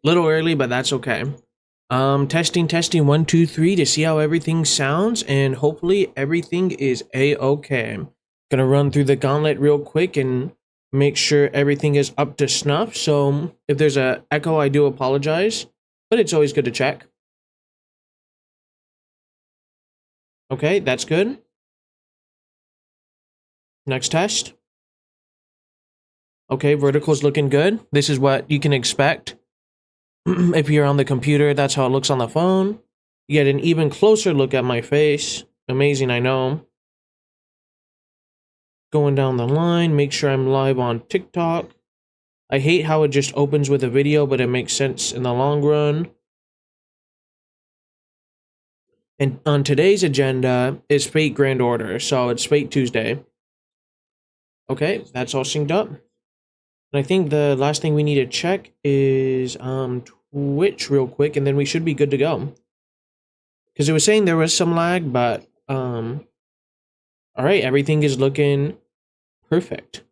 Little early, but that's okay. Testing 1 2 3 to see how everything sounds, and hopefully everything is a-okay. Gonna run through the gauntlet real quick and make sure everything is up to snuff. So if there's a echo, I do apologize, but it's always good to check. Okay, that's good. Next test. Okay, vertical's looking good. This is what you can expect. If you're on the computer, that's how it looks on the phone. You get an even closer look at my face. Amazing, I know. Going down the line, make sure I'm live on TikTok. I hate how it just opens with a video, but it makes sense in the long run. And on today's agenda is Fate Grand Order, so it's Fate Tuesday. Okay, that's all synced up. And I think the last thing we need to check is Twitch real quick, and then we should be good to go. Because it was saying there was some lag, but all right, everything is looking perfect.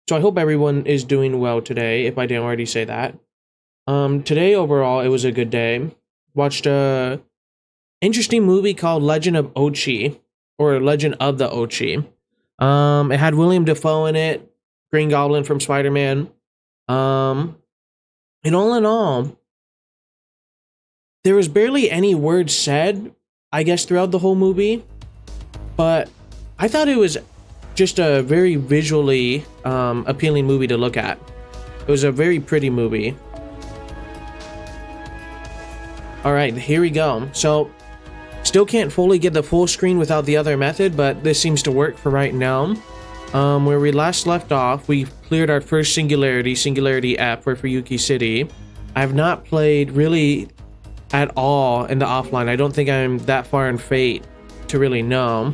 So I hope everyone is doing well today, if I didn't already say that. Today overall, it was a good day. Watched a interesting movie called Legend of Ochi, or Legend of the Ochi. It had William Dafoe in it, Green Goblin from Spider-Man. And all in all, there was barely any words said, I guess, throughout the whole movie. But I thought it was just a very visually appealing movie to look at. It was a very pretty movie. All right, here we go. So, still can't fully get the full screen without the other method, but this seems to work for right now. Where we last left off, we cleared our first Singularity app for Fuyuki City. I have not played really at all in the offline. I don't think I'm that far in Fate to really know.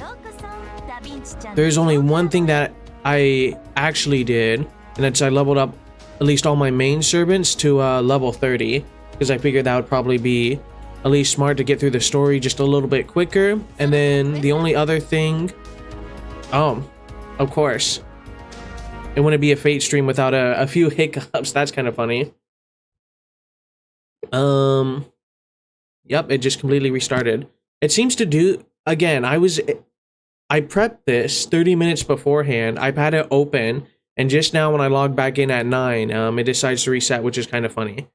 There's only one thing that I actually did, and that's I leveled up at least all my main servants to level 30, because I figured that would probably be at least smart to get through the story just a little bit quicker. And then the only other thing... Oh, of course. It wouldn't be a Fate stream without a few hiccups. That's kind of funny. Yep, it just completely restarted. It seems to do... Again, I prepped this 30 minutes beforehand. I've had it open, and just now when I logged back in at 9, it decides to reset, which is kind of funny.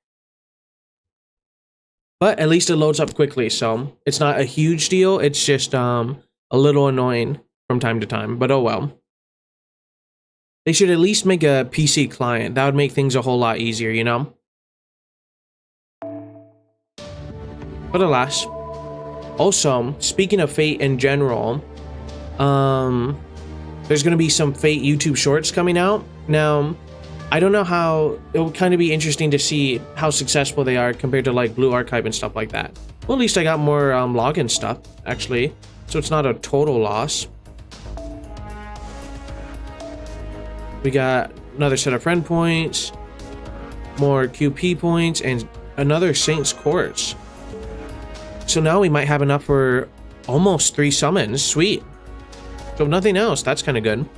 But at least it loads up quickly, so it's not a huge deal. It's just a little annoying from time to time, but oh well. They should at least make a PC client. That would make things a whole lot easier, you know? But alas. Also, speaking of Fate in general, there's going to be some Fate YouTube shorts coming out. Now, I don't know how... It will kind of be interesting to see how successful they are compared to like Blue Archive and stuff like that. Well, at least I got more login stuff, actually. So it's not a total loss. We got another set of friend points, more QP points, and another Saint's Quartz. So now we might have enough for almost 3 summons. Sweet. So if nothing else, that's kind of good.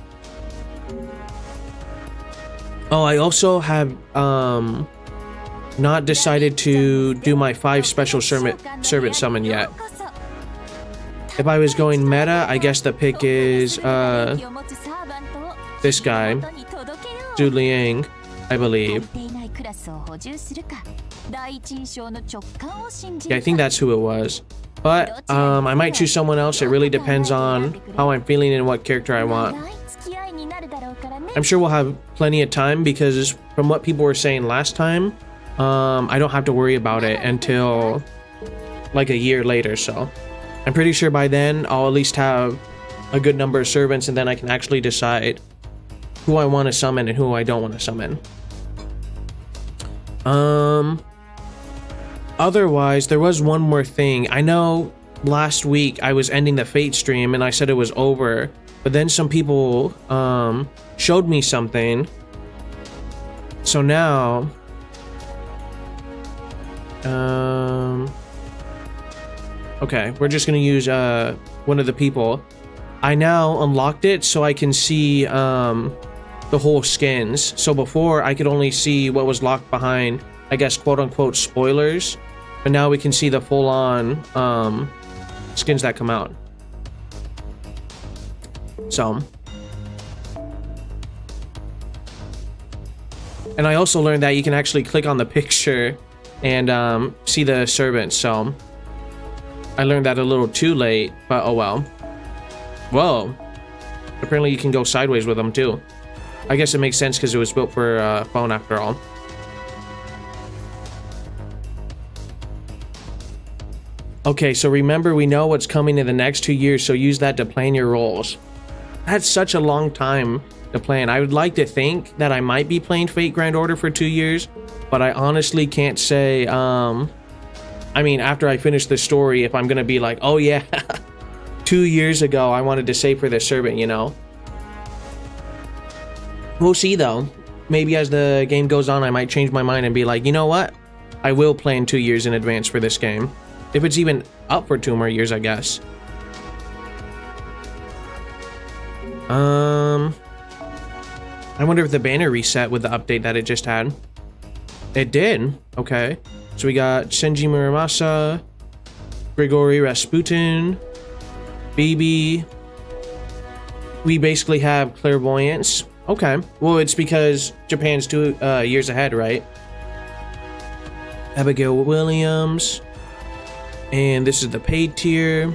Oh, I also have not decided to do my 5 special servant summon yet. If I was going meta, I guess the pick is this guy, Zhu Liang, I believe. Yeah, I think that's who it was. But I might choose someone else. It really depends on how I'm feeling and what character I want. I'm sure we'll have plenty of time, because from what people were saying last time, I don't have to worry about it until like a year later. So I'm pretty sure by then I'll at least have a good number of servants, and then I can actually decide who I want to summon and who I don't want to summon. Otherwise, there was one more thing. I know last week I was ending the Fate stream and I said it was over, but then some people showed me something. So now okay, we're just gonna use one of the people. I now unlocked it so I can see the whole skins. So before I could only see what was locked behind I guess, quote-unquote spoilers. But now we can see the full-on skins that come out. So... And I also learned that you can actually click on the picture and see the servants, so... I learned that a little too late, but oh well. Whoa. Apparently you can go sideways with them too. I guess it makes sense because it was built for phone after all. Okay, so remember, we know what's coming in the next 2 years, so use that to plan your roles. That's such a long time to plan. I would like to think that I might be playing Fate Grand Order for 2 years, but I honestly can't say, I mean, after I finish the story, if I'm gonna be like, oh yeah, 2 years ago I wanted to save for this servant, you know? We'll see though. Maybe as the game goes on, I might change my mind and be like, you know what? I will plan 2 years in advance for this game. If it's even up for 2 more years, I guess. I wonder if the banner reset with the update that it just had. It did. Okay. So we got Senji Muramasa, Grigory Rasputin, BB. We basically have clairvoyance. Okay. Well, it's because Japan's 2 years ahead, right? Abigail Williams. And this is the paid tier.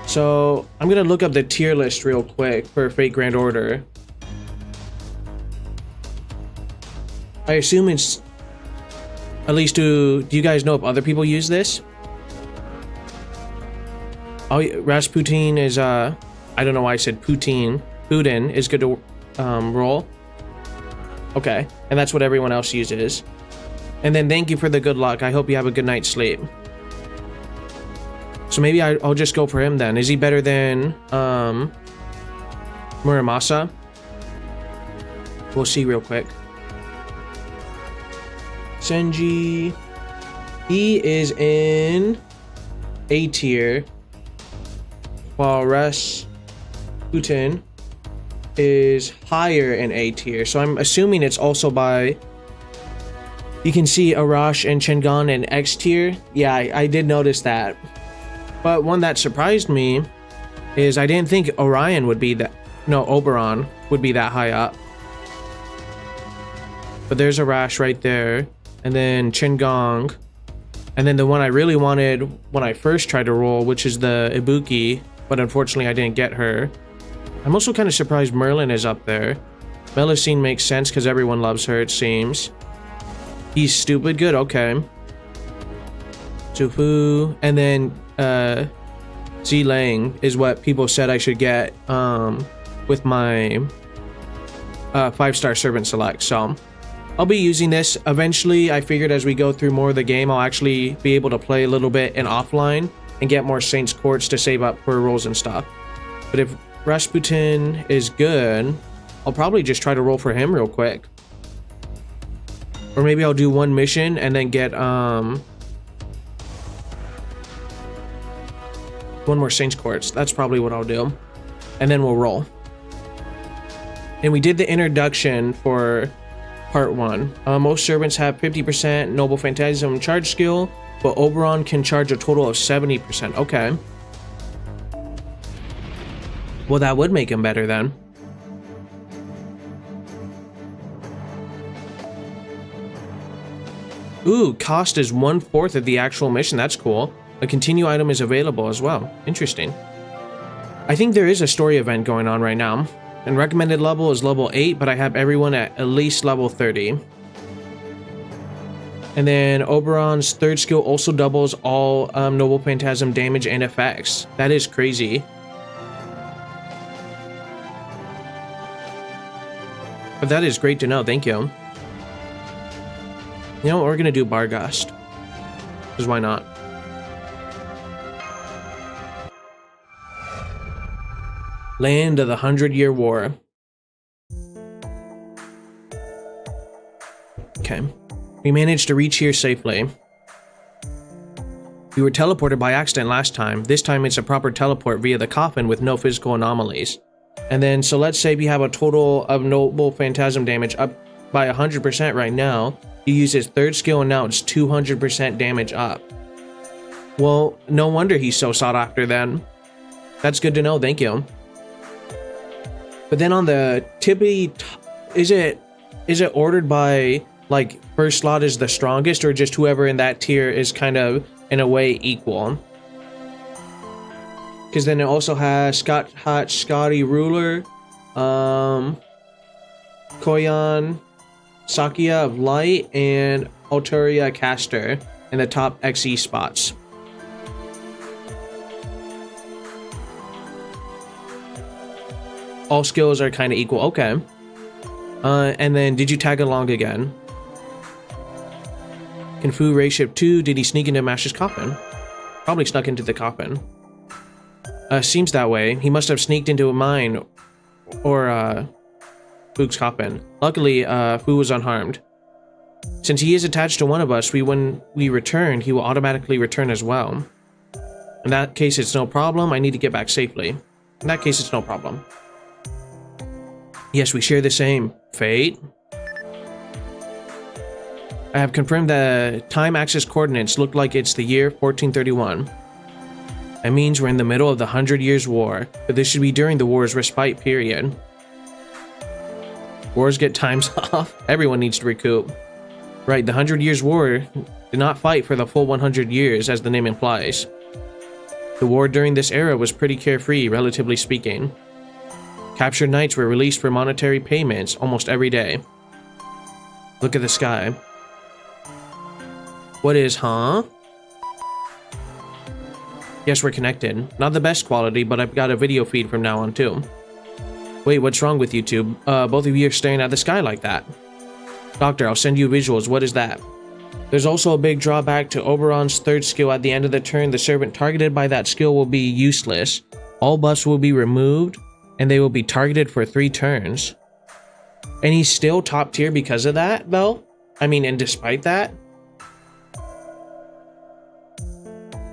So I'm gonna look up the tier list real quick for Fate Grand Order. I assume it's... At least do you guys know if other people use this? Oh, Rasputin is, I don't know why I said Putin. Putin is good to roll. Okay, and that's what everyone else uses. And then thank you for the good luck. I hope you have a good night's sleep. So maybe I'll just go for him then. Is he better than Muramasa? We'll see real quick. Senji. He is in A tier, while Rasputin is higher in A tier. So I'm assuming it's also by... You can see Arash and Chengan in X tier. Yeah, I did notice that. But one that surprised me is I didn't think Orion would be that... No, Oberon would be that high up. But there's Arash right there. And then Chengang. And then the one I really wanted when I first tried to roll, which is the Ibuki. But unfortunately, I didn't get her. I'm also kind of surprised Merlin is up there. Melusine makes sense because everyone loves her, it seems. He's stupid good, okay. Zufu. And then Zilang is what people said I should get with my 5-star servant select. So I'll be using this. Eventually, I figured as we go through more of the game, I'll actually be able to play a little bit in offline and get more Saints Courts to save up for rolls and stuff. But if Rasputin is good, I'll probably just try to roll for him real quick. Or maybe I'll do one mission and then get one more Saints Courts. That's probably what I'll do. And then we'll roll. And we did the introduction for part 1. Most servants have 50% Noble Phantasm charge skill, but Oberon can charge a total of 70%. Okay. Well, that would make him better then. Ooh, cost is 1/4 of the actual mission. That's cool. A continue item is available as well. Interesting. I think there is a story event going on right now. And recommended level is level 8, but I have everyone at least level 30. And then Oberon's 3rd skill also doubles all Noble Phantasm damage and effects. That is crazy. But that is great to know. Thank you. You know what? We're going to do Barghast. Because why not? Land of the 100-Year War. Okay. We managed to reach here safely. We were teleported by accident last time. This time it's a proper teleport via the coffin with no physical anomalies. And then, so let's say we have a total of Noble Phantasm damage up by 100% right now. He used his third skill and now it's 200% damage up. Well, no wonder he's so sought after then. That's good to know, thank you. But then on the tippy, is it ordered by like first slot is the strongest, or just whoever in that tier is kind of in a way equal? Because then it also has Scotty Ruler, Koyan Sakia of Light, and Alteria Caster in the top XE spots. All skills are kind of equal. Okay. And then did you tag along again? Can Fu race ship 2? Did he sneak into Mash's coffin? Probably snuck into the coffin. Seems that way. He must have sneaked into mine or Fu's coffin. Luckily, Fu was unharmed. Since he is attached to one of us, when we return, he will automatically return as well. In that case, it's no problem. I need to get back safely. In that case, it's no problem. Yes, we share the same fate. I have confirmed the time axis coordinates look like it's the year 1431. That means we're in the middle of the 100 Years' War, but this should be during the war's respite period. Wars get times off. Everyone needs to recoup. Right, the 100 Years' War did not fight for the full 100 years, as the name implies. The war during this era was pretty carefree, relatively speaking. Captured knights were released for monetary payments almost every day. Look at the sky. What is, huh? Yes, we're connected. Not the best quality, but I've got a video feed from now on too. Wait, what's wrong with YouTube? Both of you are staring at the sky like that. Doctor, I'll send you visuals. What is that? There's also a big drawback to Oberon's third skill. At the end of the turn, the servant targeted by that skill will be useless. All buffs will be removed, and they will be targeted for 3 turns. And he's still top tier because of that, though? I mean, and despite that?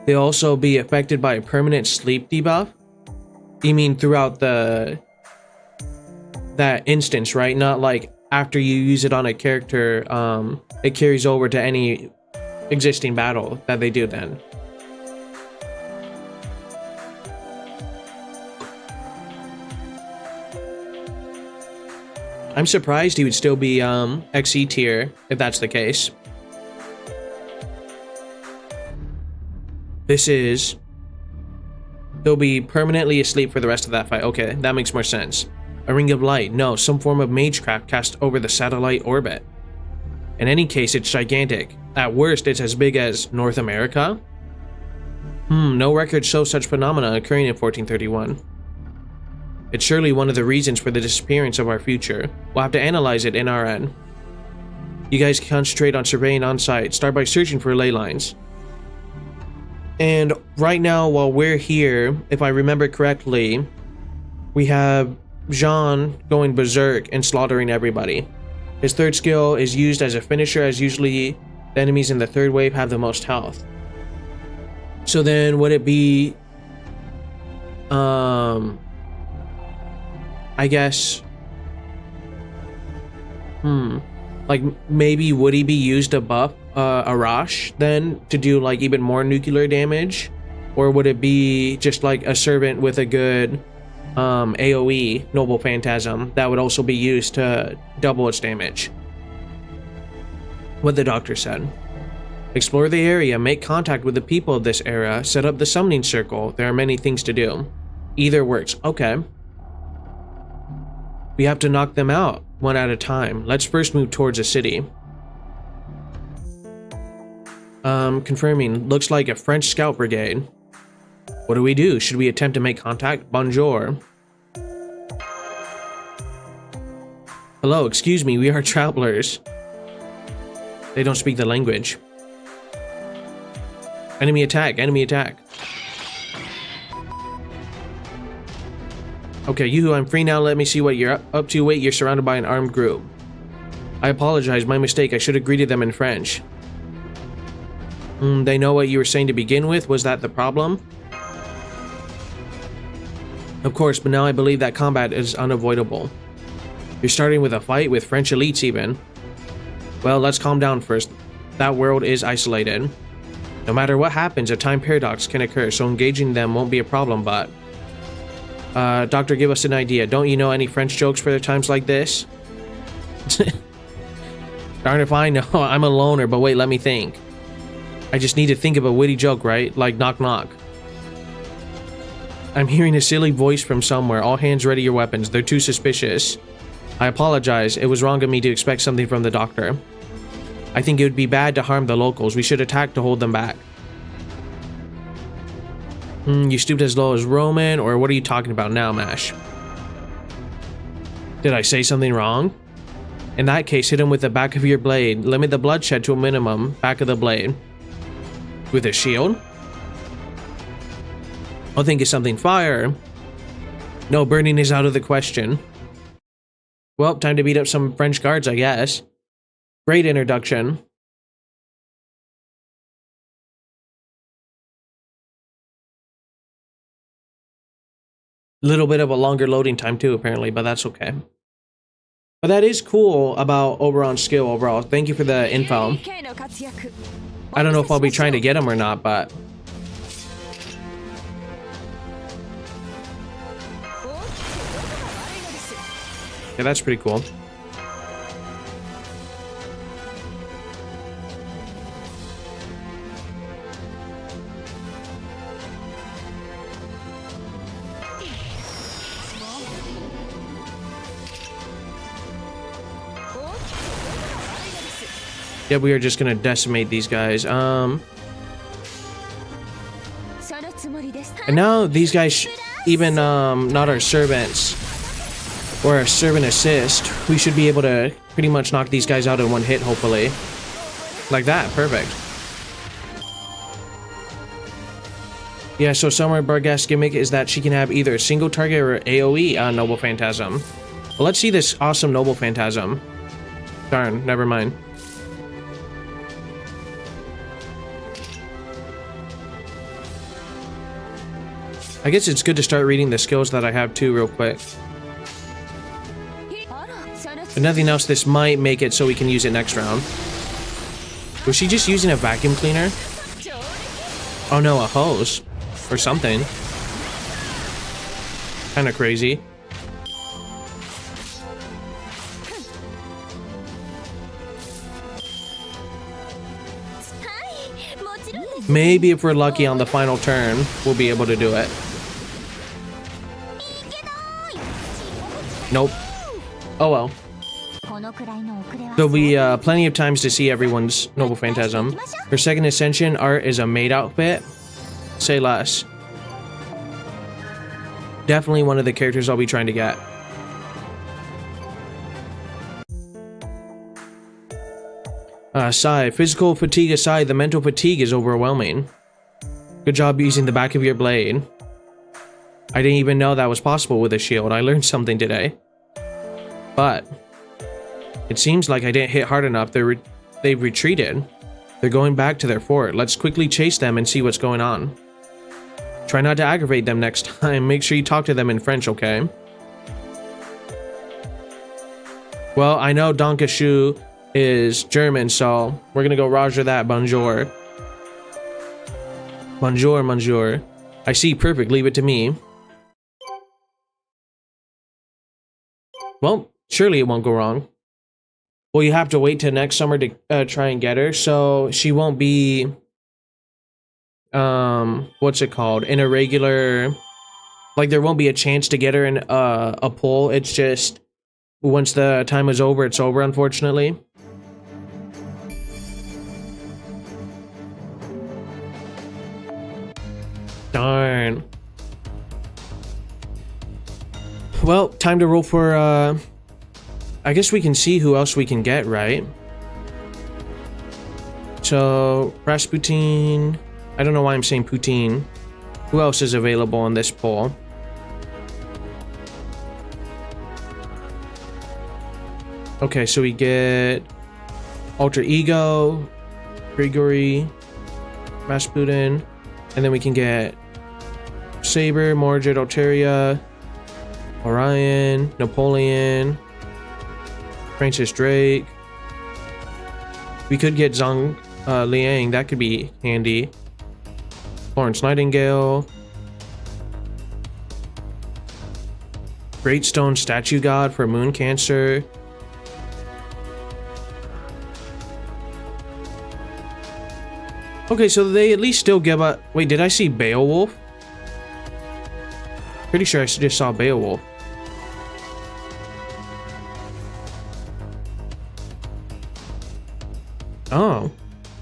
They'll also be affected by a permanent sleep debuff? You mean throughout that instance, right? Not like after you use it on a character, it carries over to any existing battle that they do then. I'm surprised he would still be XE tier if that's the case. He'll be permanently asleep for the rest of that fight. Okay, that makes more sense. A ring of light. No, some form of magecraft cast over the satellite orbit. In any case, it's gigantic. At worst, it's as big as North America? No records show such phenomena occurring in 1431. It's surely one of the reasons for the disappearance of our future. We'll have to analyze it in our end. You guys concentrate on surveying on site. Start by searching for ley lines. And right now, while we're here, if I remember correctly, we have Jean going berserk and slaughtering everybody. His third skill is used as a finisher, as usually the enemies in the third wave have the most health. So then would it be I guess like maybe would he be used to buff Arash then to do like even more nuclear damage, or would it be just like a servant with a good AoE Noble Phantasm that would also be used to double its damage? What the doctor said. Explore the area, make contact with the people of this era, set up the summoning circle. There are many things to do. Either works. Okay. We have to knock them out one at a time. Let's first move towards a city. Confirming. Looks like a French scout brigade. What do we do? Should we attempt to make contact? Bonjour. Hello, excuse me, we are travelers. They don't speak the language. Enemy attack, enemy attack. Okay, you, I'm free now. Let me see what you're up to. Wait, you're surrounded by an armed group. I apologize, my mistake. I should have greeted them in French. They know what you were saying to begin with. Was that the problem? Of course, but now I believe that combat is unavoidable. You're starting with a fight with French elites even. Well, let's calm down first. That world is isolated. No matter what happens, a time paradox can occur, so engaging them won't be a problem, but... Doctor, give us an idea. Don't you know any French jokes for times like this? Darn if I know. I'm a loner, but wait, let me think. I just need to think of a witty joke, right? Like knock knock. I'm hearing a silly voice from somewhere. All hands ready your weapons. They're too suspicious. I apologize. It was wrong of me to expect something from the doctor. I think it would be bad to harm the locals. We should attack to hold them back. You stooped as low as Roman, or what are you talking about now, Mash? Did I say something wrong? In that case, hit him with the back of your blade. Limit the bloodshed to a minimum. Back of the blade. With a shield? I'll think it's something fire. No, burning is out of the question. Well, time to beat up some French guards, I guess. Great introduction. Little bit of a longer loading time too, apparently, but that's okay. But that is cool about Oberon's skill overall. Thank you for the info. I don't know if I'll be trying to get him or not, but... yeah, that's pretty cool. Yeah, we are just gonna decimate these guys. And now these guys, even not our servants or our servant assist, we should be able to pretty much knock these guys out in one hit, hopefully. Like that, perfect. Yeah, so Summer Barghest's gimmick is that she can have either a single target or AoE on Noble Phantasm. Well, let's see this awesome Noble Phantasm. Darn, never mind. I guess it's good to start reading the skills that I have too real quick. If nothing else, this might make it so we can use it next round. Was she just using a vacuum cleaner? Oh no, a hose. Or something. Kinda crazy. Maybe if we're lucky on the final turn, we'll be able to do it. Nope. Oh well. There'll be plenty of times to see everyone's Noble Phantasm. Her second Ascension art is a maid outfit. Say less. Definitely one of the characters I'll be trying to get. Sigh. Physical fatigue aside, the mental fatigue is overwhelming. Good job using the back of your blade. I didn't even know that was possible with a shield. I learned something today. But it seems like I didn't hit hard enough. They've retreated. They're going back to their fort. Let's quickly chase them and see what's going on. Try not to aggravate them next time. Make sure you talk to them in French, okay? Well, I know Dankashu is German, so we're gonna go Roger that. Bonjour. Bonjour, bonjour. I see, perfect. Leave it to me. Well, surely it won't go wrong. Well, you have to wait till next summer to try and get her, so she won't be, what's it called? In a regular, like there won't be a chance to get her in a poll. It's just, once the time is over, it's over, unfortunately. Darn. Well, time to roll for, I guess we can see who else we can get, right? So, Rasputin. I don't know why I'm saying Poutine. Who else is available on this poll? Okay, so we get Alter Ego, Grigory, Rasputin, and then we can get Saber, Mordred, Alteria, Orion, Napoleon, Francis Drake, We could get Zhang Liang. That could be handy. Florence Nightingale. Great Stone Statue God for Moon Cancer. Okay, so they at least still give a... Wait, did I see Beowulf? Pretty sure I just saw Beowulf. Oh.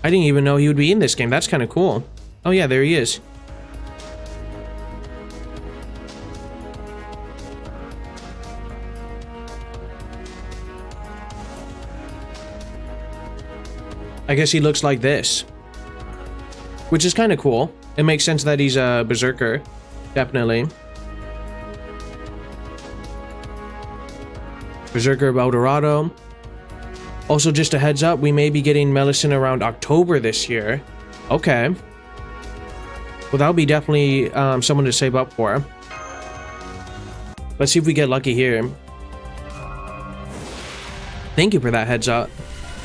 I didn't even know he would be in this game. That's kind of cool. Oh yeah, there he is. I guess he looks like this. Which is kind of cool. It makes sense that he's a berserker. Definitely. Berserker of El Dorado. Also, just a heads up, we may be getting Melisson around October this year. Okay. Well, that'll be definitely someone to save up for. Let's see if we get lucky here. Thank you for that heads up.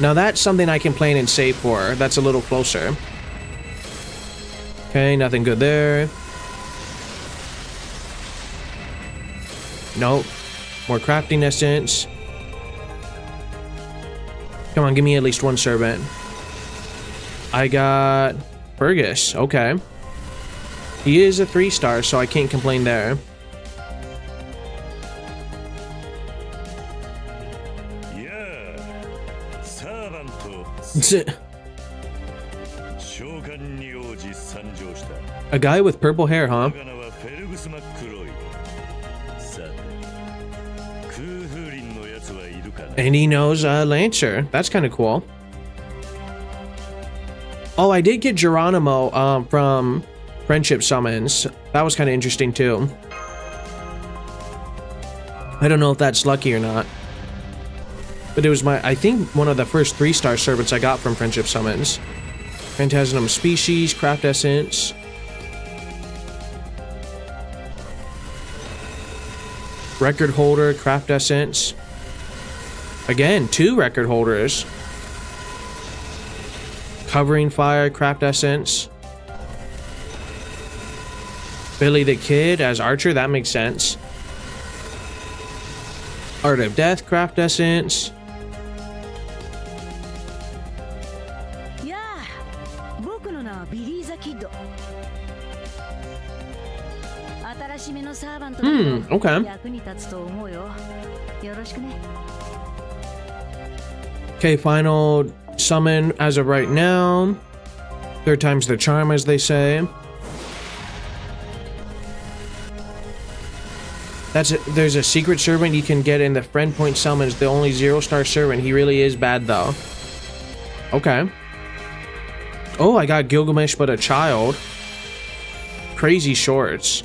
Now that's something I can plan and save for. That's a little closer. Okay, nothing good there. Nope. More crafting essence. Come on, give me at least one servant. I got Fergus. Okay. He is a 3-star, so I can't complain there. A guy with purple hair, huh? And he knows Lancer. That's kind of cool. Oh, I did get Geronimo from Friendship Summons. That was kind of interesting too. I don't know if that's lucky or not. But it was I think one of the first 3-star servants I got from Friendship Summons. Phantasm Species, Craft Essence. Record Holder, Craft Essence. Again, 2 record holders. Covering Fire, Craft Essence. Billy the Kid as Archer, that makes sense. Art of Death, Craft Essence. Okay. Okay, final summon as of right now. 3rd time's the charm, as they say. There's a secret servant you can get in the friend point summons, the only 0-star servant. He really is bad though. Okay. Oh, I got Gilgamesh but a child. Crazy shorts.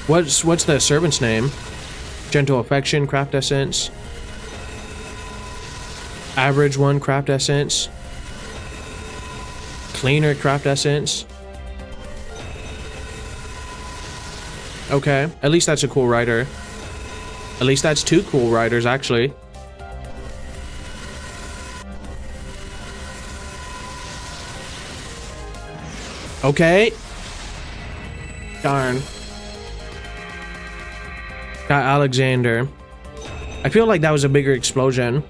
What's the servant's name? Gentle Affection, Craft Essence. Average 1, Craft Essence. Cleaner, Craft Essence. Okay, at least that's a cool rider. At least that's 2 cool riders, actually. Okay. Darn. Got Alexander. I feel like that was a bigger explosion.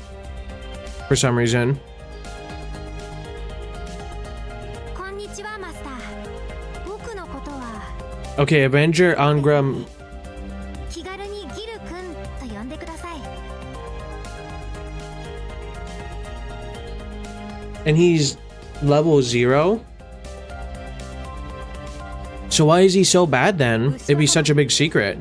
For some reason. Okay, Avenger Angram. And he's level 0? So why is he so bad then? It'd be such a big secret.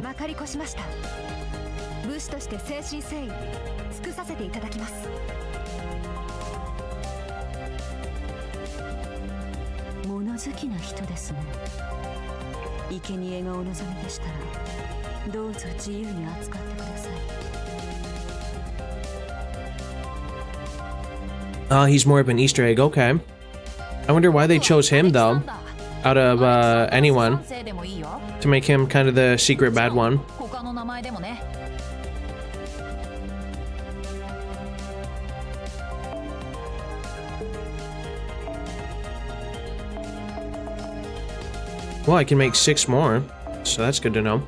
He's more of an Easter egg, okay. I wonder why they chose him though, out of anyone, to make him kind of the secret bad one. Well, I can make 6 more, so that's good to know.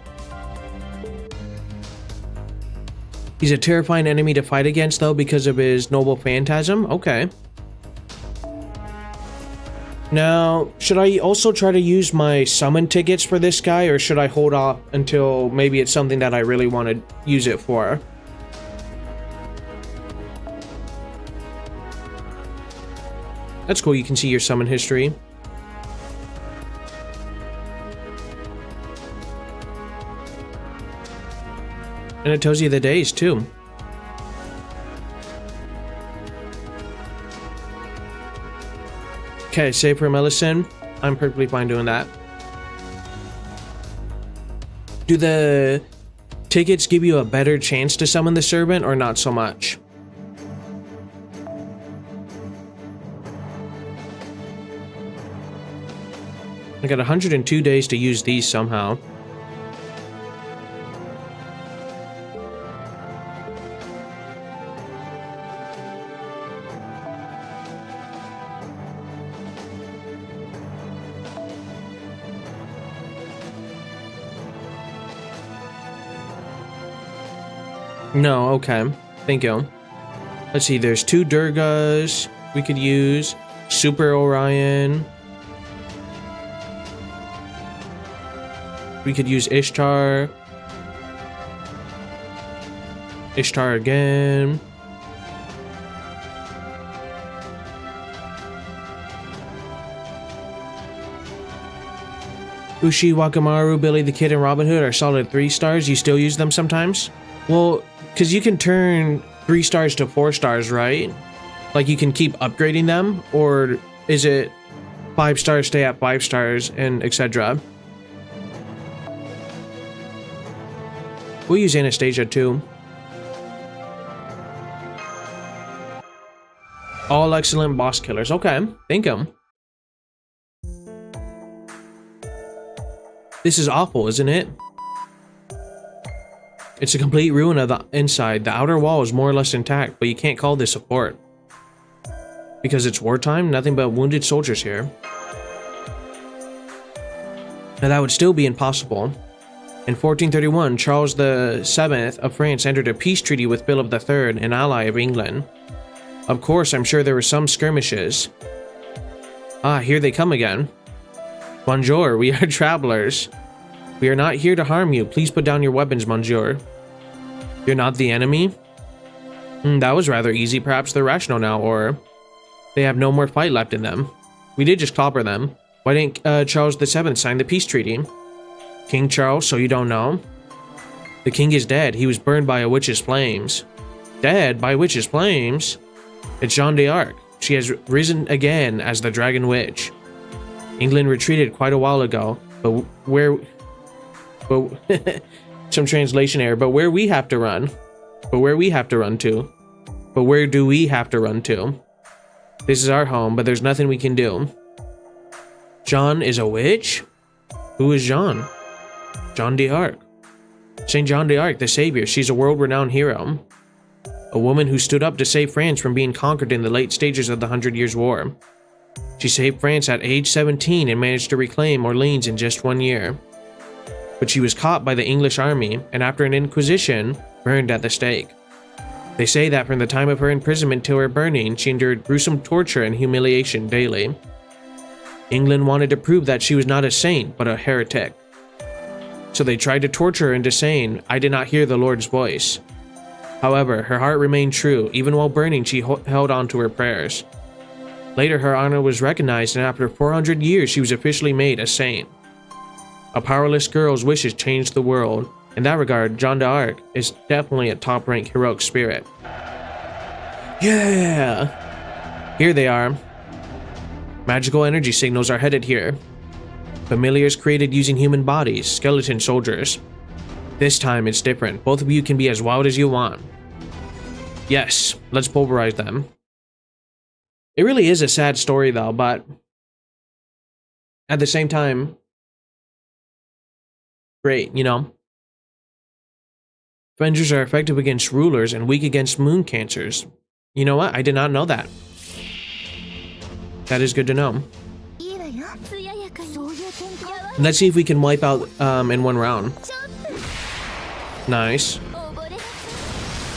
He's a terrifying enemy to fight against, though, because of his noble phantasm. Okay. Now, should I also try to use my summon tickets for this guy, or should I hold off until maybe it's something that I really want to use it for? That's cool, you can see your summon history. And it tells you the days, too. Okay, save for Melisande. I'm perfectly fine doing that. Do the tickets give you a better chance to summon the servant, or not so much? I got 102 days to use these somehow. No, okay. Thank you. Let's see, there's 2 Durgas we could use. Super Orion. We could use Ishtar. Ishtar again. Ushi, Wakamaru, Billy the Kid, and Robin Hood are solid 3 stars. You still use them sometimes? Well, because you can turn 3 stars to 4 stars, right? Like you can keep upgrading them? Or is it 5 stars stay at 5 stars and etc.? We'll use Anastasia too. All excellent boss killers. Okay, thank you. This is awful, isn't it? It's a complete ruin of the inside. The outer wall is more or less intact, but you can't call this a fort. Because it's wartime, nothing but wounded soldiers here. Now that would still be impossible. In 1431, Charles VII of France entered a peace treaty with Philip III, an ally of England. Of course, I'm sure there were some skirmishes. Ah, here they come again. Bonjour, we are travelers. We are not here to harm you. Please put down your weapons, monsieur. You're not the enemy? That was rather easy. Perhaps they're rational now, or they have no more fight left in them. We did just clobber them. Why didn't Charles VII sign the peace treaty? King Charles, so you don't know? The king is dead. He was burned by a witch's flames. Dead by witch's flames? It's Jeanne d'Arc. She has risen again as the Dragon Witch. England retreated quite a while ago, but some translation error, but where we have to run. But where we have to run to. But where do we have to run to? This is our home, but there's nothing we can do. Jeanne is a witch? Who is Jeanne? Jeanne d'Arc. Saint Jeanne d'Arc, the savior. She's a world-renowned hero. A woman who stood up to save France from being conquered in the late stages of the 100 Years' War. She saved France at age 17 and managed to reclaim Orleans in just 1 year. But she was caught by the English army and after an inquisition, burned at the stake. They say that from the time of her imprisonment till her burning, she endured gruesome torture and humiliation daily. England wanted to prove that she was not a saint, but a heretic. So they tried to torture her into saying, "I did not hear the Lord's voice." However, her heart remained true. Even while burning, she held on to her prayers. Later, her honor was recognized, and after 400 years, she was officially made a saint. A powerless girl's wishes changed the world. In that regard, Jeanne d'Arc is definitely a top-ranked heroic spirit. Yeah! Here they are. Magical energy signals are headed here. Familiars created using human bodies, skeleton soldiers. This time it's different. Both of you can be as wild as you want. Yes, let's pulverize them. It really is a sad story though, but at the same time, great, you know? Avengers are effective against rulers and weak against moon cancers. You know what? I did not know that. That is good to know. Let's see if we can wipe out in one round. Nice.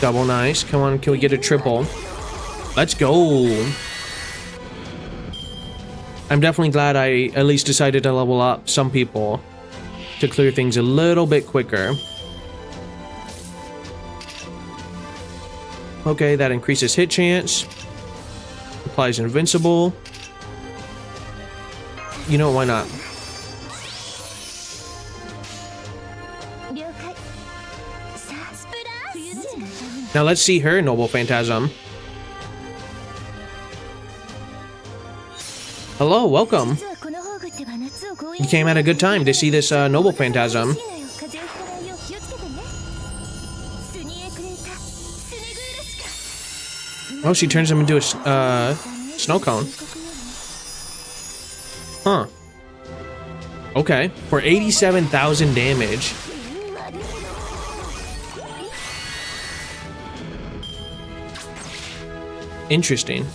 Double nice. Come on, can we get a triple? Let's go. I'm definitely glad I at least decided to level up some people to clear things a little bit quicker. Okay, that increases hit chance. Applies invincible. You know, why not? Now let's see her Noble Phantasm. Hello, welcome. You came at a good time to see this Noble Phantasm. Oh, she turns him into a snow cone. Huh. Okay, for 87,000 damage. Interesting.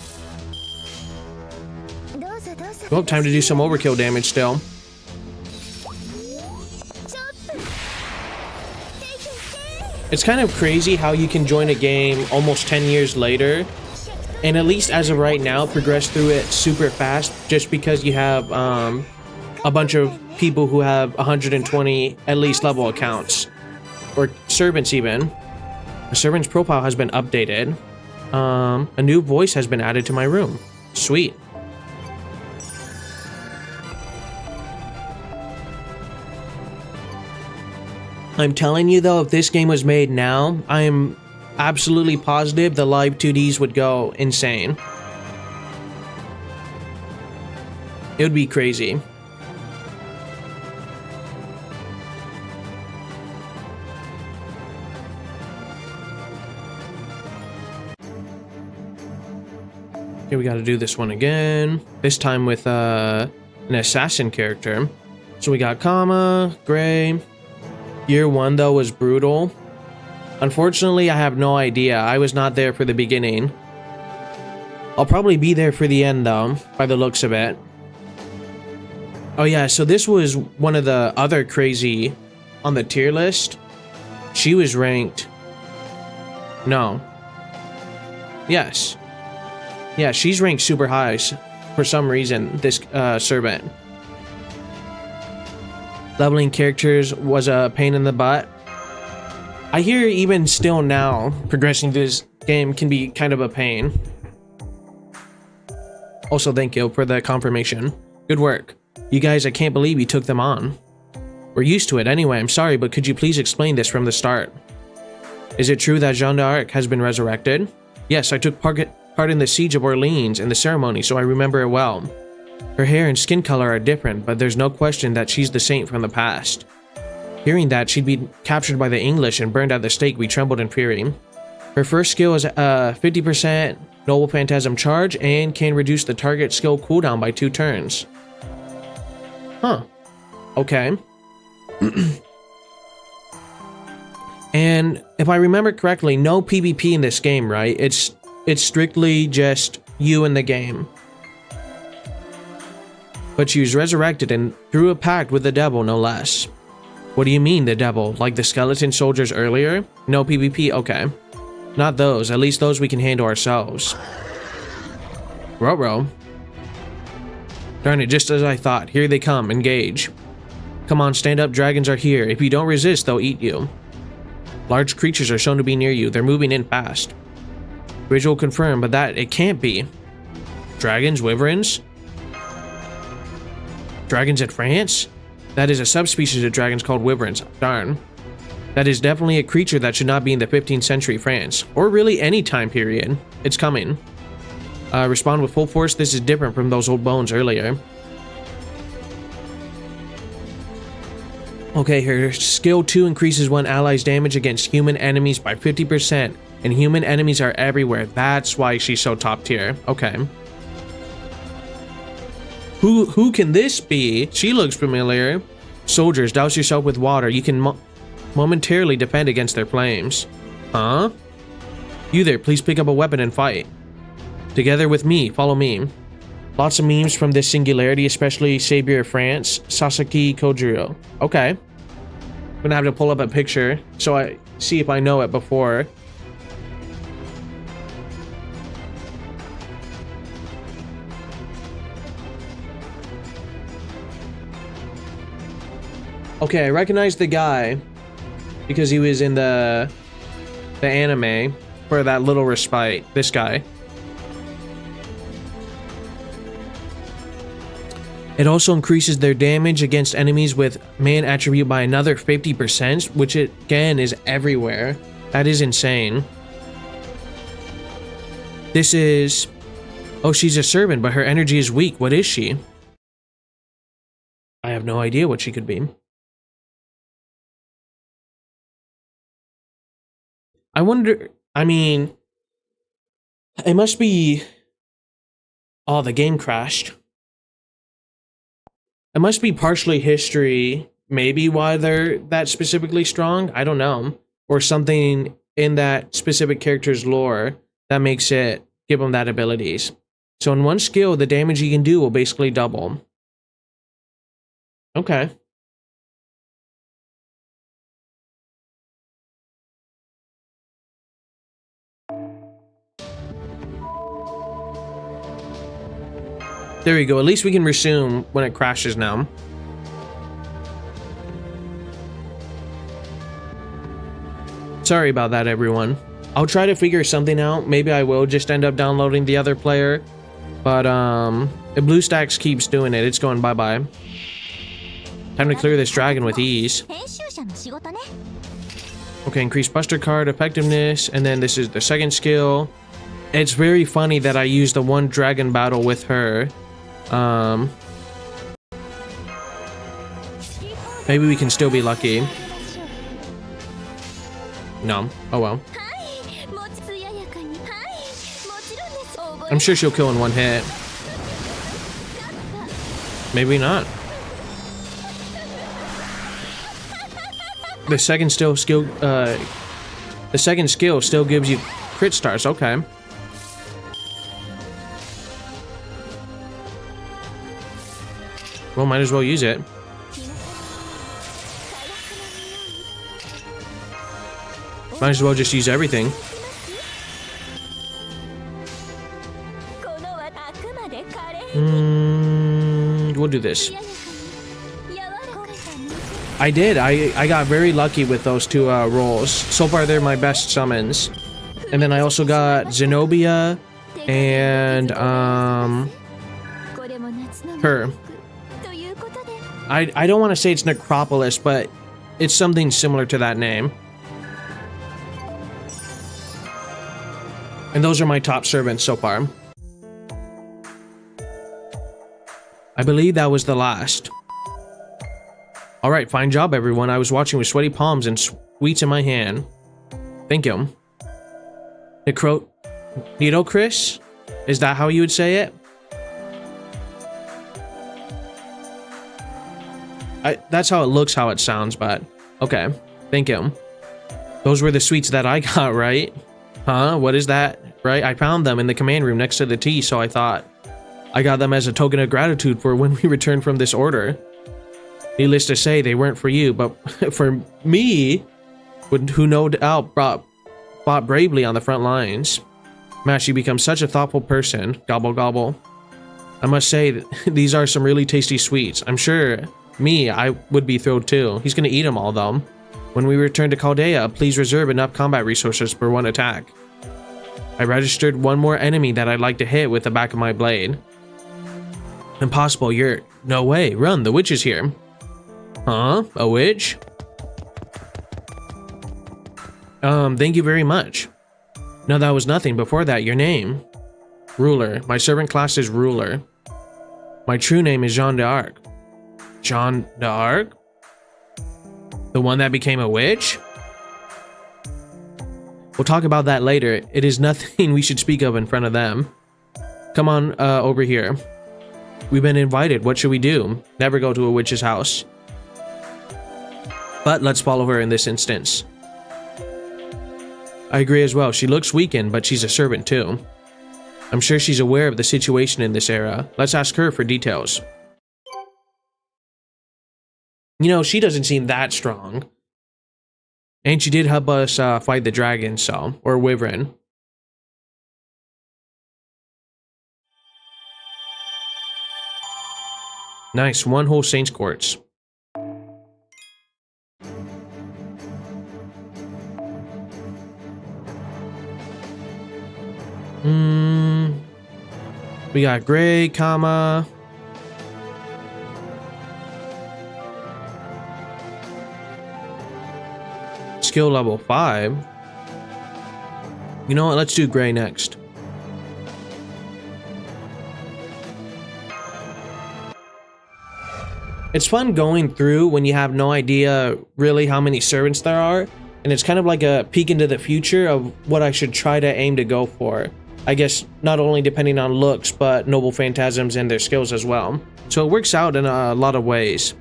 Well, time to do some overkill damage still. It's kind of crazy how you can join a game almost 10 years later, and at least as of right now, progress through it super fast just because you have a bunch of people who have 120 at least level accounts. Or servants even. A servant's profile has been updated. A new voice has been added to my room. Sweet. I'm telling you though, if this game was made now, I am absolutely positive the live 2Ds would go insane. It would be crazy. Okay, we gotta do this one again. This time with an assassin character. So we got Kama, Gray. Year 1 though was brutal. Unfortunately, I have no idea. I was not there for the beginning. I'll probably be there for the end though, by the looks of it. Oh yeah, so this was one of the other crazy on the tier list. She was ranked... No. Yes. Yeah, she's ranked super high for some reason, this servant. Leveling characters was a pain in the butt. I hear even still now, progressing this game can be kind of a pain. Also, thank you for the confirmation. Good work. You guys, I can't believe you took them on. We're used to it anyway, I'm sorry, but could you please explain this from the start? Is it true that Jeanne d'Arc has been resurrected? Yes, I took part in the siege of Orleans and the ceremony, so I remember it well. Her hair and skin color are different, but there's no question that she's the saint from the past. Hearing that she'd be captured by the English and burned at the stake, we trembled in fury. Her first skill is 50% Noble Phantasm charge and can reduce the target skill cooldown by 2 turns. Huh. Okay. And if I remember correctly, no PvP in this game, right? It's strictly just you in the game. But she was resurrected and through a pact with the devil, no less. What do you mean, the devil? Like the skeleton soldiers earlier? No PvP? Okay. Not those. At least those we can handle ourselves. Ruh-roh. Darn it, just as I thought. Here they come. Engage. Come on, stand up. Dragons are here. If you don't resist, they'll eat you. Large creatures are shown to be near you. They're moving in fast. Visual confirmed, but that it can't be. Dragons? Wyverns? Dragons in France? That is a subspecies of dragons called wyverns. Darn. That is definitely a creature that should not be in the 15th century France. Or really any time period. It's coming. Respond with full force. This is different from those old bones earlier. Okay, her skill 2 increases one ally's damage against human enemies by 50%. And human enemies are everywhere. That's why she's so top tier. Okay. Who can this be? She looks familiar. Soldiers, douse yourself with water. You can momentarily defend against their flames. Huh? You there, please pick up a weapon and fight. Together with me, follow me. Lots of memes from this Singularity, especially Savior of France, Sasaki Kojiro. Okay. I'm gonna have to pull up a picture so I see if I know it before. Okay, I recognize the guy because he was in the anime for that little respite. This guy. It also increases their damage against enemies with man attribute by another 50%, which again is everywhere. That is insane. This is... Oh, she's a servant, but her energy is weak. What is she? I have no idea what she could be. I wonder... I mean... It must be... Oh, the game crashed. It must be partially history, maybe why they're that specifically strong. I don't know. Or something in that specific character's lore that makes it give them that abilities. So in one skill, the damage you can do will basically double. Okay. There we go. At least we can resume when it crashes now. Sorry about that, everyone. I'll try to figure something out. Maybe I will just end up downloading the other player. But, if BlueStacks keeps doing it, it's going bye-bye. Time to clear this dragon with ease. Okay, increase Buster card effectiveness. And then this is the second skill. It's very funny that I used the one dragon battle with her. Maybe we can still be lucky. No. Oh well. I'm sure she'll kill in one hit. Maybe not. The second skill still gives you crit stars. Okay. Well, might as well use it. Might as well just use everything. We'll do this. I did. I got very lucky with those two rolls. So far, they're my best summons. And then I also got Zenobia and her. I don't want to say it's Necropolis, but it's something similar to that name. And those are my top servants so far. I believe that was the last. Alright, fine job everyone. I was watching with sweaty palms and sweets in my hand. Thank you. Chris? Is that how you would say it? That's how it looks, how it sounds, but okay. Thank you. Those were the sweets that I got, right? Huh? What is that? Right? I found them in the command room next to the tea, so I thought I got them as a token of gratitude for when we returned from this order. Needless to say, they weren't for you, but for me, who no doubt fought bravely on the front lines. Mash, you become such a thoughtful person. Gobble gobble. I must say, these are some really tasty sweets. I'm sure I would be thrilled too. He's gonna eat them all though. When we return to Chaldea, please reserve enough combat resources for one attack. I registered one more enemy that I'd like to hit with the back of my blade. Impossible, no way. Run, the witch is here. Huh? A witch? Thank you very much. No, that was nothing. Before that, your name. Ruler. My servant class is Ruler. My true name is Jeanne d'Arc. Jeanne d'Arc? The one that became a witch? We'll talk about that later. It is nothing we should speak of in front of them. Come on, over here. We've been invited. What should we do? Never go to a witch's house. But let's follow her in this instance. I agree as well. She looks weakened, but she's a servant too. I'm sure she's aware of the situation in this era. Let's ask her for details. You know, she doesn't seem that strong. And she did help us fight the dragon, so, or wyvern. Nice, 1 whole Saint's Quartz. We got Gray, comma. Skill level 5. You know what? Let's do Gray next. It's fun going through when you have no idea really how many servants there are, and it's kind of like a peek into the future of what I should try to aim to go for. I guess not only depending on looks, but noble phantasms and their skills as well. So it works out in a lot of ways.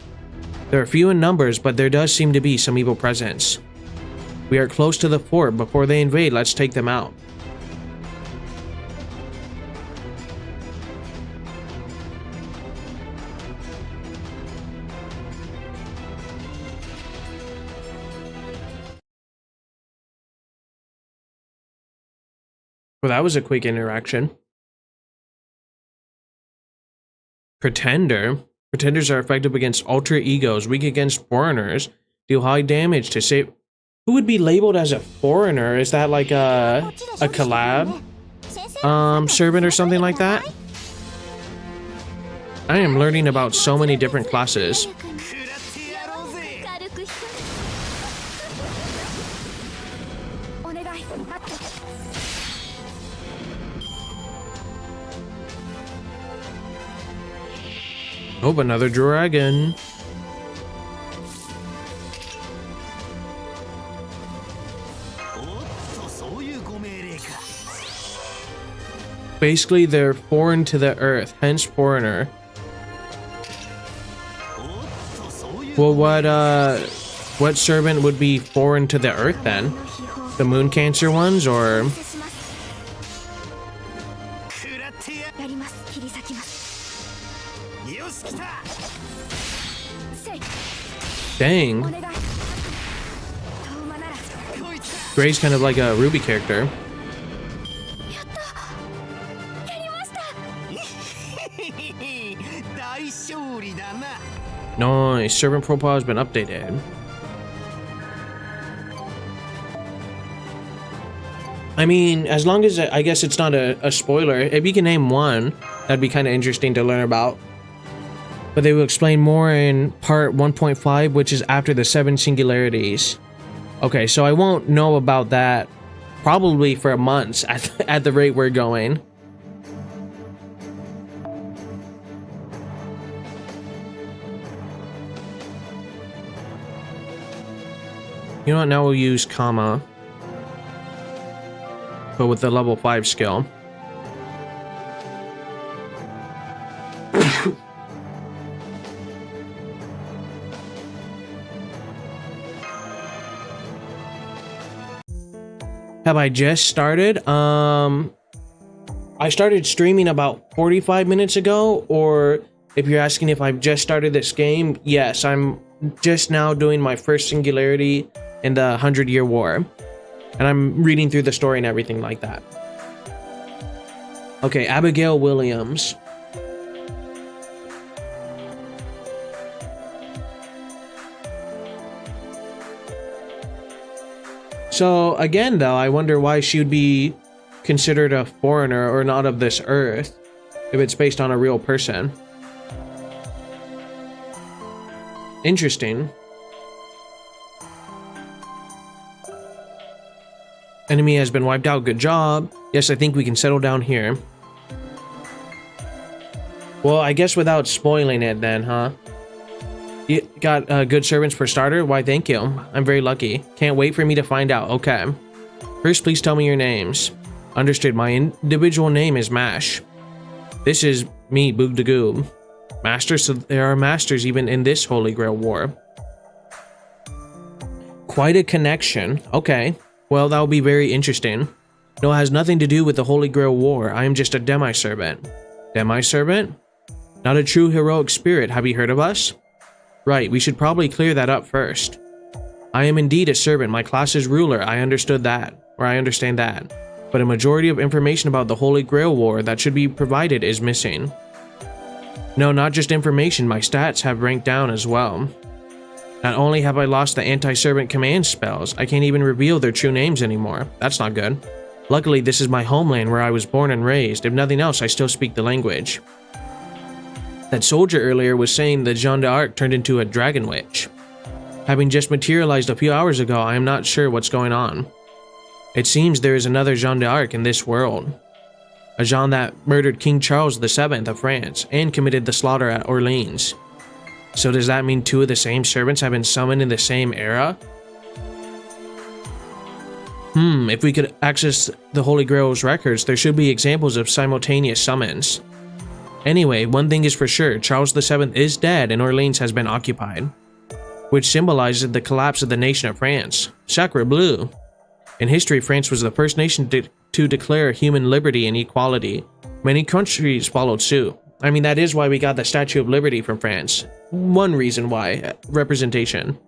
There are few in numbers, but there does seem to be some evil presence. We are close to the fort. Before they invade, let's take them out. Well, that was a quick interaction. Pretender. Pretenders are effective against alter egos, weak against foreigners, deal high damage to save. Who would be labeled as a foreigner? Is that like a collab servant or something like that? I am learning about so many different classes. Oh, another dragon. Basically, they're foreign to the earth, hence foreigner. Well, what servant would be foreign to the earth then? The moon cancer ones, or? Dang. Gray's kind of like a Ruby character. Nice. Servant profile has been updated. I mean, as long as I guess it's not a spoiler, if you can name one, that'd be kind of interesting to learn about. But they will explain more in part 1.5, which is after the 7 singularities. Okay, so I won't know about that probably for months at the rate we're going. You know what, now we'll use comma, but with the level 5 skill. Have I just started? I started streaming about 45 minutes ago, or if you're asking if I've just started this game, yes, I'm just now doing my first Singularity in the 100-Year War. And I'm reading through the story and everything like that. Okay, Abigail Williams. So again, though, I wonder why she would be considered a foreigner or not of this earth if it's based on a real person. Interesting. Enemy has been wiped out. Good job. Yes, I think we can settle down here. Well, I guess without spoiling it then, huh? You got good servants for starter? Why, thank you. I'm very lucky. Can't wait for me to find out. Okay. First, please tell me your names. Understood. My individual name is Mash. This is me, Boog the Goob. Masters, so there are masters even in this Holy Grail War. Quite a connection. Okay. Well, that'll be very interesting. No, it has nothing to do with the Holy Grail War. I am just a demi-servant. Demi-servant? Not a true heroic spirit. Have you heard of us? Right, we should probably clear that up first. I am indeed a servant. My class is ruler. I understand that. But a majority of information about the Holy Grail War that should be provided is missing. No, not just information. My stats have ranked down as well. Not only have I lost the anti-servant command spells, I can't even reveal their true names anymore. That's not good. Luckily, this is my homeland where I was born and raised. If nothing else, I still speak the language. That soldier earlier was saying that Jeanne d'Arc turned into a dragon witch. Having just materialized a few hours ago, I am not sure what's going on. It seems there is another Jeanne d'Arc in this world. A Jeanne that murdered King Charles VII of France and committed the slaughter at Orleans. So does that mean two of the same servants have been summoned in the same era? If we could access the Holy Grail's records, there should be examples of simultaneous summons. Anyway, one thing is for sure, Charles VII is dead and Orleans has been occupied, which symbolizes the collapse of the nation of France. Sacre bleu! In history, France was the first nation to declare human liberty and equality. Many countries followed suit. I mean, that is why we got the Statue of Liberty from France. One reason why. Representation.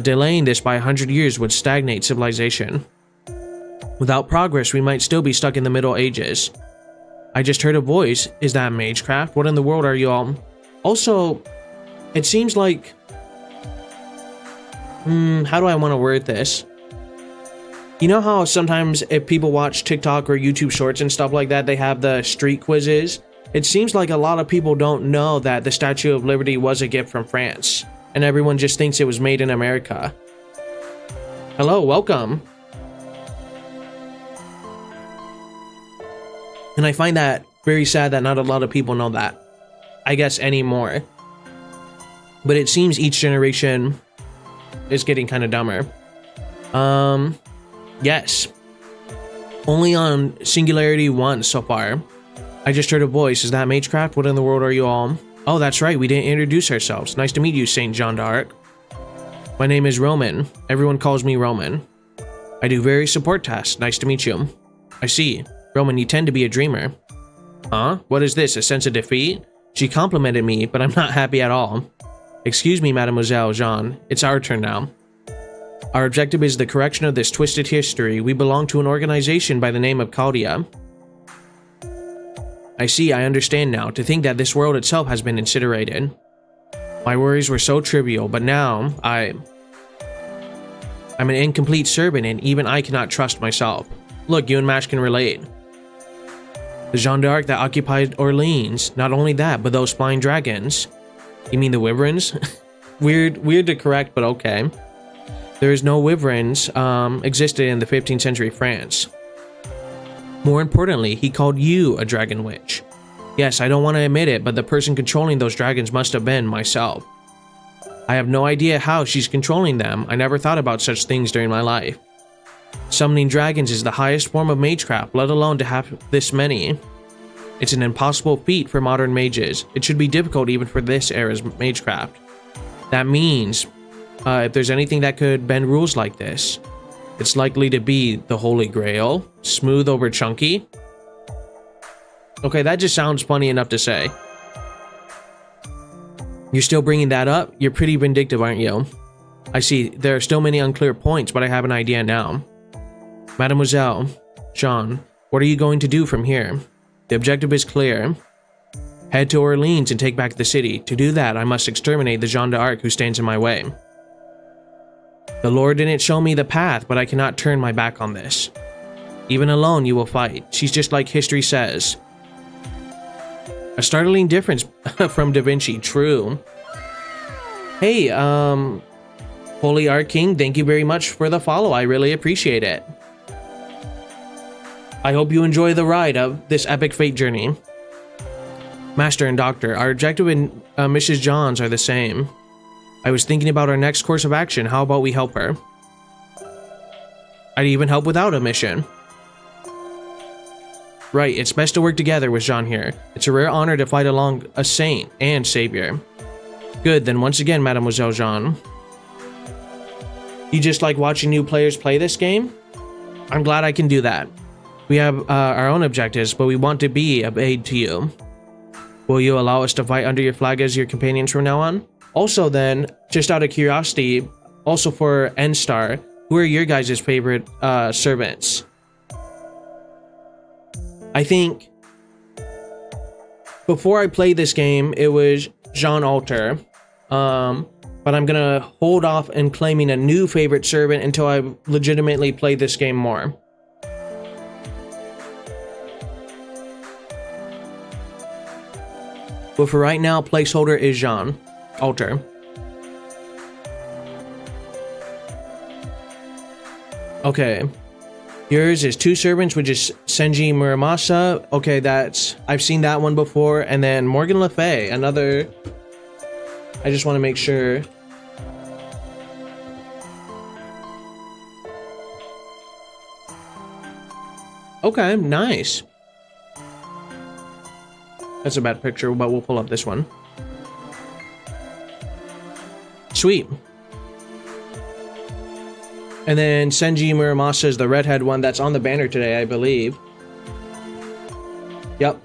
Delaying this by 100 years would stagnate civilization. Without progress, we might still be stuck in the Middle Ages. I just heard a voice. Is that Magecraft? What in the world are you all? Also, it seems like... how do I want to word this? You know how sometimes if people watch TikTok or YouTube shorts and stuff like that, they have the street quizzes? It seems like a lot of people don't know that the Statue of Liberty was a gift from France, and everyone just thinks it was made in America. Hello, welcome. And I find that very sad that not a lot of people know that, I guess, anymore. But it seems each generation is getting kind of dumber. Yes. Only on Singularity 1 so far. I just heard a voice. Is that Magecraft? What in the world are you all? Oh, that's right. We didn't introduce ourselves. Nice to meet you, Saint Jeanne d'Arc. My name is Roman. Everyone calls me Roman. I do various support tasks. Nice to meet you. I see. Roman, you tend to be a dreamer. Huh? What is this? A sense of defeat? She complimented me, but I'm not happy at all. Excuse me, Mademoiselle Jeanne. It's our turn now. Our objective is the correction of this twisted history. We belong to an organization by the name of Chaldea. I see, I understand now. To think that this world itself has been incinerated. My worries were so trivial, but now I'm an incomplete servant and even I cannot trust myself. Look, you and Mash can relate. The Jeanne d'Arc that occupied Orleans. Not only that, but those flying dragons. You mean the wyverns? weird to correct, but okay. There is no wyverns existed in the 15th century France. More importantly, he called you a dragon witch. Yes, I don't want to admit it, but the person controlling those dragons must have been myself. I have no idea how she's controlling them. I never thought about such things during my life. Summoning dragons is the highest form of magecraft, let alone to have this many. It's an impossible feat for modern mages. It should be difficult even for this era's magecraft. That means, if there's anything that could bend rules like this, it's likely to be the Holy Grail. Smooth over chunky. Okay, that just sounds funny enough to say. You're still bringing that up? You're pretty vindictive, aren't you? I see, there are still many unclear points, but I have an idea now. Mademoiselle Jeanne, what are you going to do from here? The objective is clear. Head to Orleans and take back the city. To do that, I must exterminate the Jeanne d'Arc who stands in my way. The Lord didn't show me the path, but I cannot turn my back on this. Even alone, you will fight. She's just like history says. A startling difference from Da Vinci, true. Hey, Holy Archking, thank you very much for the follow. I really appreciate it. I hope you enjoy the ride of this epic fate journey. Master and Doctor, our objective and Mrs. John's are the same. I was thinking about our next course of action. How about we help her? I'd even help without a mission. Right, it's best to work together with Jeanne here. It's a rare honor to fight along a saint and savior. Good, then once again, Mademoiselle Jeanne. You just like watching new players play this game? I'm glad I can do that. We have our own objectives, but we want to be of aid to you. Will you allow us to fight under your flag as your companions from now on? Also then, just out of curiosity, also for N-Star, who are your guys' favorite servants? I think before I played this game, it was Jean Alter. But I'm gonna hold off in claiming a new favorite servant until I legitimately play this game more. But for right now, placeholder is Jean Alter. Okay. Yours is two servants, which is Senji Muramasa. Okay, I've seen that one before. And then Morgan Le Fay, another. I just want to make sure. Okay, nice. That's a bad picture, but we'll pull up this one. Sweet. And then Senji Muramasa is the redhead one that's on the banner today, I believe. Yep.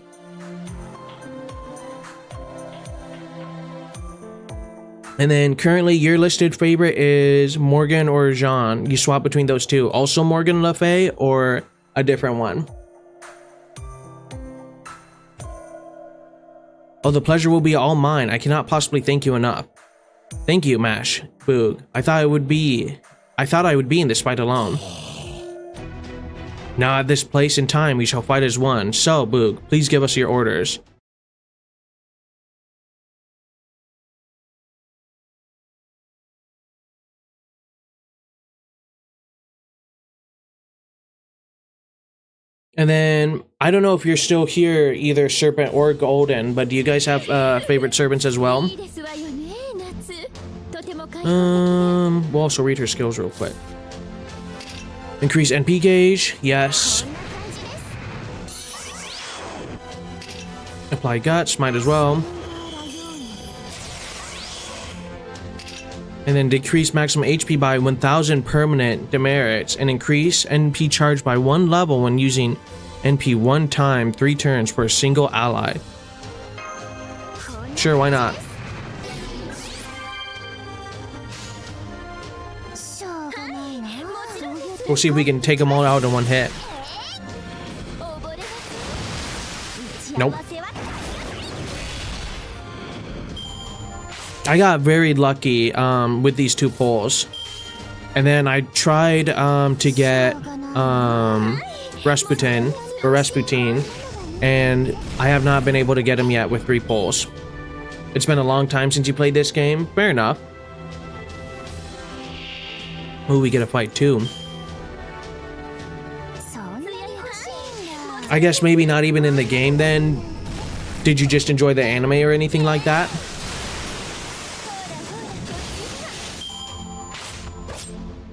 And then currently your listed favorite is Morgan or Jean. You swap between those two. Also Morgan Le Fay or a different one? Oh, the pleasure will be all mine. I cannot possibly thank you enough. Thank you, Mash. Boog. I thought I would be in this fight alone. Now at this place and time we shall fight as one. So, Boog, please give us your orders. And then, I don't know if you're still here, either Serpent or Golden, but do you guys have favorite servants as well? We'll also read her skills real quick. Increase NP gauge, yes. Apply guts, might as well. And then decrease maximum HP by 1000 permanent demerits and increase NP charge by 1 level when using NP 1 time 3 turns for a single ally. Sure, why not? We'll see if we can take them all out in one hit. Nope. I got very lucky with these 2 pulls. And then I tried to get Rasputin, and I have not been able to get him yet with 3 pulls. It's been a long time since you played this game. Fair enough. Oh, we get a fight too. I guess maybe not even in the game then. Did you just enjoy the anime or anything like that?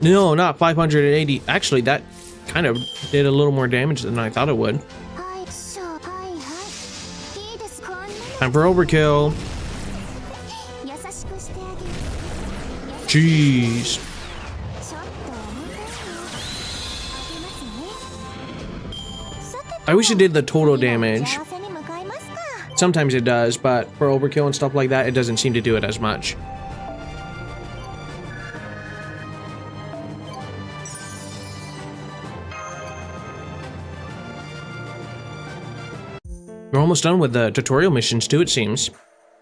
No, not 580. Actually, that kind of did a little more damage than I thought it would. Time for overkill. Jeez. I wish it did the total damage. Sometimes it does, but for overkill and stuff like that, it doesn't seem to do it as much. We're almost done with the tutorial missions too, it seems.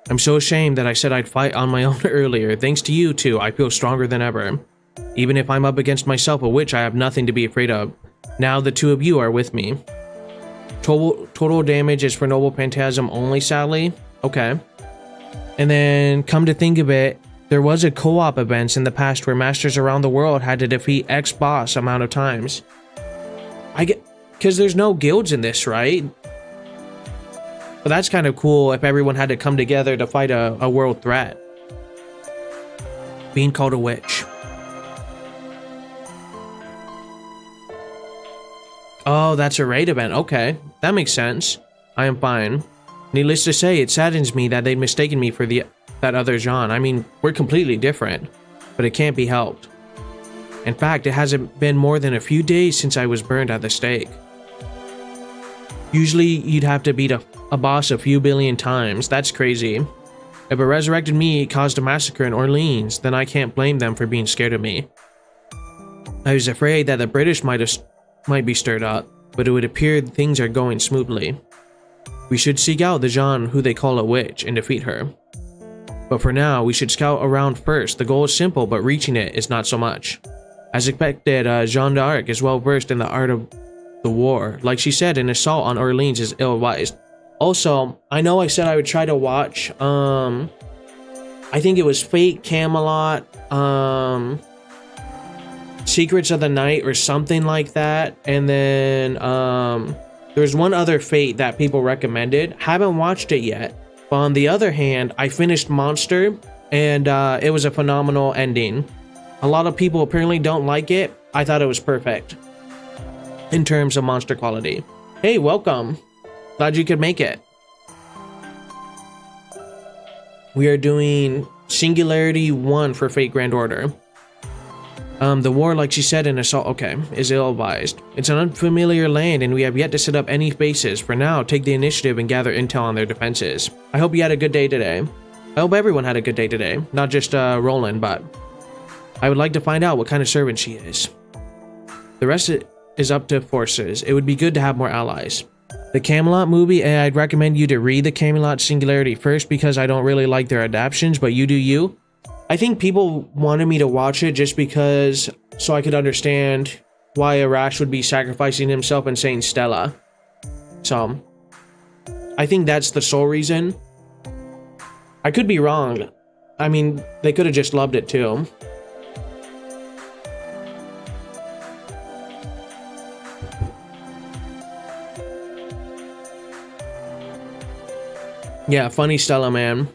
I'm so ashamed that I said I'd fight on my own earlier. Thanks to you two, I feel stronger than ever. Even if I'm up against myself, a witch, I have nothing to be afraid of. Now the 2 of you are with me. Total damage is for Noble Phantasm only, sadly. Okay. And then, come to think of it, there was a co-op events in the past where masters around the world had to defeat X boss amount of times. Because there's no guilds in this, right? But that's kind of cool if everyone had to come together to fight a world threat. Being called a witch. Oh, that's a raid event. Okay, that makes sense. I am fine. Needless to say, it saddens me that they'd mistaken me for that other Jean. I mean, we're completely different, but it can't be helped. In fact, it hasn't been more than a few days since I was burned at the stake. Usually you'd have to beat a boss a few billion times. That's crazy. If a resurrected me caused a massacre in Orleans, then I can't blame them for being scared of me. I was afraid that the British might be stirred up, but it would appear things are going smoothly. We should seek out the Jeanne who they call a witch and defeat her. But for now, we should scout around first. The goal is simple, but reaching it is not so much. As expected, Jeanne d'Arc is well versed in the art of the war. Like she said, an assault on Orleans is ill-advised. Also, I know I said I would try to watch, I think it was Fate, Camelot, Secrets of the Night or something like that. And then, there's one other Fate that people recommended. Haven't watched it yet. But on the other hand, I finished Monster, and it was a phenomenal ending. A lot of people apparently don't like it. I thought it was perfect in terms of monster quality. Hey, welcome. Glad you could make it. We are doing Singularity 1 for Fate Grand Order. The war, like she said, in assault, okay, is ill-advised. It's an unfamiliar land and we have yet to set up any bases. For now, take the initiative and gather intel on their defenses. I hope you had a good day today. I hope everyone had a good day today. Not just Roland, but I would like to find out what kind of servant she is. The rest is up to forces. It would be good to have more allies. The Camelot movie, I'd recommend you to read the Camelot Singularity first because I don't really like their adaptations, but you do you. I think people wanted me to watch it just because so I could understand why Arash would be sacrificing himself and saying Stella. So, I think that's the sole reason. I could be wrong. I mean, they could have just loved it too. Yeah, funny Stella, man.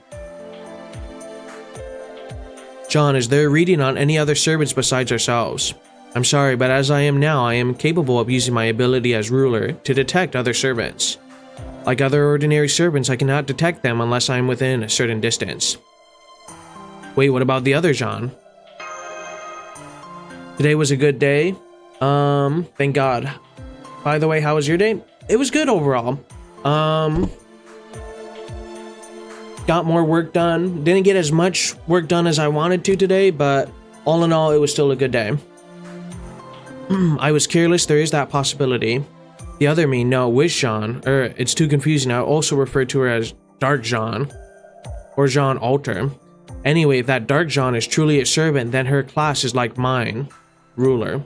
John, is there a reading on any other servants besides ourselves? I'm sorry, but as I am now, I am capable of using my ability as ruler to detect other servants. Like other ordinary servants, I cannot detect them unless I am within a certain distance. Wait, what about the other John? Today was a good day. Thank God. By the way, how was your day? It was good overall. Got more work done. Didn't get as much work done as I wanted to today, but all in all, it was still a good day. I was careless, there is that possibility. The other me, no, Wish Jean, it's too confusing. I also refer to her as Dark Jean, or Jean Alter. Anyway, if that Dark Jean is truly a servant, then her class is like mine, ruler.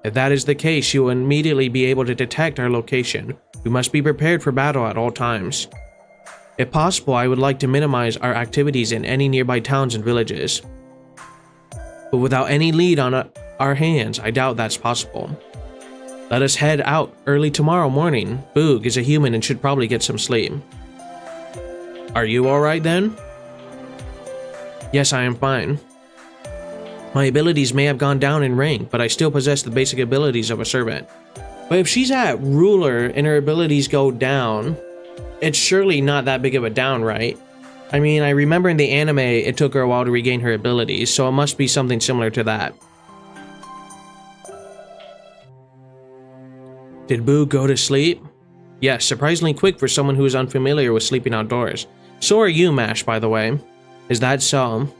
If that is the case, she will immediately be able to detect our location. We must be prepared for battle at all times. If possible, I would like to minimize our activities in any nearby towns and villages. But without any lead on our hands, I doubt that's possible. Let us head out early tomorrow morning. Boog is a human and should probably get some sleep. Are you alright then? Yes, I am fine. My abilities may have gone down in rank, but I still possess the basic abilities of a servant. But if she's at ruler and her abilities go down, it's surely not that big of a down, right? I mean, I remember in the anime, it took her a while to regain her abilities, so it must be something similar to that. Did Boo go to sleep? Yes, surprisingly quick for someone who is unfamiliar with sleeping outdoors. So are you, Mash, by the way. Is that so?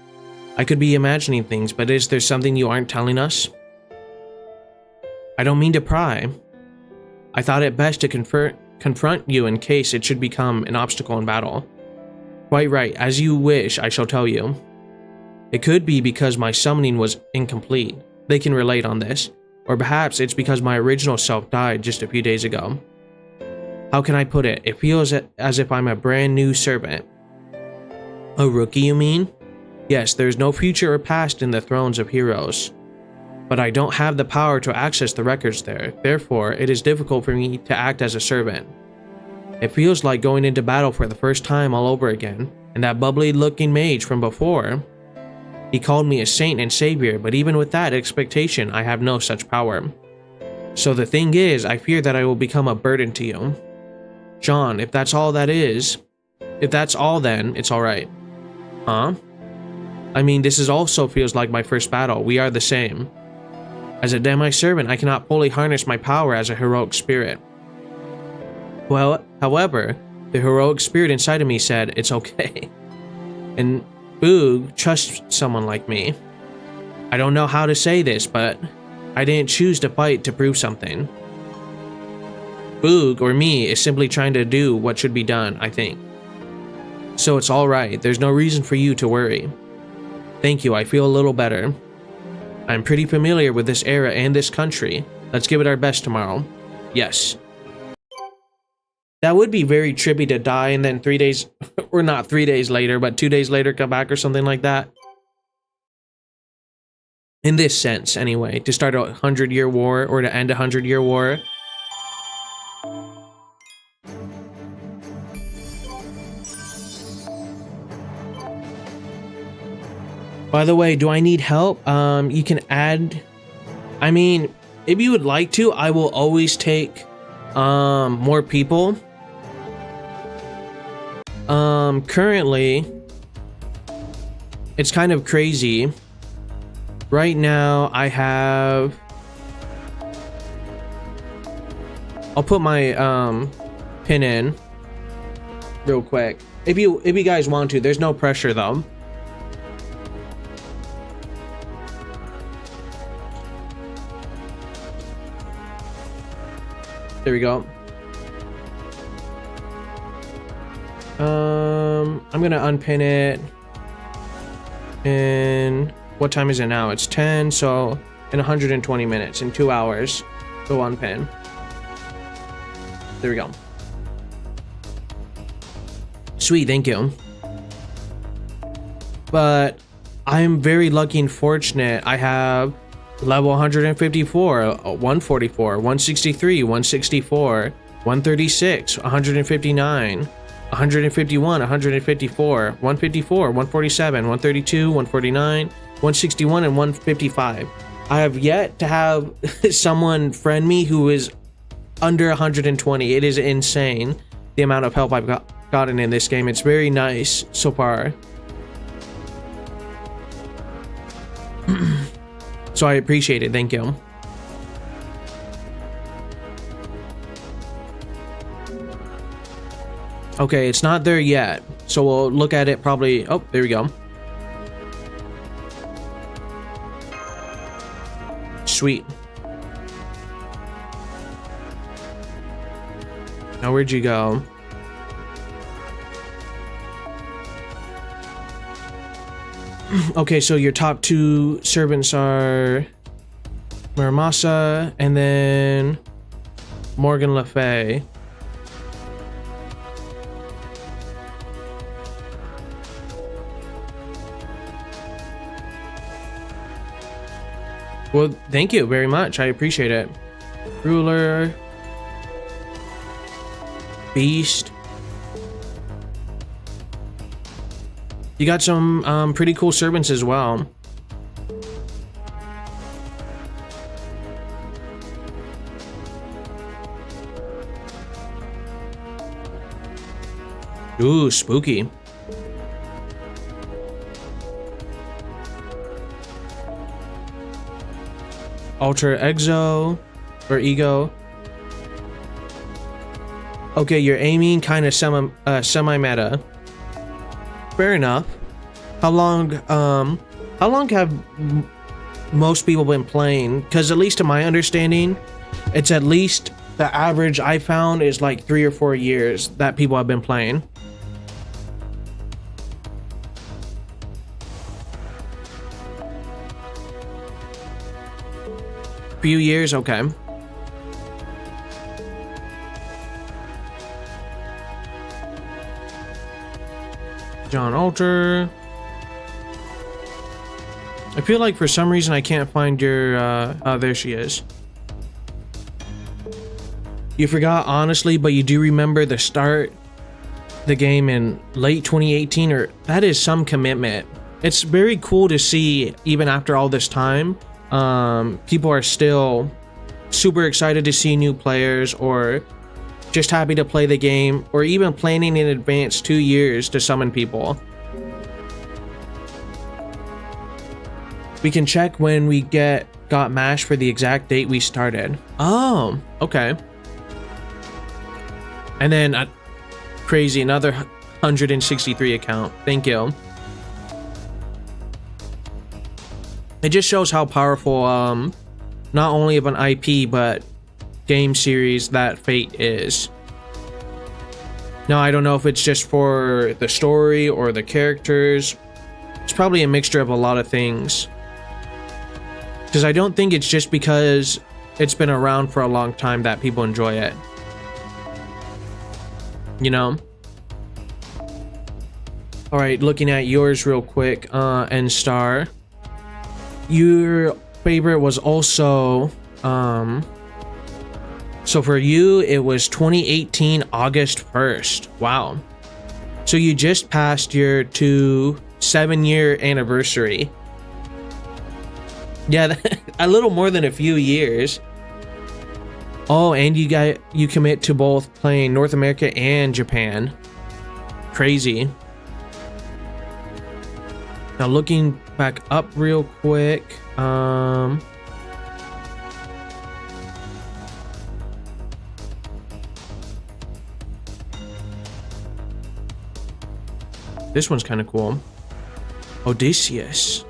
I could be imagining things, but is there something you aren't telling us? I don't mean to pry. I thought it best to confront you in case it should become an obstacle in battle. Quite right, as you wish, I shall tell you. It could be because my summoning was incomplete. They can relate on this. Or perhaps it's because my original self died just a few days ago. How can I put it? It feels as if I'm a brand new servant. A rookie, you mean? Yes, there is no future or past in the thrones of heroes. But I don't have the power to access the records there. Therefore, it is difficult for me to act as a servant. It feels like going into battle for the first time all over again, and that bubbly-looking mage from before. He called me a saint and savior, but even with that expectation, I have no such power. So the thing is, I fear that I will become a burden to you. John, if that's all then, it's alright. Huh? I mean, this also feels like my first battle. We are the same. As a demi-servant, I cannot fully harness my power as a heroic spirit. Well, however, the heroic spirit inside of me said it's okay. And Boog trusts someone like me. I don't know how to say this, but I didn't choose to fight to prove something. Boog, or me, is simply trying to do what should be done, I think. So it's alright, there's no reason for you to worry. Thank you, I feel a little better. I'm pretty familiar with this era and this country. Let's give it our best tomorrow. Yes. That would be very trippy to die and then 3 days, or not 3 days later, but 2 days later come back or something like that. In this sense, anyway, to start a 100-year war or to end a 100-year war. By the way, do I need help? You can add... I mean, if you would like to, I will always take more people. Currently, it's kind of crazy. Right now, I have... I'll put my pin in real quick. If you guys want to, there's no pressure though. There we go. I'm gonna unpin it. And what time is it now? It's 10, so in 120 minutes, in 2 hours, go unpin. There we go. Sweet, thank you. But I'm very lucky and fortunate. I have level 154, 144, 163, 164, 136, 159, 151, 154, 154, 147, 132, 149, 161, and 155. I have yet to have someone friend me who is under 120. It is insane the amount of help I've gotten in this game. It's very nice so far. So I appreciate it. Thank you. Okay, it's not there yet. So we'll look at it probably. Oh, there we go. Sweet. Now where'd you go? Okay, so your top 2 servants are Muramasa and then Morgan Le Fay. Well, thank you very much. I appreciate it. Ruler. Beast. You got some pretty cool servants as well. Ooh, spooky. Alter Exo or Ego. Okay, you're aiming kind of semi-meta. Fair enough. How long have most people been playing? Because at least to my understanding, it's at least the average I found is like 3 or 4 years that people have been playing. Few years, okay. John Alter. I feel like for some reason I can't find your oh, there she is. You forgot honestly, but you do remember the start the game in late 2018, or that is some commitment. It's very cool to see even after all this time. People are still super excited to see new players or just happy to play the game, or even planning in advance 2 years to summon people. We can check when we got mashed for the exact date we started. Oh, okay. And then crazy, another 163 account. Thank you. It just shows how powerful, not only of an IP, but game series that Fate is. Now, I don't know if it's just for the story or the characters. It's probably a mixture of a lot of things. Because I don't think it's just because it's been around for a long time that people enjoy it. You know? Alright, looking at yours real quick, N-Star. Your favorite was also, so for you, it was 2018, August 1st. Wow. So you just passed your 7-year anniversary. Yeah, a little more than a few years. Oh, and you commit to both playing North America and Japan. Crazy. Now looking back up real quick, this one's kind of cool. Odysseus.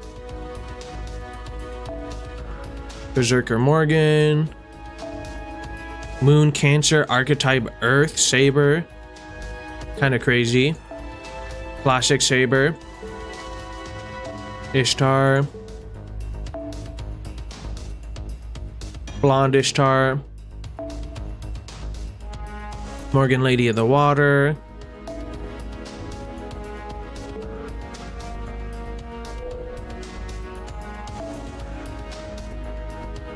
Berserker Morgan. Moon Cancer, Archetype Earth, Saber. Kind of crazy. Classic Saber. Ishtar. Blonde Ishtar. Morgan Lady of the Water.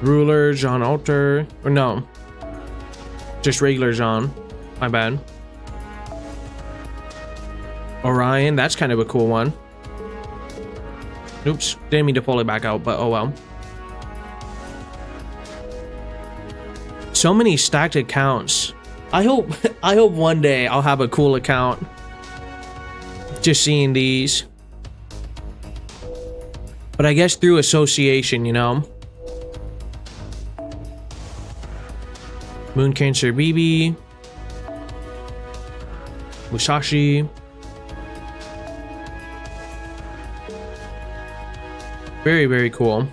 Ruler, Jean Alter. Or no. Just regular Jean. My bad. Orion, that's kind of a cool one. Oops, didn't mean to pull it back out, but oh well. So many stacked accounts. I hope one day I'll have a cool account. Just seeing these. But I guess through association, you know. Moon Cancer BB. Musashi. Very, very cool.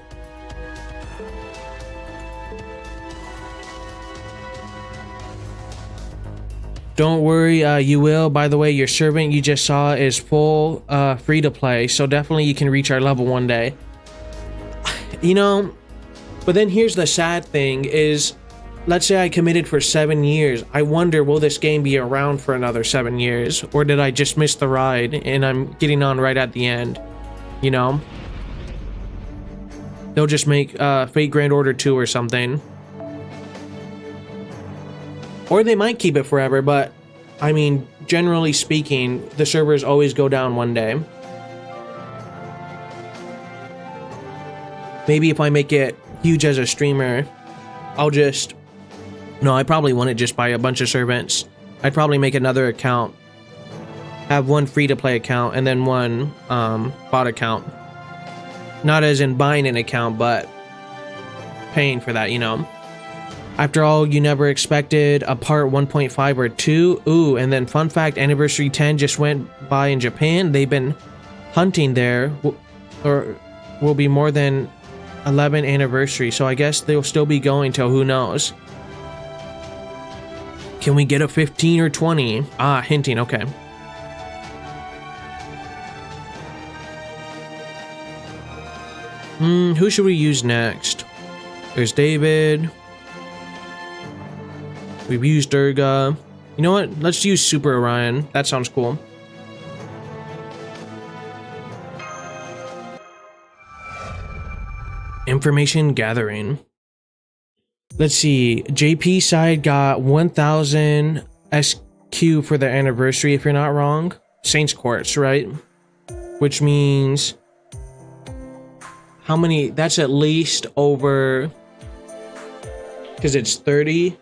Don't worry, you will. By the way, your servant you just saw is full free to play, so definitely you can reach our level one day. You know, but then here's the sad thing is, let's say I committed for 7 years. I wonder, will this game be around for another 7 years? Or did I just miss the ride and I'm getting on right at the end? You know? They'll just make Fate Grand Order 2 or something. Or they might keep it forever, but I mean, generally speaking, the servers always go down one day. Maybe if I make it huge as a streamer, I'll just... No, I probably wouldn't just buy a bunch of servants. I'd probably make another account. Have one free-to-play account and then one bot account. Not as in buying an account, but paying for that, you know. After all, you never expected a part 1.5 or 2. Ooh, and then fun fact, Anniversary 10 just went by in Japan. They've been hunting there, or will be more than 11 anniversary. So I guess they'll still be going till who knows. Can we get a 15 or 20? Ah, hinting, okay. Who should we use next? There's David. We've used Durga. You know what? Let's use Super Orion. That sounds cool. Information gathering. Let's see. JP side got 1,000 SQ for their anniversary, if you're not wrong. Saints Quartz, right? Which means... How many? That's at least over... Because it's 30.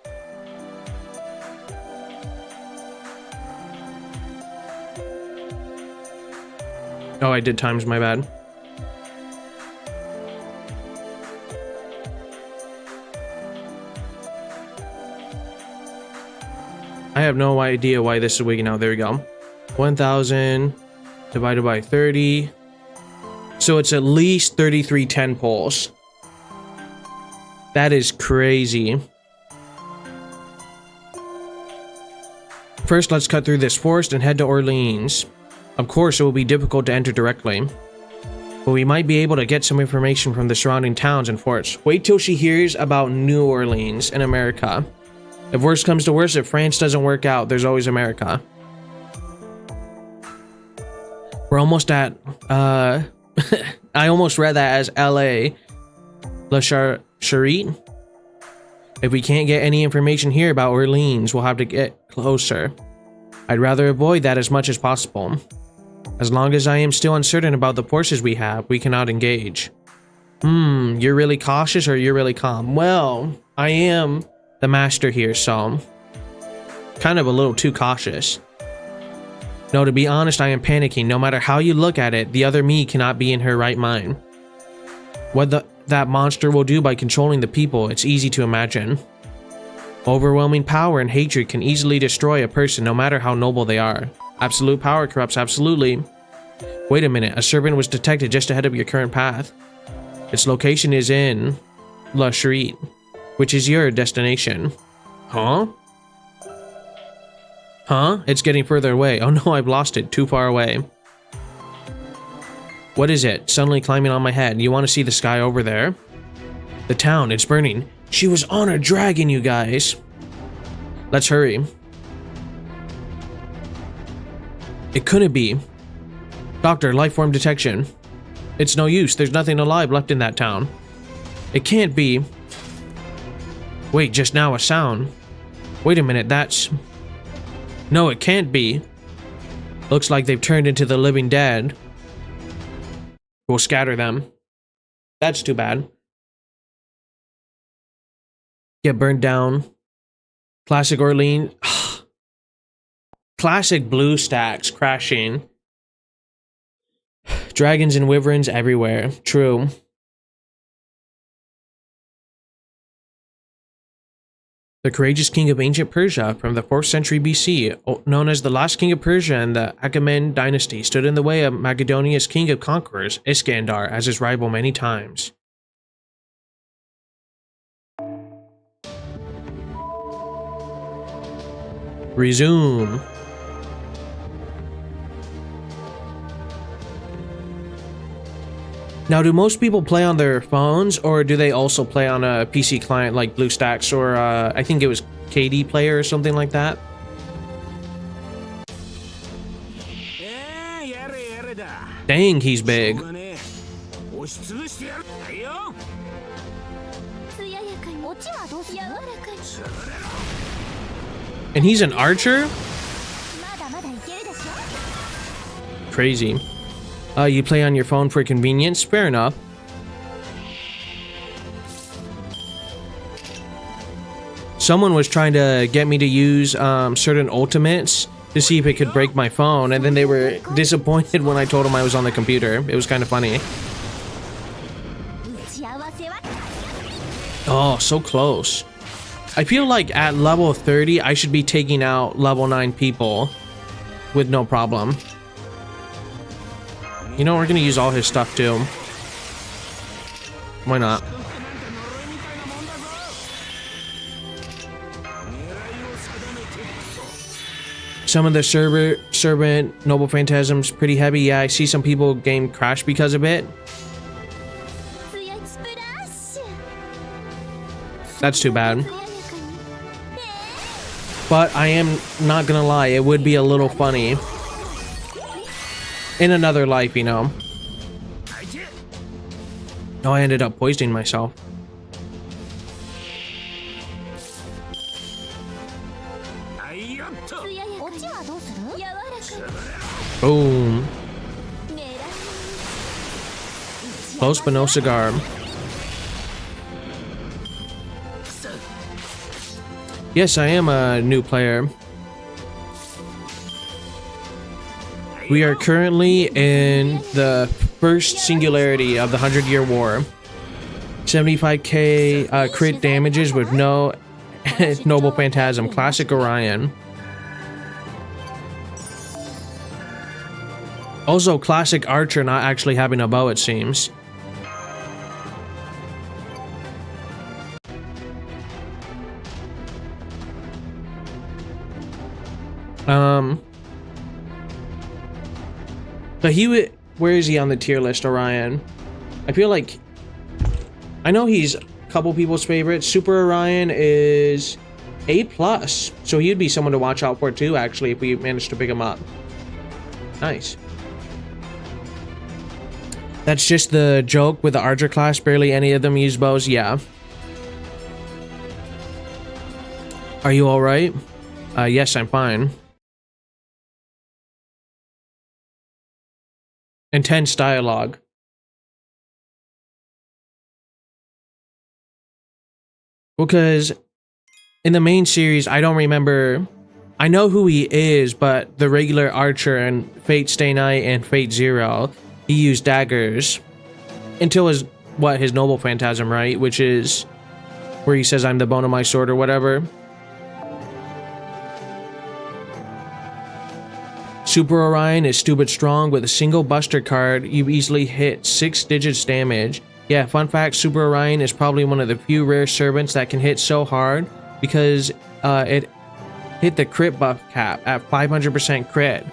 Oh, I did times, my bad. I have no idea why this is wigging out. There we go. 1,000 divided by 30. So it's at least 3310 poles. That is crazy. First, let's cut through this forest and head to Orleans. Of course, it will be difficult to enter directly, but we might be able to get some information from the surrounding towns and forts. Wait till she hears about New Orleans in America. If worst comes to worst, if France doesn't work out, there's always America. We're almost at, I almost read that as LA. La Charite. If we can't get any information here about Orleans, we'll have to get closer. I'd rather avoid that as much as possible. As long as I am still uncertain about the forces we have, we cannot engage. You're really cautious or you're really calm? Well, I am the master here, so kind of a little too cautious. No, to be honest, I am panicking. No matter how you look at it, the other me cannot be in her right mind. What that monster will do by controlling the people, it's easy to imagine. Overwhelming power and hatred can easily destroy a person, no matter how noble they are. Absolute power corrupts absolutely. Wait a minute, a serpent was detected just ahead of your current path. Its location is in La Charite, which is your destination. Huh? Huh? It's getting further away. Oh no, I've lost it. Too far away. What is it? Suddenly climbing on my head. You want to see the sky over there? The town, it's burning. She was on a dragon, you guys. Let's hurry. It couldn't be. Doctor, life form detection. It's no use. There's nothing alive left in that town. It can't be. Wait, just now a sound. Wait a minute, that's... No, it can't be. Looks like they've turned into the living dead. We'll scatter them. That's too bad. Get burned down. Classic Orleans. Classic blue stacks crashing. Dragons and wyverns everywhere. True. The courageous king of ancient Persia from the 4th century BC, known as the last king of Persia in the Achaemenid dynasty, stood in the way of Macedonia's king of conquerors, Iskandar, as his rival many times. Resume. Now, do most people play on their phones, or do they also play on a PC client like BlueStacks, or I think it was KD Player or something like that? Dang, he's big. And he's an archer? Crazy. You play on your phone for convenience? Fair enough. Someone was trying to get me to use certain ultimates to see if it could break my phone, and then they were disappointed when I told them I was on the computer. It was kind of funny. Oh, so close. I feel like at level 30, I should be taking out level 9 people with no problem. You know, we're gonna use all his stuff too. Why not? Some of the servant noble phantasms pretty heavy. Yeah, I see some people game crash because of it. That's too bad. But I am not gonna lie, it would be a little funny. In another life, you know. Oh, I ended up poisoning myself. Boom. Close but no cigar. Yes, I am a new player. We are currently in the first Singularity of the 100-Year War. 75k crit damages with no Noble Phantasm. Classic Orion. Also, classic Archer not actually having a bow, it seems. But he would. Where is he on the tier list, Orion? I feel like I know he's a couple people's favorite. Super Orion is A+, so he'd be someone to watch out for too. Actually, if we manage to pick him up. Nice. That's just the joke with the Archer class. Barely any of them use bows. Yeah. Are you all right? Yes, I'm fine. Intense dialogue. Because in the main series, I don't remember. I know who he is, but the regular Archer and Fate Stay Night and Fate Zero, he used daggers until his Noble Phantasm, right? Which is where he says, "I'm the bone of my sword" or whatever. Super Orion is stupid strong. With a single Buster card, you easily hit 6 digits damage. Yeah, fun fact, Super Orion is probably one of the few rare servants that can hit so hard because it hit the crit buff cap at 500% crit.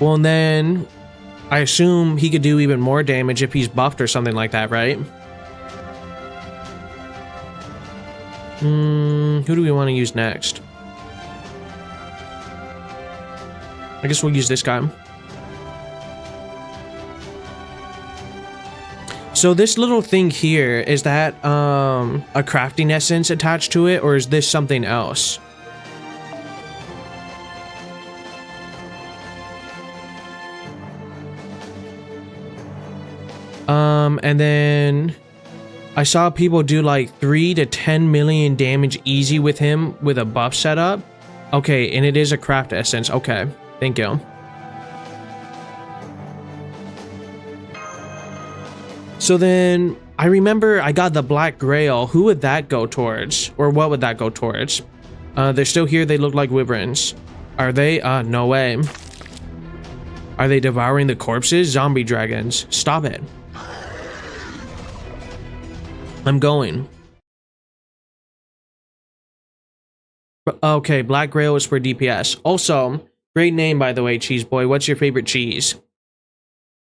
Well, and then I assume he could do even more damage if he's buffed or something like that, right? Who do we want to use next? I guess we'll use this guy. So this little thing here, is that a crafting essence attached to it, or is this something else? And then I saw people do like 3 to 10 million damage easy with him with a buff setup. Okay, and it is a craft essence. Okay. Thank you. So then, I remember I got the Black Grail. Who would that go towards? Or what would that go towards? They're still here. They look like wyverns. Are they? No way. Are they devouring the corpses? Zombie dragons. Stop it. I'm going. Okay, Black Grail is for DPS. Also, great name, by the way, Cheese Boy. What's your favorite cheese?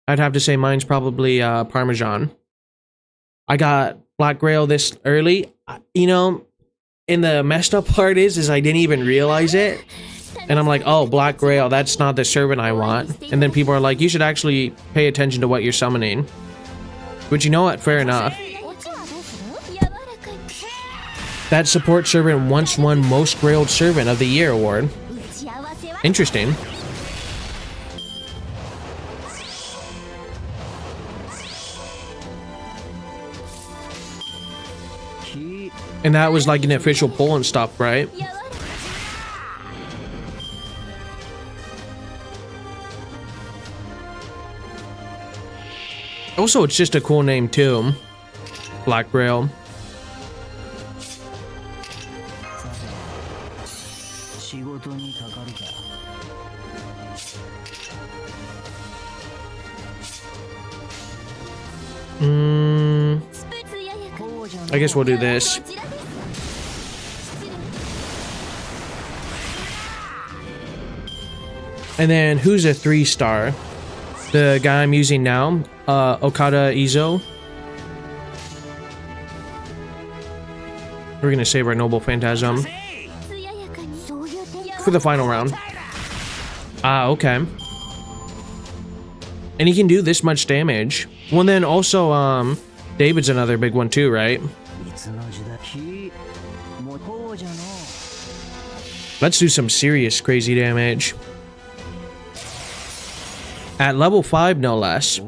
I'd have to say mine's probably Parmesan. I got Black Grail this early. You know, and the messed up part is I didn't even realize it. And I'm like, oh, Black Grail, that's not the servant I want. And then people are like, you should actually pay attention to what you're summoning. Which, you know what? Fair enough. That support servant once won Most Grailed Servant of the Year award. Interesting. And that was like an official poll and stuff, right? Also, it's just a cool name too. Black Grail. I guess we'll do this. And then who's a 3-star? The guy I'm using now, Okada Izo. We're gonna save our Noble Phantasm for the final round. Ah, okay. And he can do this much damage. Well, then also, David's another big one too, right? Let's do some serious crazy damage. At level 5, no less.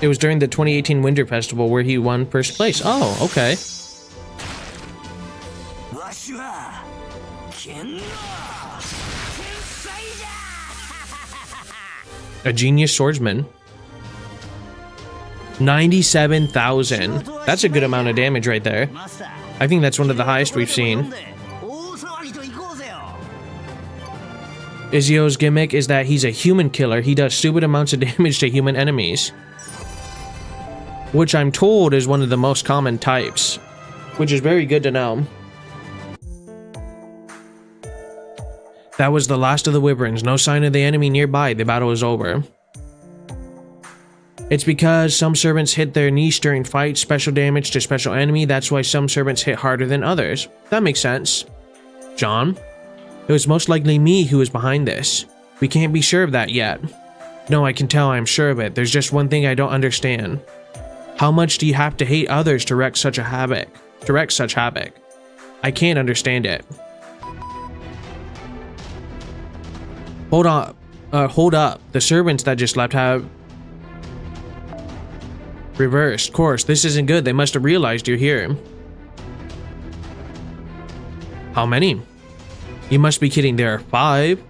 It was during the 2018 Winter Festival where he won first place. Oh, okay. A genius swordsman. 97,000. That's a good amount of damage right there. I think that's one of the highest we've seen. Izio's gimmick is that he's a human killer. He does stupid amounts of damage to human enemies, which I'm told is one of the most common types, which is very good to know. That was the last of the wyverns. No sign of the enemy nearby. The battle is over. It's because some servants hit their niche during fights, special damage to special enemy. That's why some servants hit harder than others. That makes sense. John? It was most likely me who was behind this. We can't be sure of that yet. No, I can tell I'm sure of it. There's just one thing I don't understand. How much do you have to hate others to wreak such havoc? I can't understand it. Hold up. The servants that just left have reversed course. This isn't good. They must have realized you're here. How many? You must be kidding. There are 5.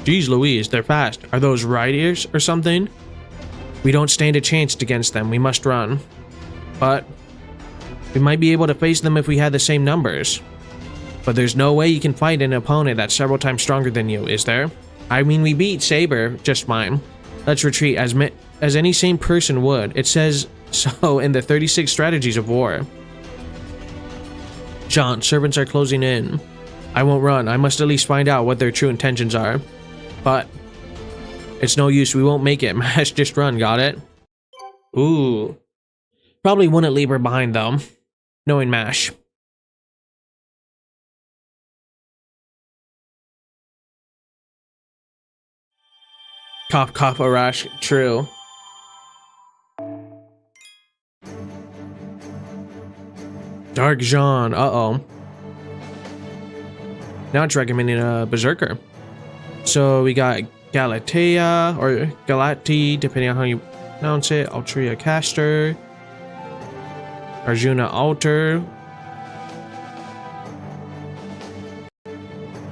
Jeez Louise, they're fast. Are those riders or something? We don't stand a chance against them. We must run. But we might be able to face them if we had the same numbers. But there's no way you can fight an opponent that's several times stronger than you, is there? I mean, we beat Saber just fine. Let's retreat as any sane person would. It says so in the 36 strategies of war. John, servants are closing in. I won't run. I must at least find out what their true intentions are. But it's no use. We won't make it. Mash, just run. Got it? Ooh. Probably wouldn't leave her behind, though. Knowing Mash. Cough, cough, Arash. True. Dark Jean. Uh-oh. Now it's recommending a Berserker. So we got Galatea, or Galati, depending on how you pronounce it. Altria Caster. Arjuna Alter.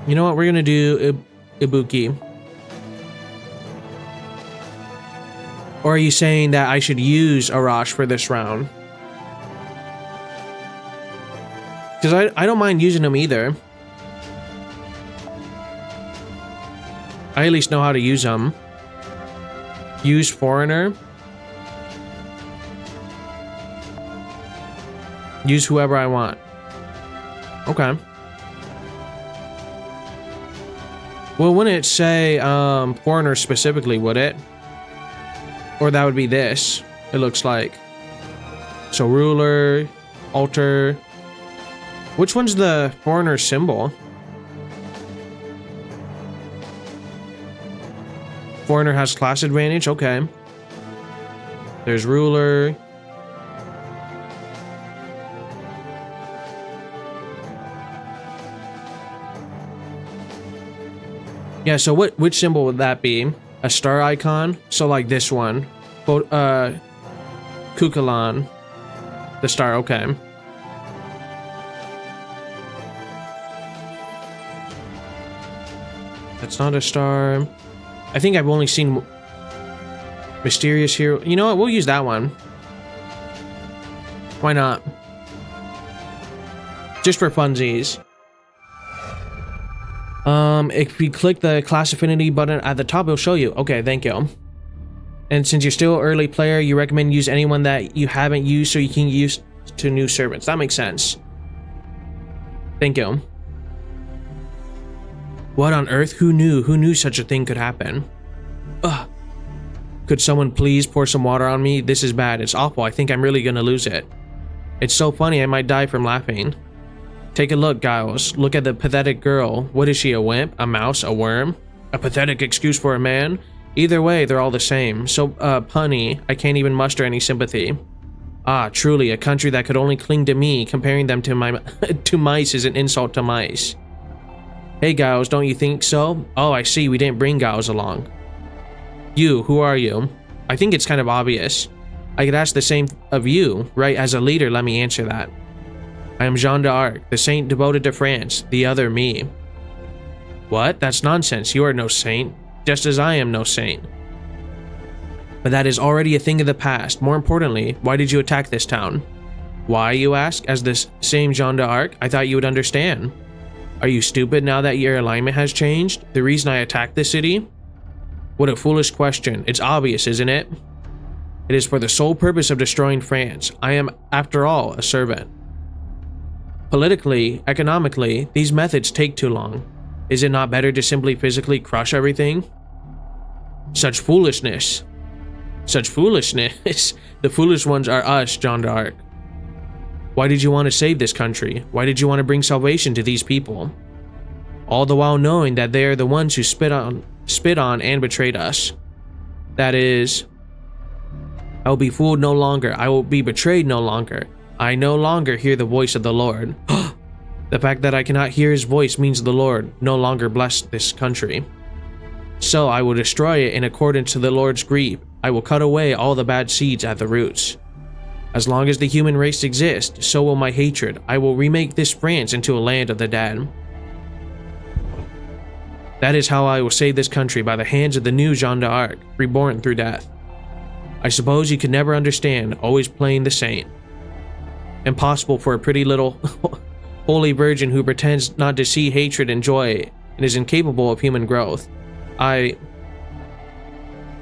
You know what? We're gonna do Ibuki. Or are you saying that I should use Arash for this round? Because I don't mind using them either. I at least know how to use them. Use Foreigner. Use whoever I want. Okay. Well, wouldn't it say Foreigner specifically, would it? Or that would be this, it looks like. So Ruler, Altar. Which one's the Foreigner symbol? Foreigner has class advantage, okay. There's Ruler. Yeah, so which symbol would that be? A star icon? So like this one. Kukulon. The star, okay. That's not a star. I think I've only seen Mysterious Hero. You know what? We'll use that one. Why not? Just for funsies. If you click the class affinity button at the top, it'll show you. Okay, thank you. And since you're still an early player, you recommend use anyone that you haven't used so you can use to new servants. That makes sense. Thank you. What on earth? Who knew? Who knew such a thing could happen? Ugh. Could someone please pour some water on me? This is bad. It's awful. I think I'm really gonna lose it. It's so funny I might die from laughing. Take a look, Giles. Look at the pathetic girl. What is she, a wimp? A mouse? A worm? A pathetic excuse for a man? Either way, they're all the same. So, punny, I can't even muster any sympathy. Ah, truly, a country that could only cling to me. Comparing them to to mice is an insult to mice. Hey, Giles, don't you think so? Oh, I see, we didn't bring Giles along. You, who are you? I think it's kind of obvious. I could ask the same of you, right? As a leader, let me answer that. I am Jean d'Arc, the saint devoted to France, the other me. What? That's nonsense. You are no saint, just as I am no saint. But that is already a thing of the past. More importantly, why did you attack this town? Why, you ask? As this same Jean d'Arc? I thought you would understand. Are you stupid now that your alignment has changed? The reason I attacked the city? What a foolish question. It's obvious, isn't it? It is for the sole purpose of destroying France. I am, after all, a servant. Politically, economically, these methods take too long. Is it not better to simply physically crush everything? Such foolishness. Such foolishness. The foolish ones are us, Jeanne d'Arc. Why did you want to save this country? Why did you want to bring salvation to these people? All the while knowing that they are the ones who spit on and betrayed us. That is, I will be fooled no longer. I will be betrayed no longer. I no longer hear the voice of the Lord. The fact that I cannot hear his voice means the Lord no longer blessed this country. So I will destroy it in accordance to the Lord's grief. I will cut away all the bad seeds at the roots. As long as the human race exists, so will my hatred. I will remake this France into a land of the dead. That is how I will save this country, by the hands of the new Jeanne d'Arc, reborn through death. I suppose you could never understand, always playing the saint. Impossible for a pretty little holy virgin who pretends not to see hatred and joy and is incapable of human growth.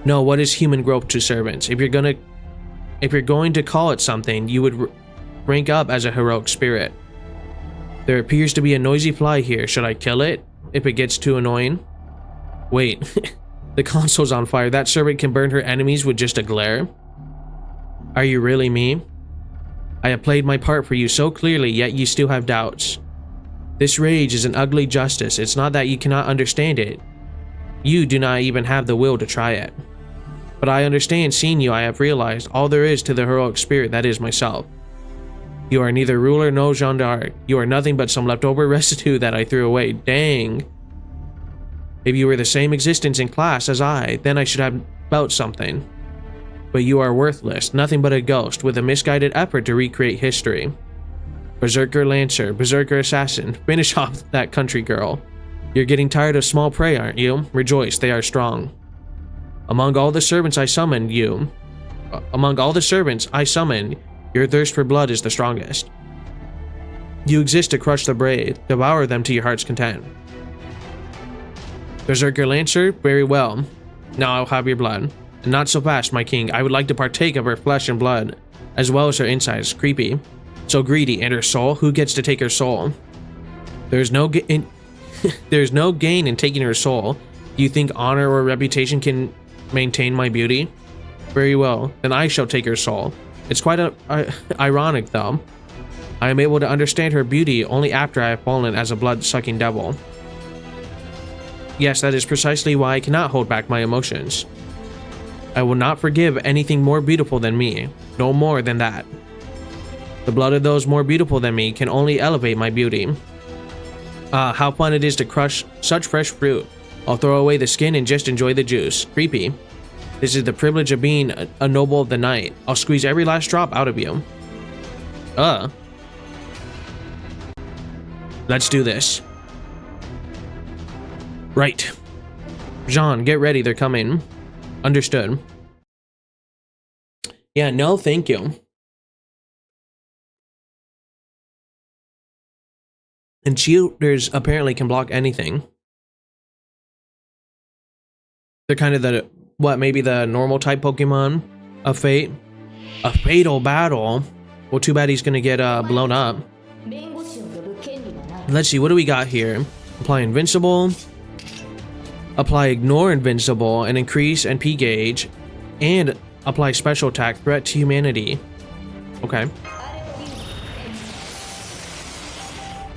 No, what is human growth to servants? If you're going to call it something, you would rank up as a heroic spirit. There appears to be a noisy fly here. Should I kill it if it gets too annoying? Wait, the console's on fire. That servant can burn her enemies with just a glare? Are you really me? I have played my part for you so clearly, yet you still have doubts. This rage is an ugly justice. It's not that you cannot understand it. You do not even have the will to try it. But I understand, seeing you, I have realized all there is to the heroic spirit that is myself. You are neither ruler nor Jeanne d'Arc. You are nothing but some leftover residue that I threw away. Dang. If you were the same existence in class as I, then I should have felt something. But you are worthless, nothing but a ghost with a misguided effort to recreate history. Berserker Lancer, Berserker Assassin, finish off that country girl. You're getting tired of small prey, aren't you? Rejoice, they are strong. Among all the servants I summoned, your thirst for blood is the strongest. You exist to crush the brave, devour them to your heart's content. Berserker Lancer, very well. Now I'll have your blood. And not so fast, my king. I would like to partake of her flesh and blood, as well as her insides. Creepy. So greedy. And her soul? Who gets to take her soul? There's no gain in taking her soul. Do you think honor or reputation can maintain my beauty? Very well. Then I shall take her soul. It's quite ironic, though. I am able to understand her beauty only after I have fallen as a blood-sucking devil. Yes, that is precisely why I cannot hold back my emotions. I will not forgive anything more beautiful than me, no more than that. The blood of those more beautiful than me can only elevate my beauty. Ah, how fun it is to crush such fresh fruit. I'll throw away the skin and just enjoy the juice. Creepy. This is the privilege of being a noble of the night. I'll squeeze every last drop out of you. Let's do this. Right. Jean, get ready, they're coming. Understood. Yeah, no, thank you. And shielders apparently can block anything. They're kind of the, maybe the normal type Pokemon of Fate. A fatal battle? Well, too bad he's gonna get blown up. Let's see, what do we got here? Apply Invincible. Apply Ignore Invincible and increase NP gauge. And apply Special Attack, Threat to Humanity. Okay.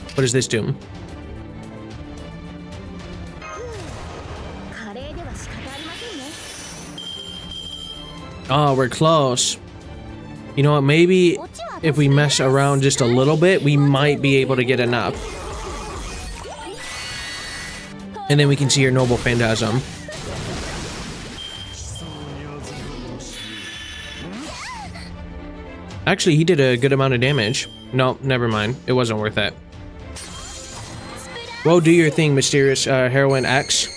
What does this do? Oh, we're close. You know what, maybe if we mess around just a little bit, we might be able to get enough. And then we can see your Noble Phantasm. Actually, he did a good amount of damage. No, never mind. It wasn't worth it. Well, do your thing, Mysterious Heroine X.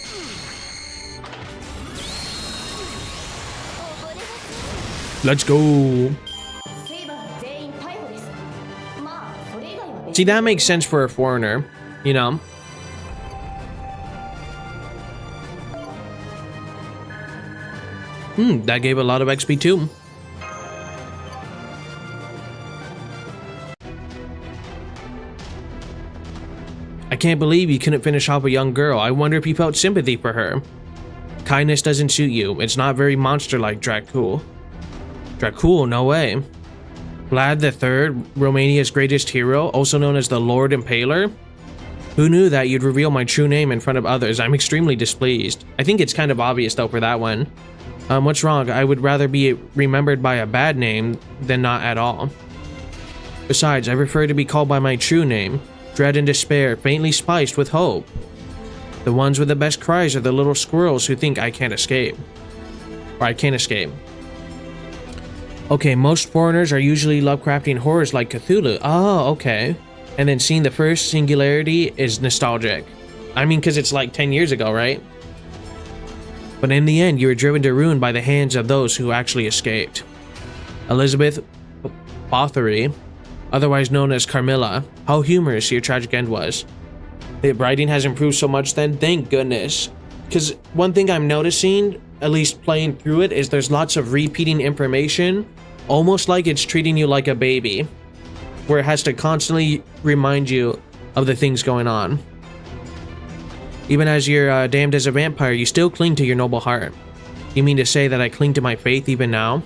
Let's go. See, that makes sense for a foreigner, you know? That gave a lot of XP too. I can't believe you couldn't finish off a young girl. I wonder if you felt sympathy for her. Kindness doesn't suit you. It's not very monster-like, Dracul. Dracul, no way. Vlad III, Romania's greatest hero, also known as the Lord Impaler? Who knew that you'd reveal my true name in front of others? I'm extremely displeased. I think it's kind of obvious though for that one. What's wrong? I would rather be remembered by a bad name than not at all. Besides, I prefer to be called by my true name. Dread and despair, faintly spiced with hope. The ones with the best cries are the little squirrels who think I can't escape. Or I can't escape. Okay, most foreigners are usually Lovecraftian horrors like Cthulhu. Oh, okay. And then seeing the first Singularity is nostalgic. I mean, because it's like 10 years ago, right? But in the end, you were driven to ruin by the hands of those who actually escaped. Elizabeth Bathory, otherwise known as Carmilla. How humorous your tragic end was. The writing has improved so much then, thank goodness. Because one thing I'm noticing, at least playing through it, is there's lots of repeating information, almost like it's treating you like a baby, where it has to constantly remind you of the things going on. Even as you're damned as a vampire, you still cling to your noble heart. You mean to say that I cling to my faith even now?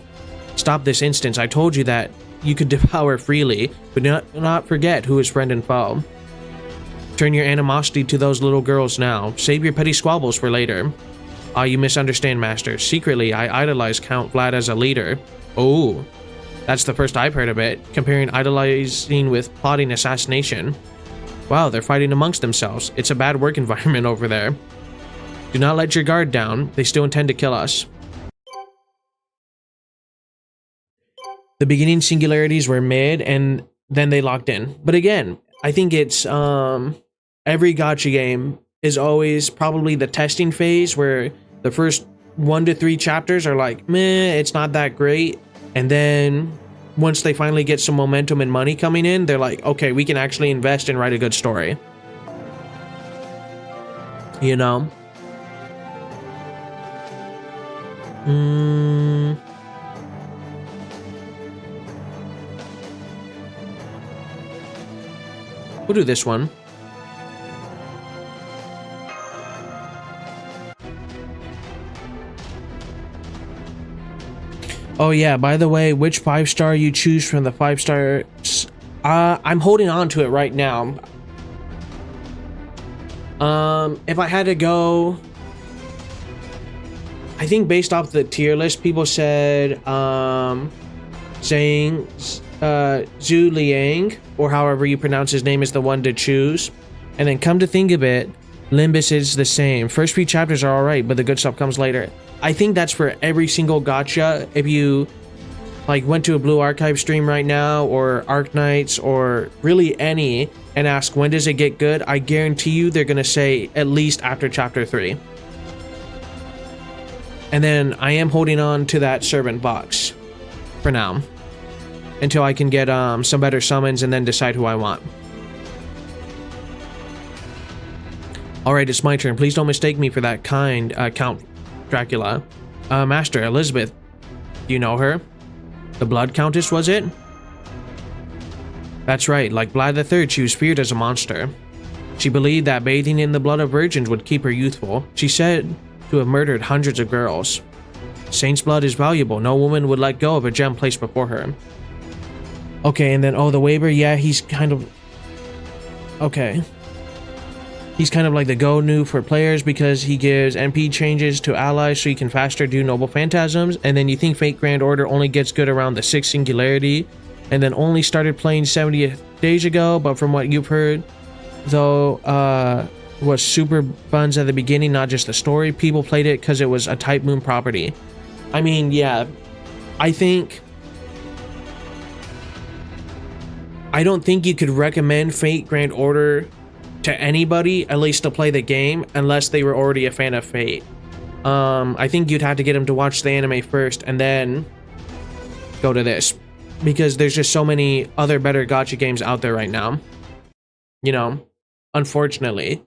Stop this instant. I told you that you could devour freely, but do not forget who is friend and foe. Turn your animosity to those little girls now. Save your petty squabbles for later. Ah, you misunderstand, Master. Secretly, I idolize Count Vlad as a leader. Oh, that's the first I've heard of it, comparing idolizing with plotting assassination. Wow, they're fighting amongst themselves. It's a bad work environment over there. Do not let your guard down. They still intend to kill us. The beginning singularities were mid, and then they locked in. But again, I think it's, every gacha game is always probably the testing phase where the first 1 to 3 chapters are like, meh, it's not that great. And then once they finally get some momentum and money coming in, they're like, okay, we can actually invest and write a good story. You know? We'll do this one. Oh yeah, by the way, which 5-star you choose from the 5 stars? I'm holding on to it right now. If I had to go, I think based off the tier list, people said saying Zhu Liang, or however you pronounce his name, is the one to choose. And then come to think of it, Limbus is the same. First few chapters are alright, but the good stuff comes later. I think that's for every single gacha. If you like went to a Blue Archive stream right now, or Arknights, or really any, and ask when does it get good, I guarantee you they're gonna say at least after chapter 3. And then I am holding on to that servant box for now, until I can get some better summons and then decide who I want. Alright, it's my turn. Please don't mistake me for that kind Count Dracula. Master, Elizabeth. Do you know her? The Blood Countess, was it? That's right, like Vlad III, she was feared as a monster. She believed that bathing in the blood of virgins would keep her youthful. She said to have murdered hundreds of girls. Saint's blood is valuable. No woman would let go of a gem placed before her. Okay, and then, oh, the Weber, yeah, he's kind of... Okay. He's kind of like the go-new for players because he gives MP changes to allies so you can faster do noble phantasms, and then you think Fate Grand Order only gets good around the 6th Singularity, and then only started playing 70 days ago, but from what you've heard, though, was super buns at the beginning, not just the story. People played it because it was a Type Moon property. I mean, yeah, I don't think you could recommend Fate Grand Order to anybody, at least to play the game, unless they were already a fan of Fate. I think you'd have to get them to watch the anime first and then go to this, because there's just so many other better gacha games out there right now, you know, unfortunately.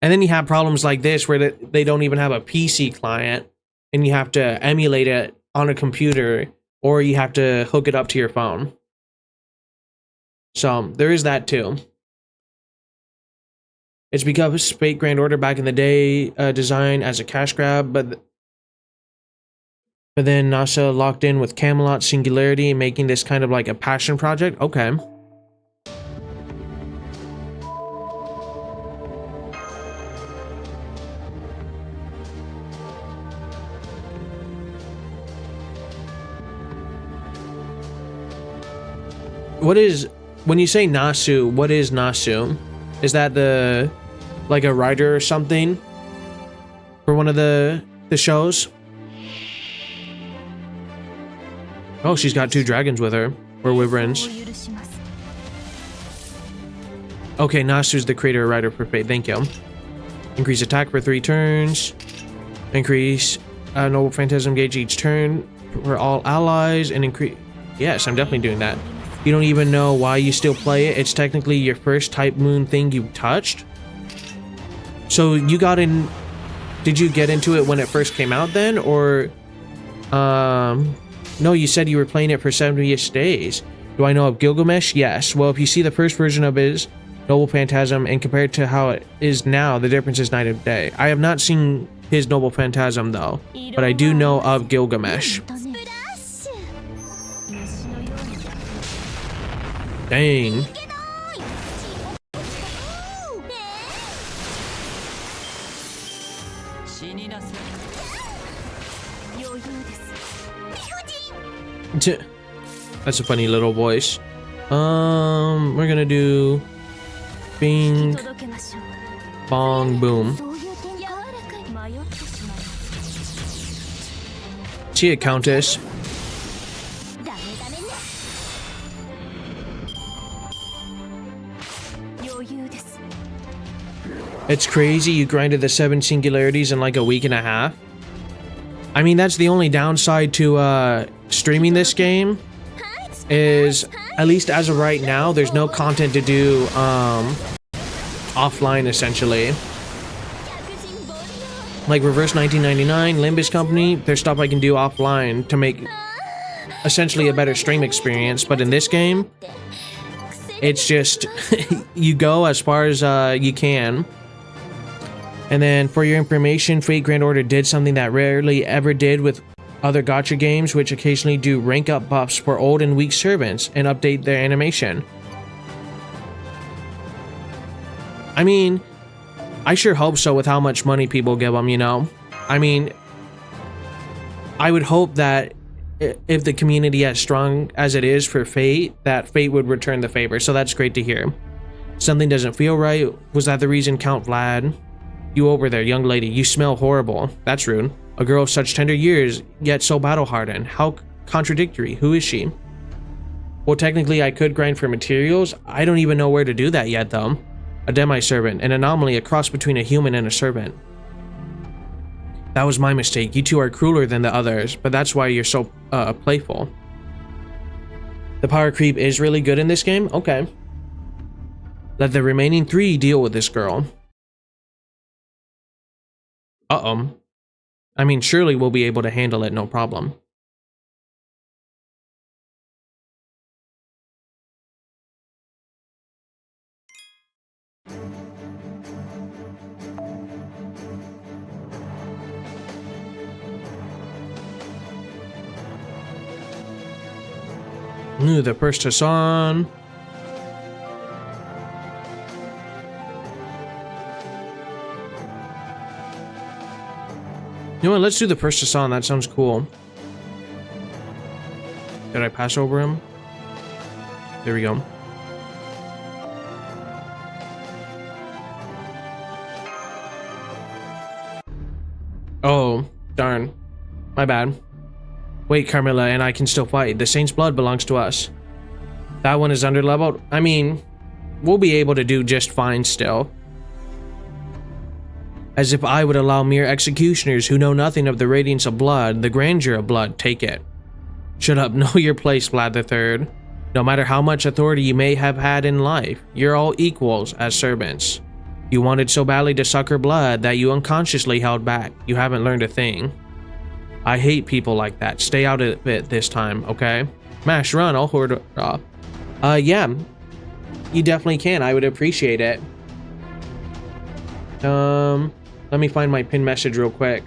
And then you have problems like this where they don't even have a PC client and you have to emulate it on a computer or you have to hook it up to your phone. So there is that too. It's because Fate Grand Order back in the day designed as a cash grab, but then NASA locked in with Camelot Singularity, making this kind of like a passion project. Okay. When you say Nasu, what is Nasu? Is that like a writer or something for one of the shows? Oh, she's got 2 dragons with her, or wyverns. Okay, Nasu's the creator or writer for Fate. Thank you. Increase attack for 3 turns. Increase Noble Phantasm gauge each turn for all allies, and increase. Yes, I'm definitely doing that. You don't even know why you still play it. It's technically your first type moon thing you touched. So you got in. Did you get into it when it first came out then, or no, you said you were playing it for 70-ish days. Do I know of Gilgamesh? Yes. Well, if you see the first version of his Noble Phantasm and compared to how it is now, the difference is night and day. I have not seen his Noble Phantasm though, but I do know of Gilgamesh. Dang. That's a funny little voice. We're gonna do bing, bong, boom. See it, Countess. It's crazy you grinded the 7 singularities in like a week and a half. I mean, that's the only downside to streaming this game, is at least as of right now, there's no content to do offline essentially. Like Reverse 1999, Limbus Company, there's stuff I can do offline to make essentially a better stream experience, but in this game, it's just you go as far as you can. And then for your information, Fate Grand Order did something that rarely ever did with other gacha games, which occasionally do rank up buffs for old and weak servants and update their animation. I mean, I sure hope so with how much money people give them, you know? I mean, I would hope that if the community as strong as it is for Fate, that Fate would return the favor, so that's great to hear. Something doesn't feel right. Was that the reason, Count Vlad? You over there, young lady, you smell horrible. That's rude. A girl of such tender years, yet so battle-hardened. How contradictory. Who is she? Well, technically, I could grind for materials. I don't even know where to do that yet, though. A demi-servant, an anomaly, a cross between a human and a servant. That was my mistake. You two are crueler than the others, but that's why you're so playful. The power creep is really good in this game? Okay. Let the remaining 3 deal with this girl. Uh-oh. I mean, surely we'll be able to handle it, no problem. Ooh, the first Hassan. You know what, let's do the first Hassan, that sounds cool. Did I pass over him? There we go. Oh, darn. My bad. Wait, Carmilla and I can still fight. The Saint's blood belongs to us. That one is underleveled. I mean, we'll be able to do just fine still. As if I would allow mere executioners who know nothing of the radiance of blood, the grandeur of blood, take it. Shut up, know your place, Vlad III. No matter how much authority you may have had in life, you're all equals as servants. You wanted so badly to suck her blood that you unconsciously held back. You haven't learned a thing. I hate people like that. Stay out of it this time, okay? Mash, run, I'll hoard her off. Yeah. You definitely can. I would appreciate it. Let me find my pin message real quick.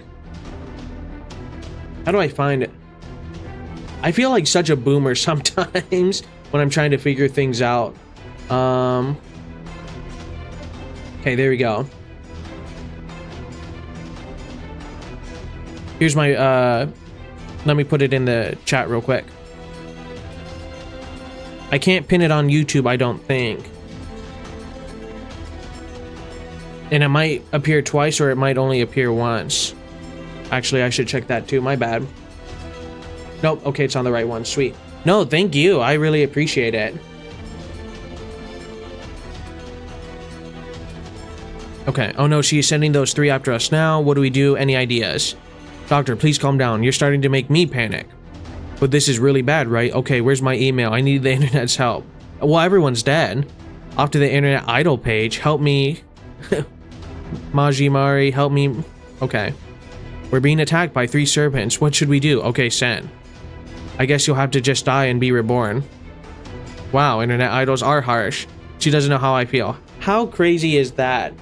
How do I find it? I feel like such a boomer sometimes when I'm trying to figure things out. Okay, there we go. Here's my, let me put it in the chat real quick. I can't pin it on YouTube, I don't think. And it might appear twice or it might only appear once. Actually, I should check that too, my bad. Nope, okay, it's on the right one, sweet. No, thank you, I really appreciate it. Okay, oh no, she's sending those 3 after us now. What do we do? Any ideas? Doctor, please calm down. You're starting to make me panic. But this is really bad, right? Okay, where's my email? I need the internet's help. Well, everyone's dead. Off to the internet idol page. Help me. Majimari, help me. Okay. We're being attacked by 3 serpents. What should we do? Okay, Sen. I guess you'll have to just die and be reborn. Wow, internet idols are harsh. She doesn't know how I feel. How crazy is that?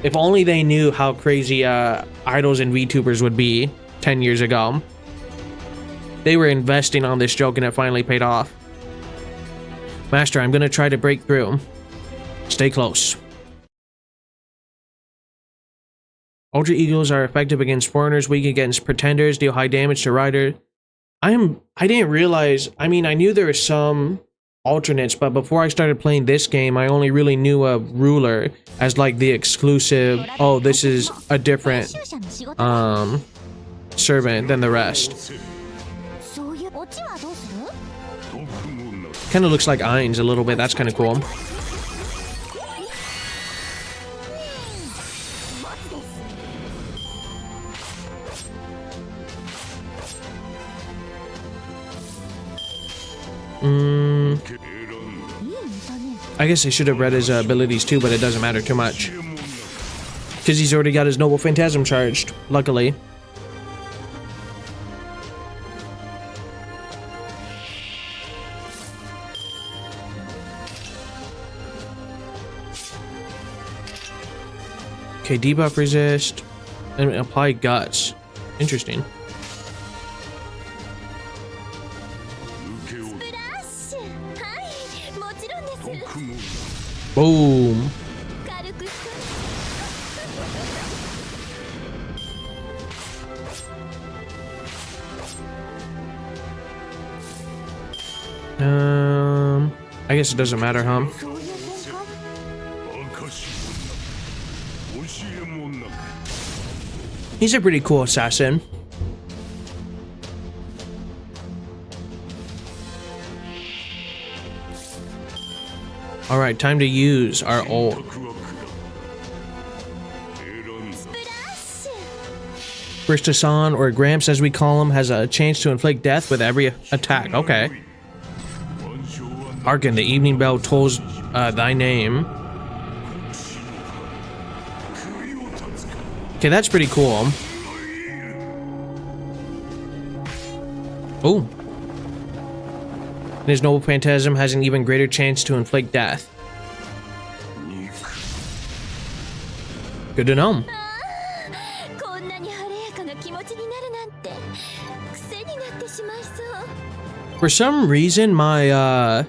If only they knew how crazy idols and VTubers would be 10 years ago. They were investing on this joke and it finally paid off. Master, I'm gonna try to break through. Stay close. Ultra Eagles are effective against foreigners, weak against pretenders, deal high damage to riders. I didn't realize, I mean, I knew there were some alternates, but before I started playing this game, I only really knew a ruler as like the exclusive, oh, this is a different servant than the rest. Kind of looks like Ainz a little bit, that's kind of cool. I guess I should have read his abilities too, but it doesn't matter too much. Because he's already got his Noble Phantasm charged, luckily. Okay, debuff resist, and apply guts. Interesting. Boom. I guess it doesn't matter, huh? He's a pretty cool assassin. Alright, time to use our ult. Bristasan, or Gramps as we call him, has a chance to inflict death with every attack. Okay. Hearken, the evening bell tolls thy name. Okay, that's pretty cool. Oh. His Noble Phantasm has an even greater chance to inflict death. Good to know. For some reason, my,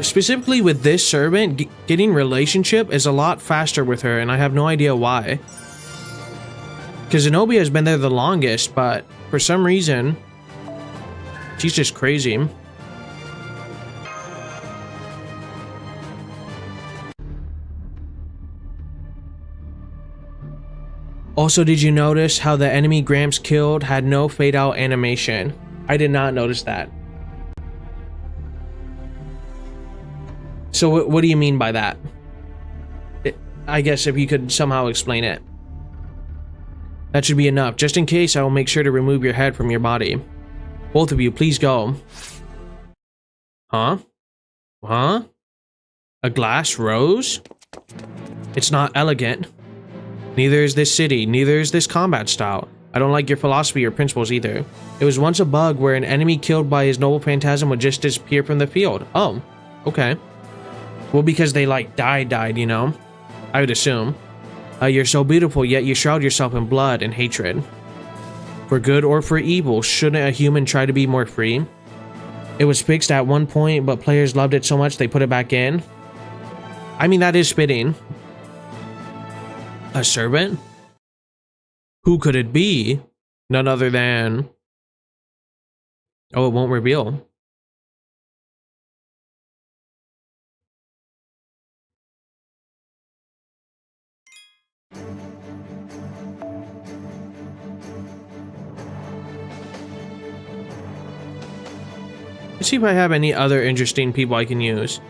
specifically with this servant, getting relationship is a lot faster with her, and I have no idea why. Because Zenobia has been there the longest, but for some reason, she's just crazy. Also, did you notice how the enemy Gramps killed had no fade out animation? I did not notice that. So what do you mean by that? I guess if you could somehow explain it. That should be enough. Just in case, I will make sure to remove your head from your body. Both of you, please go. Huh? Huh? A glass rose? It's not elegant. Neither is this city, neither is this combat style. I don't like your philosophy or principles either. It was once a bug where an enemy killed by his noble phantasm would just disappear from the field. Oh, okay. Well, because they like died, you know? I would assume. You're so beautiful, yet you shroud yourself in blood and hatred. For good or for evil, shouldn't a human try to be more free? It was fixed at one point, but players loved it so much they put it back in. I mean, that is spitting. A servant? Who could it be? None other than... Oh, it won't reveal. Let's see if I have any other interesting people I can use.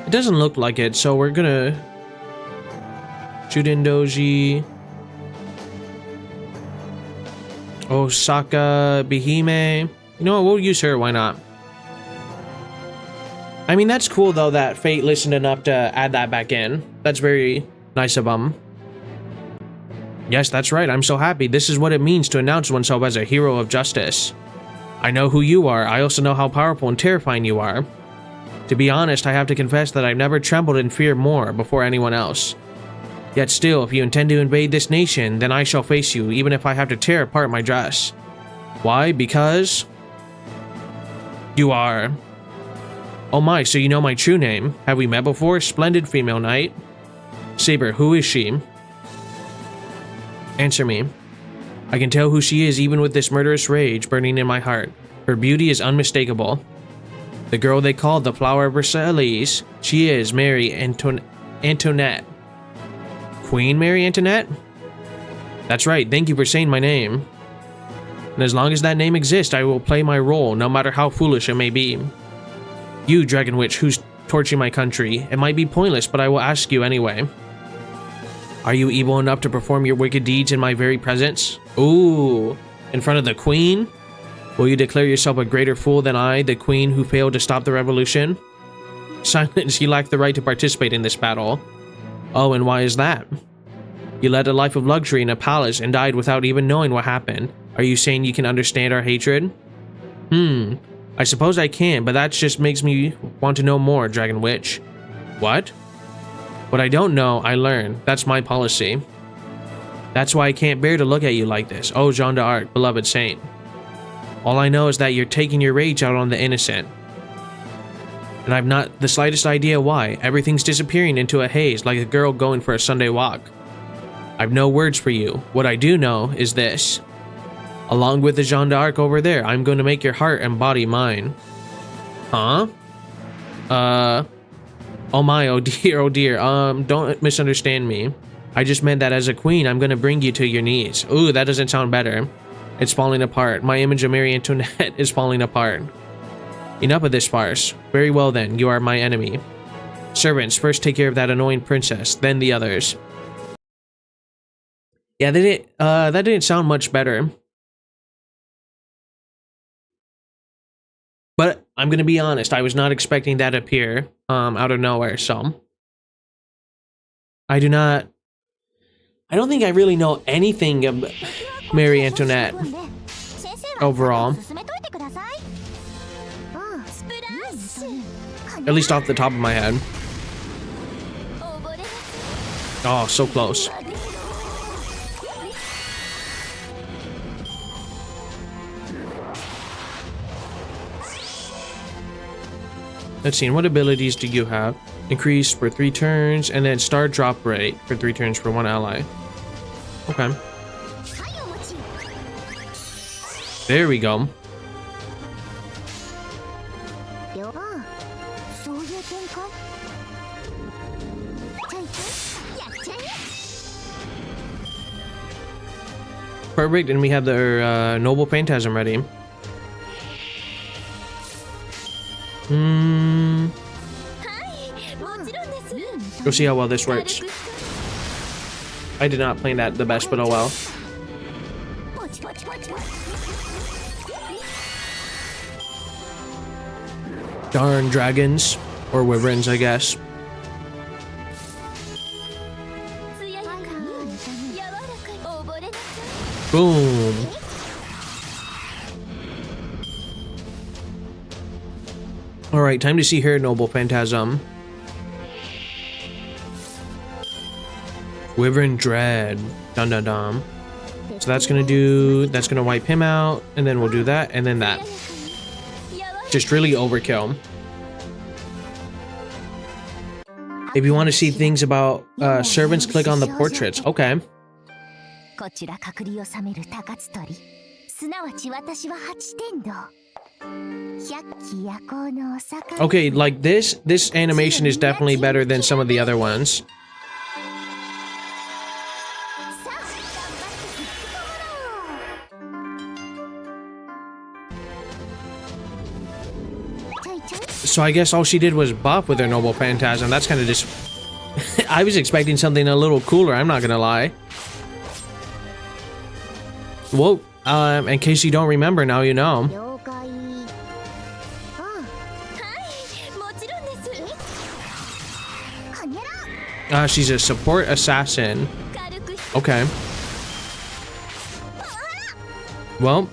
It doesn't look like it, so we're gonna... Juden Doji... Osaka Bihime. You know what, we'll use her, why not? I mean, that's cool though that Fate listened enough to add that back in. That's very nice of them. Yes, that's right, I'm so happy. This is what it means to announce oneself as a hero of justice. I know who you are, I also know how powerful and terrifying you are. To be honest, I have to confess that I've never trembled in fear more before anyone else. Yet still, if you intend to invade this nation, then I shall face you, even if I have to tear apart my dress. Why? Because... you are... Oh my, so you know my true name. Have we met before? Splendid female knight. Saber, who is she? Answer me. I can tell who she is even with this murderous rage burning in my heart. Her beauty is unmistakable. The girl they called the Flower of Versailles. She is Mary Antoinette. Queen Mary Antoinette? That's right, thank you for saying my name. And as long as that name exists, I will play my role, no matter how foolish it may be. You, Dragon Witch, who's torching my country, it might be pointless, but I will ask you anyway. Are you evil enough to perform your wicked deeds in my very presence? Ooh, in front of the Queen? Will you declare yourself a greater fool than I, the Queen who failed to stop the revolution? Silence, you lack the right to participate in this battle. Oh, and why is that? You led a life of luxury in a palace and died without even knowing what happened. Are you saying you can understand our hatred? I suppose I can, but that just makes me want to know more, Dragon Witch. What? What I don't know, I learn. That's my policy. That's why I can't bear to look at you like this. Oh, Jeanne d'Arc, beloved saint. All I know is that you're taking your rage out on the innocent. And I've not the slightest idea why. Everything's disappearing into a haze like a girl going for a Sunday walk. I've no words for you. What I do know is this. Along with the Jeanne d'Arc over there, I'm going to make your heart and body mine. Huh? Oh my, oh dear, don't misunderstand me. I just meant that as a queen, I'm gonna bring you to your knees. Ooh, that doesn't sound better. It's falling apart. My image of Marie Antoinette is falling apart. Enough of this farce. Very well then, you are my enemy. Servants, first take care of that annoying princess, then the others. Yeah, that didn't sound much better. But I'm gonna be honest, I was not expecting that to appear out of nowhere, so I don't think I really know anything of Marie Antoinette overall. At least off the top of my head. Oh, so close. Let's see, what abilities do you have? Increase for 3 turns, and then star drop rate for 3 turns for 1 ally. Okay. There we go. Perfect, and we have the Noble Phantasm ready. Go see how well this works. I did not plan that the best, but oh well. Darn dragons. Or wyverns, I guess. Boom. Alright, time to see her, Noble Phantasm. Wyvern Dread. Dun dun dun. So that's gonna wipe him out, and then we'll do that, and then that. Just really overkill. If you want to see things about servants, click on the portraits. Okay. Okay, like this animation is definitely better than some of the other ones. So I guess all she did was buff with her Noble Phantasm. That's kind of just... I was expecting something a little cooler, I'm not gonna lie. Well, in case you don't remember, now you know. She's a support assassin. Okay. Well,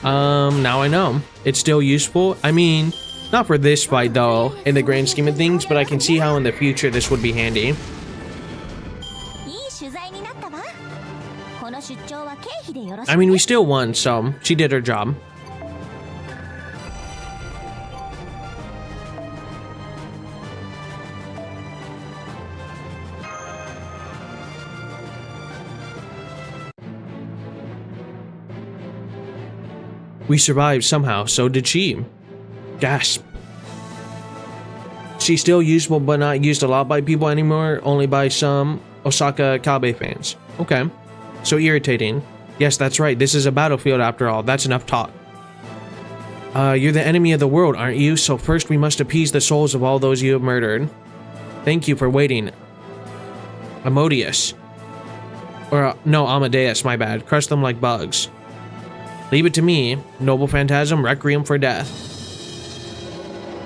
now I know. It's still useful. I mean... Not for this fight though, in the grand scheme of things, but I can see how in the future this would be handy. I mean, we still won, so she did her job. We survived somehow, so did she. Gasp. She's still useful, but not used a lot by people anymore, only by some Osaka Kabe fans. Okay. So irritating. Yes, that's right. This is a battlefield after all. That's enough talk. You're the enemy of the world, aren't you? So first we must appease the souls of all those you have murdered. Thank you for waiting. Amodius. Or, no, Amadeus, my bad. Crush them like bugs. Leave it to me. Noble Phantasm, Requiem for Death.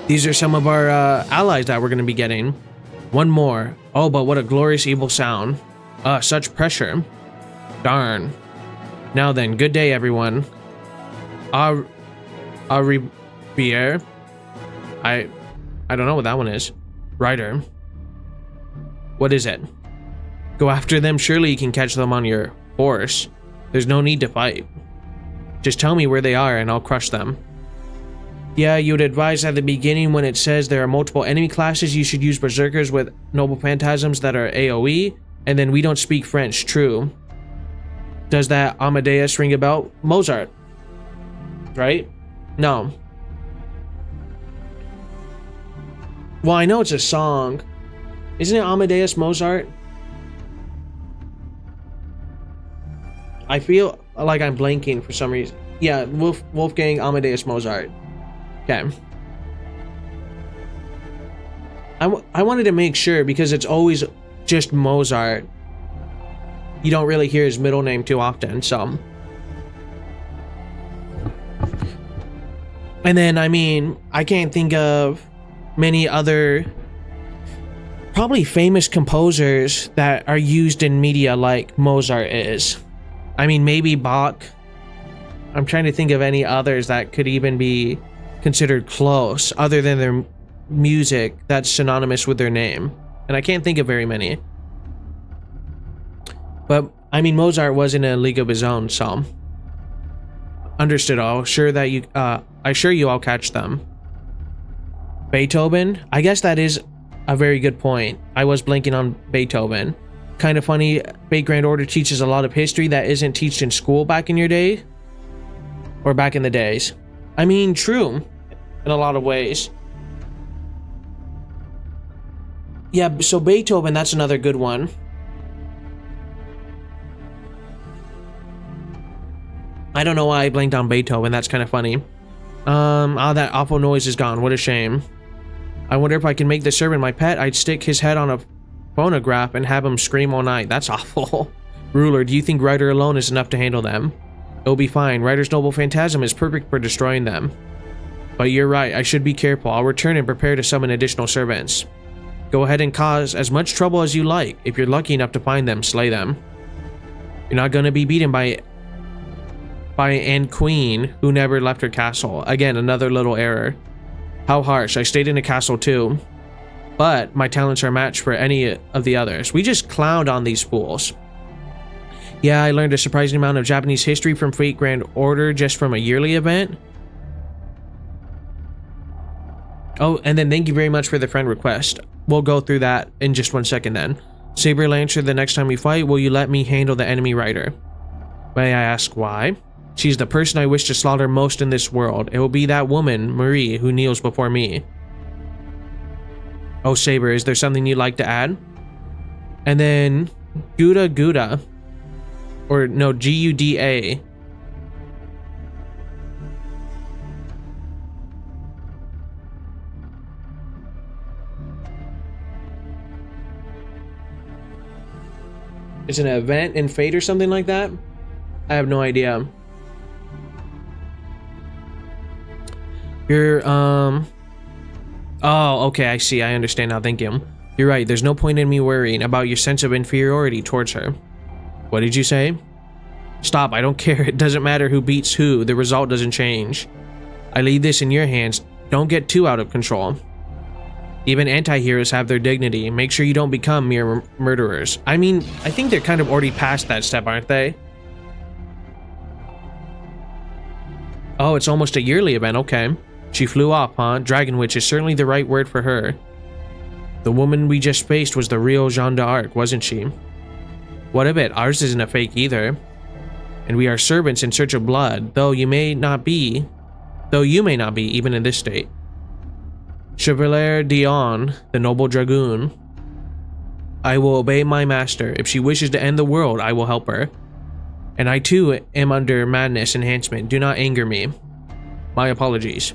These are some of our allies that we're going to be getting. One more. Oh, but what a glorious evil sound. Such pressure. Darn. Now then, good day, everyone. Arribier. I don't know what that one is. Rider. What is it? Go after them. Surely you can catch them on your horse. There's no need to fight. Just tell me where they are and I'll crush them. Yeah, you would advise at the beginning when it says there are multiple enemy classes, you should use berserkers with noble phantasms that are AoE, and then we don't speak French, true. Does that Amadeus ring a bell? Mozart. Right? No. Well, I know it's a song. Isn't it Amadeus Mozart? I feel like I'm blanking for some reason. Yeah, Wolfgang Amadeus Mozart. Okay. I wanted to make sure because it's always just Mozart. You don't really hear his middle name too often, so. And then, I mean, I can't think of many other probably famous composers that are used in media like Mozart is. I mean, maybe Bach. I'm trying to think of any others that could even be considered close other than their music that's synonymous with their name, and I can't think of very many. But I mean, Mozart was in a league of his own, so understood. All sure that you I assure you I'll catch them. Beethoven, I guess that is a very good point. I was blanking on Beethoven. Kind of funny, Fate Grand Order teaches a lot of history that isn't taught in school back in your day, or back in the days. I mean, true, in a lot of ways. Yeah, so Beethoven, that's another good one. I don't know why I blanked on Beethoven, that's kind of funny. That awful noise is gone, what a shame. I wonder if I can make the servant my pet. I'd stick his head on a phonograph and have him scream all night. That's awful. Ruler, do you think Rider alone is enough to handle them? It'll be fine. Rider's noble phantasm is perfect for destroying them. But you're right, I should be careful. I'll return and prepare to summon additional servants. Go ahead and cause as much trouble as you like. If you're lucky enough to find them, slay them. You're not gonna be beaten by an queen who never left her castle. Again, another little error. How harsh. I stayed in a castle too. But my talents are matched for any of the others. We just clowned on these fools. Yeah, I learned a surprising amount of Japanese history from Fate Grand Order just from a yearly event. Oh, and then thank you very much for the friend request. We'll go through that in just 1 second then. Saber Lancer, the next time we fight, will you let me handle the enemy rider? May I ask why? She's the person I wish to slaughter most in this world. It will be that woman, Marie, who kneels before me. Oh, Saber, is there something you'd like to add? And then Gouda Gouda. Or no, Guda. Is it an event in Fate or something like that? I have no idea. You're, oh, okay, I see. I understand now. Thank you. You're right. There's no point in me worrying about your sense of inferiority towards her. What did you say? Stop. I don't care. It doesn't matter who beats who. The result doesn't change. I leave this in your hands. Don't get too out of control. Even anti-heroes have their dignity. Make sure you don't become mere murderers. I mean, I think they're kind of already past that step, aren't they? Oh, it's almost a yearly event. Okay. She flew off, huh? Dragon Witch is certainly the right word for her. The woman we just faced was the real Jeanne d'Arc, wasn't she? What of it? Ours isn't a fake either. And we are servants in search of blood, though you may not be, even in this state. Chevalier Dion, the noble dragoon. I will obey my master. If she wishes to end the world, I will help her. And I too am under madness enhancement. Do not anger me. My apologies.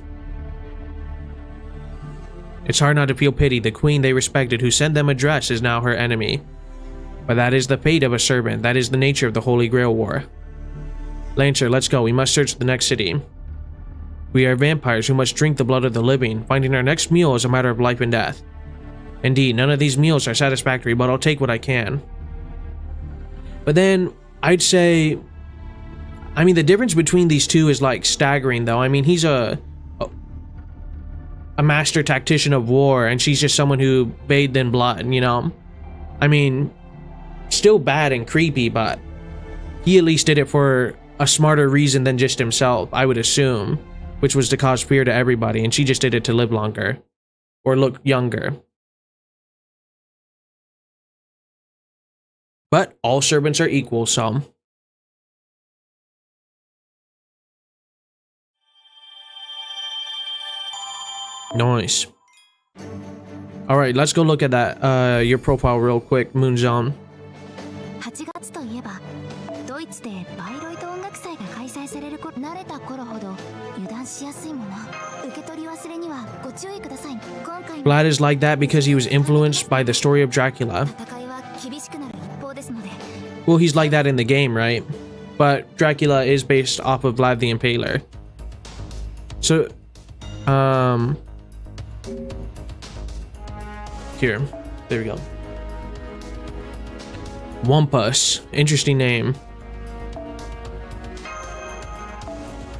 It's hard not to feel pity. The queen they respected who sent them a dress is now her enemy. But that is the fate of a servant. That is the nature of the Holy Grail War. Lancer, let's go. We must search the next city. We are vampires who must drink the blood of the living. Finding our next meal is a matter of life and death. Indeed, none of these meals are satisfactory, but I'll take what I can. But then, I'd say... I mean, the difference between these two is like staggering, though. I mean, he's a master tactician of war, and she's just someone who bathed in blood, you know? I mean, still bad and creepy, but he at least did it for a smarter reason than just himself, I would assume, which was to cause fear to everybody, and she just did it to live longer. Or look younger. But all servants are equal, so... Nice. Alright, let's go look at that, your profile real quick, Moonzone. 8月といえばドイツでバイロイト音楽祭が開催される頃慣れた頃ほど油断しやすいもの受け取り忘れにはご注意ください今回 Vlad is like that because he was influenced by the story of Dracula. 戦いは厳しくなる一方ですので Well, he's like that in the game, right? But Dracula is based off of Vlad the Impaler. So, here, there we go. Wampus, interesting name.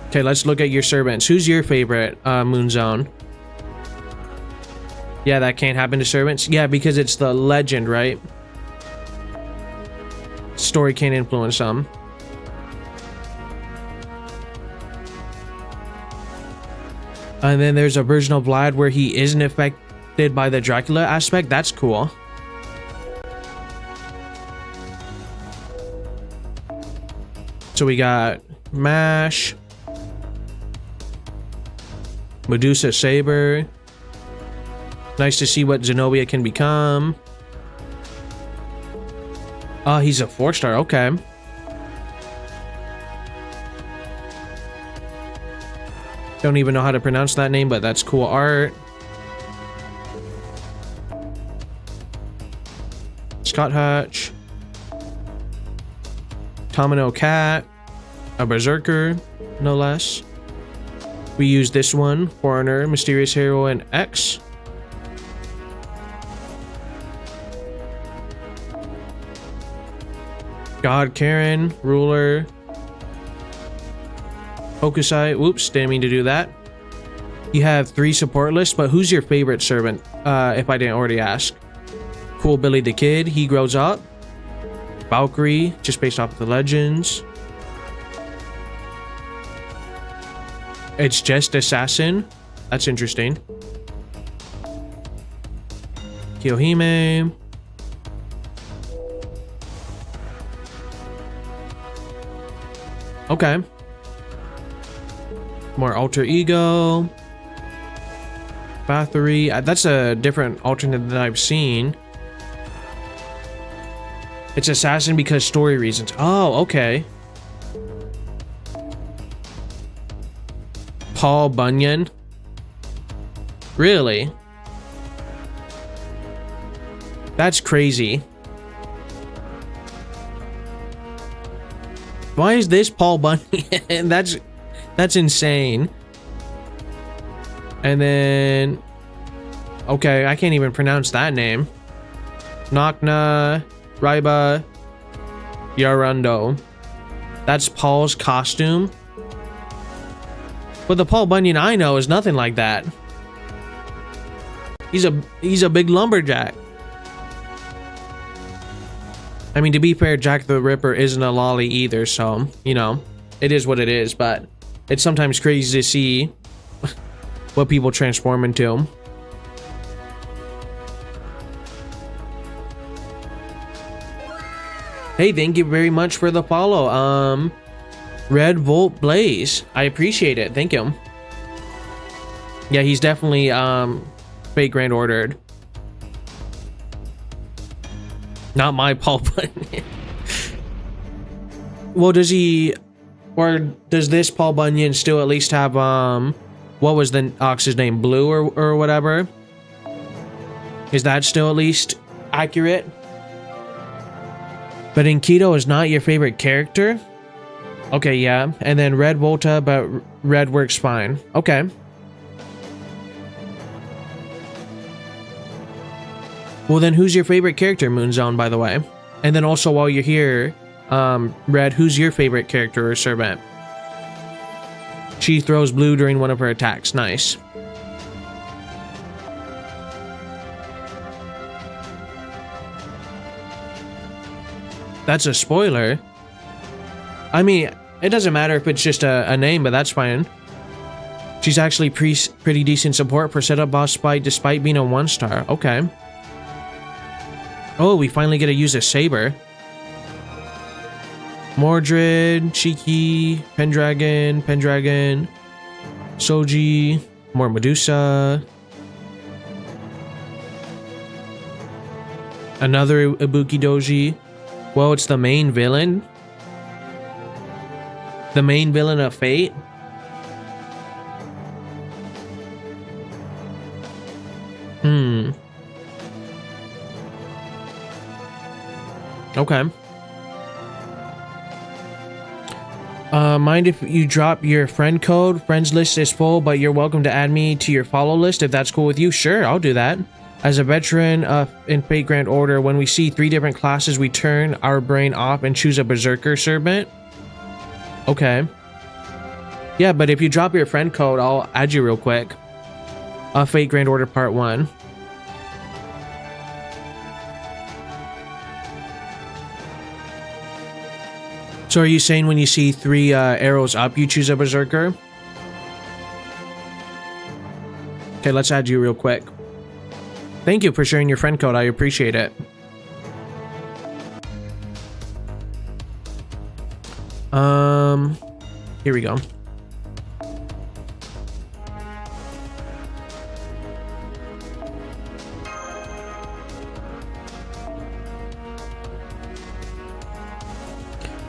Okay, let's look at your servants. Who's your favorite, Moonzone? Yeah, that can't happen to servants. Yeah, because it's the legend, right? Story can't influence them. And then there's a version of Vlad where he isn't affected by the Dracula aspect. That's cool. So we got Mash, Medusa Saber. Nice to see what Zenobia can become. Oh, he's a 4-star. Okay. Don't even know how to pronounce that name, but that's cool art. Scott Hutch. Tomino Cat. A Berserker, no less. We use this one, Foreigner, Mysterious Hero, and X. God, Karen, Ruler, Hokusai. Whoops, didn't mean to do that. You have 3 support lists, but who's your favorite servant? If I didn't already ask. Cool Billy the Kid, he grows up. Valkyrie, just based off of the legends. It's just Assassin. That's interesting. Kiyohime. Okay. More Alter Ego. Bathory. That's a different alternate than I've seen. It's Assassin because story reasons. Oh, okay. Paul Bunyan. Really? That's crazy. Why is this Paul Bunyan? That's insane. And then, okay, I can't even pronounce that name. Nakna Raiba Yarundo. That's Paul's costume. But the Paul Bunyan I know is nothing like that. He's a big lumberjack. I mean, to be fair, Jack the Ripper isn't a lolly either, so, you know, it is what it is, but it's sometimes crazy to see what people transform into. Hey, thank you very much for the follow. Red Volt Blaze. I appreciate it. Thank you. Yeah, he's definitely fake Grand Ordered. Not my Paul Bunyan. Well, does he, or does this Paul Bunyan still at least have what was the Ox's name? Blue or whatever? Is that still at least accurate? But Enkidu is not your favorite character? Okay, yeah. And then Red Volta, but Red works fine. Okay. Well, then who's your favorite character, Moonzone, by the way? And then also, while you're here, Red, who's your favorite character or servant? She throws blue during one of her attacks. Nice. That's a spoiler. I mean, it doesn't matter if it's just a name, but that's fine. She's actually pretty decent support for setup boss fight despite being a 1-star. Okay. Oh, we finally get to use a saber. Mordred, Shiki, Pendragon, Soji, more Medusa. Another Ibuki Doji. Well, it's the main villain. The main villain of Fate. Okay. Mind if you drop your friend code? Friends list is full, but you're welcome to add me to your follow list if that's cool with you. Sure, I'll do that. As a veteran in Fate Grand Order, when we see 3 different classes, we turn our brain off and choose a Berserker servant. Okay. Yeah, but if you drop your friend code, I'll add you real quick. Fate Grand Order Part 1. So are you saying when you see 3 arrows up, you choose a Berserker? Okay, let's add you real quick. Thank you for sharing your friend code. I appreciate it. Here we go.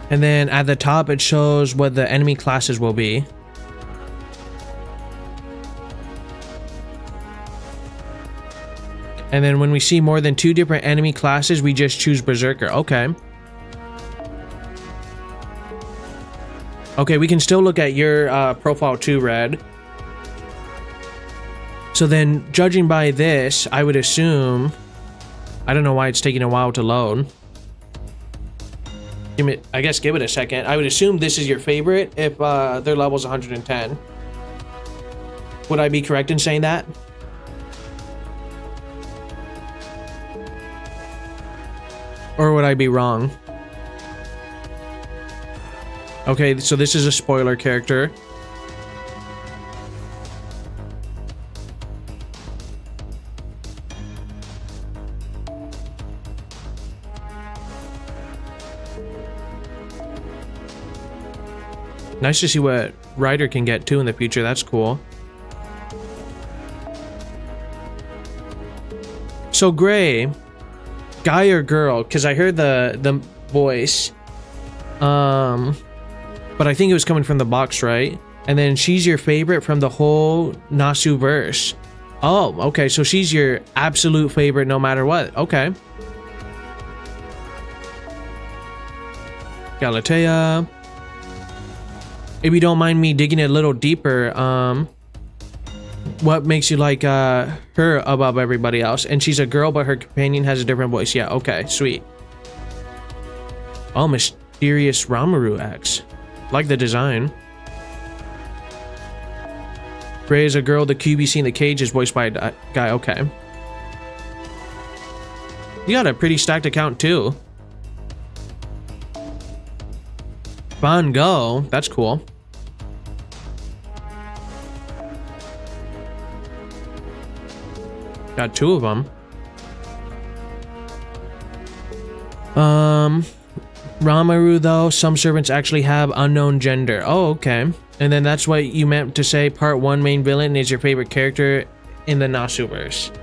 And then at the top, it shows what the enemy classes will be. And then when we see more than 2 different enemy classes, we just choose Berserker. Okay. Okay, we can still look at your profile too, Red. So then, judging by this, I would assume... I don't know why it's taking a while to load. Give it a second. I would assume this is your favorite if their level's 110. Would I be correct in saying that? Or would I be wrong? Okay, so this is a spoiler character. Nice to see what Ryder can get too in the future. That's cool. So Gray, guy or girl? Because I heard the voice. But I think it was coming from the box, right? And then she's your favorite from the whole Nasu verse. Oh, okay. So she's your absolute favorite no matter what. Okay. Galatea. If you don't mind me digging a little deeper, what makes you like her above everybody else? And she's a girl, but her companion has a different voice. Yeah, okay, sweet. Oh, mysterious Ramaru X. Like the design. Gray is a girl. The QBC in the cage is voiced by a guy. Okay. You got a pretty stacked account too. Van Gogh. That's cool. Got two of them. Ramaru though, some servants actually have unknown gender. Oh, okay. And then that's what you meant to say part 1 main villain is your favorite character in the Nasuverse.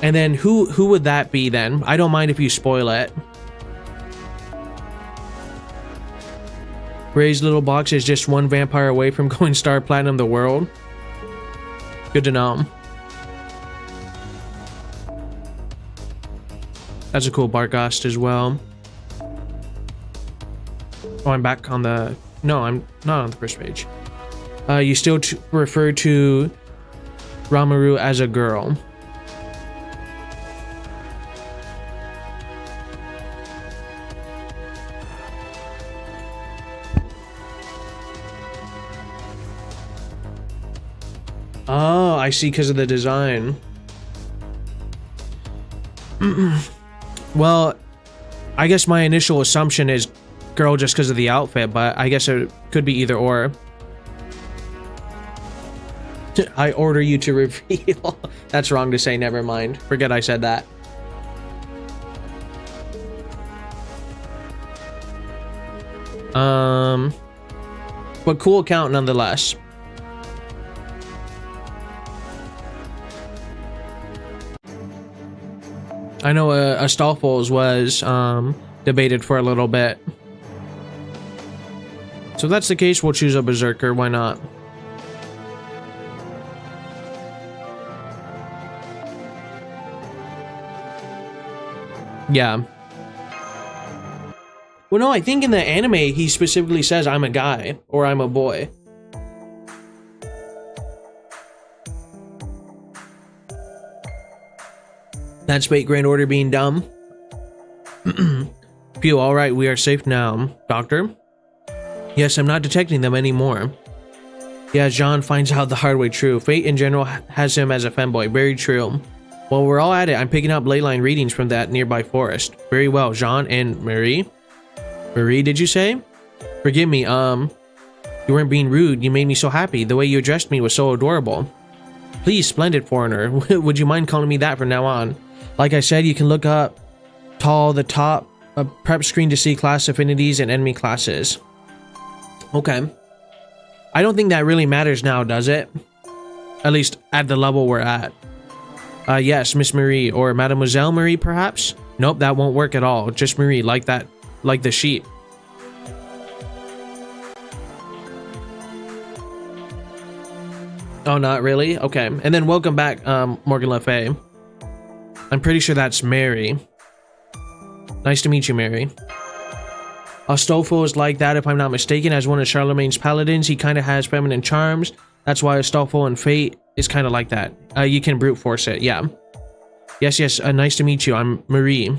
And then who would that be then? I don't mind if you spoil it. Gray's little box is just one vampire away from going Star Platinum the world. Good to know. That's a cool Bargast as well. Oh, I'm back on the... No, I'm not on the first page. You still refer to Ramaru as a girl. Oh, I see, because of the design. Well, I guess my initial assumption is girl just because of the outfit, but I guess it could be either or. I order you to reveal. That's wrong to say, never mind. Forget I said that. But cool account nonetheless. I know Astolfo's was debated for a little bit. So if that's the case, we'll choose a Berserker. Why not? Yeah. Well, no, I think in the anime, he specifically says, I'm a guy, or I'm a boy. That's Fate Grand Order being dumb. Phew, alright, we are safe now. Doctor? Yes, I'm not detecting them anymore. Yeah, Jean finds out the hard way. True. Fate in general has him as a femboy. Very true. Well, we're all at it. I'm picking up leyline readings from that nearby forest. Very well, Jean and Marie. Marie, did you say? Forgive me, you weren't being rude. You made me so happy. The way you addressed me was so adorable. Please, splendid foreigner. Would you mind calling me that from now on? Like I said, you can look up the top prep screen to see class affinities and enemy classes. Okay. I don't think that really matters now, does it? At least at the level we're at. Yes, Miss Marie, or Mademoiselle Marie, perhaps? Nope, that won't work at all. Just Marie, like that, like the sheet. Oh, not really? Okay. And then welcome back, Morgan Le Fay. I'm pretty sure that's Mary. Nice to meet you, Mary. Astolfo is like that, if I'm not mistaken. As one of Charlemagne's paladins, he kind of has feminine charms. That's why Astolfo and Fate is kind of like that. You can brute force it. Yeah. Yes. Nice to meet you. I'm Marie.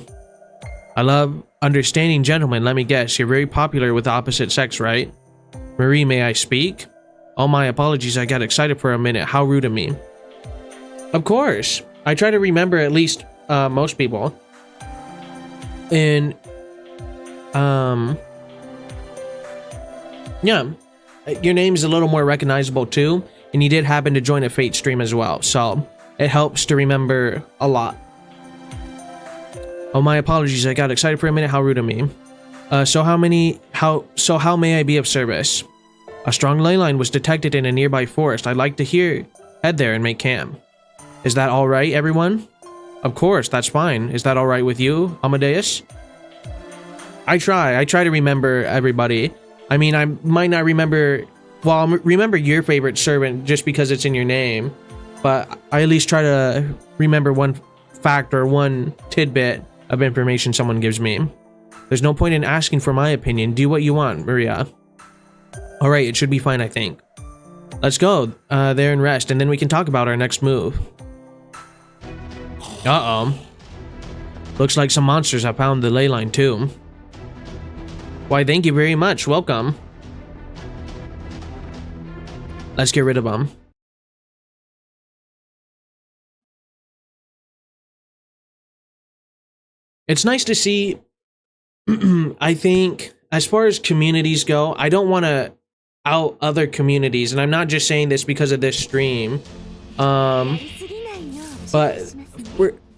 I love understanding gentlemen. Let me guess. You're very popular with the opposite sex, right? Marie, may I speak? Oh, my apologies. I got excited for a minute. How rude of me. Of course. I try to remember at least most people. And yeah, your name's a little more recognizable too, and you did happen to join a Fate stream as well, so it helps to remember a lot. Oh, my apologies. I got excited for a minute. How rude of me. So how may I be of service? A strong ley line was detected in a nearby forest. I'd like to head there and make camp. Is that all right, everyone? Of course, that's fine. Is that all right with you, Amadeus? I try to remember everybody. I mean, I might not remember, well, I'll remember your favorite servant just because it's in your name, but I at least try to remember one fact or one tidbit of information someone gives me. There's no point in asking for my opinion. Do what you want, Maria. All right, it should be fine, I think. Let's go there and rest, and then we can talk about our next move. Uh-oh. Looks like some monsters have found the ley line too. Why, thank you very much. Welcome. Let's get rid of them. It's nice to see. I think as far as communities go, I don't want to out other communities, and I'm not just saying this because of this stream. But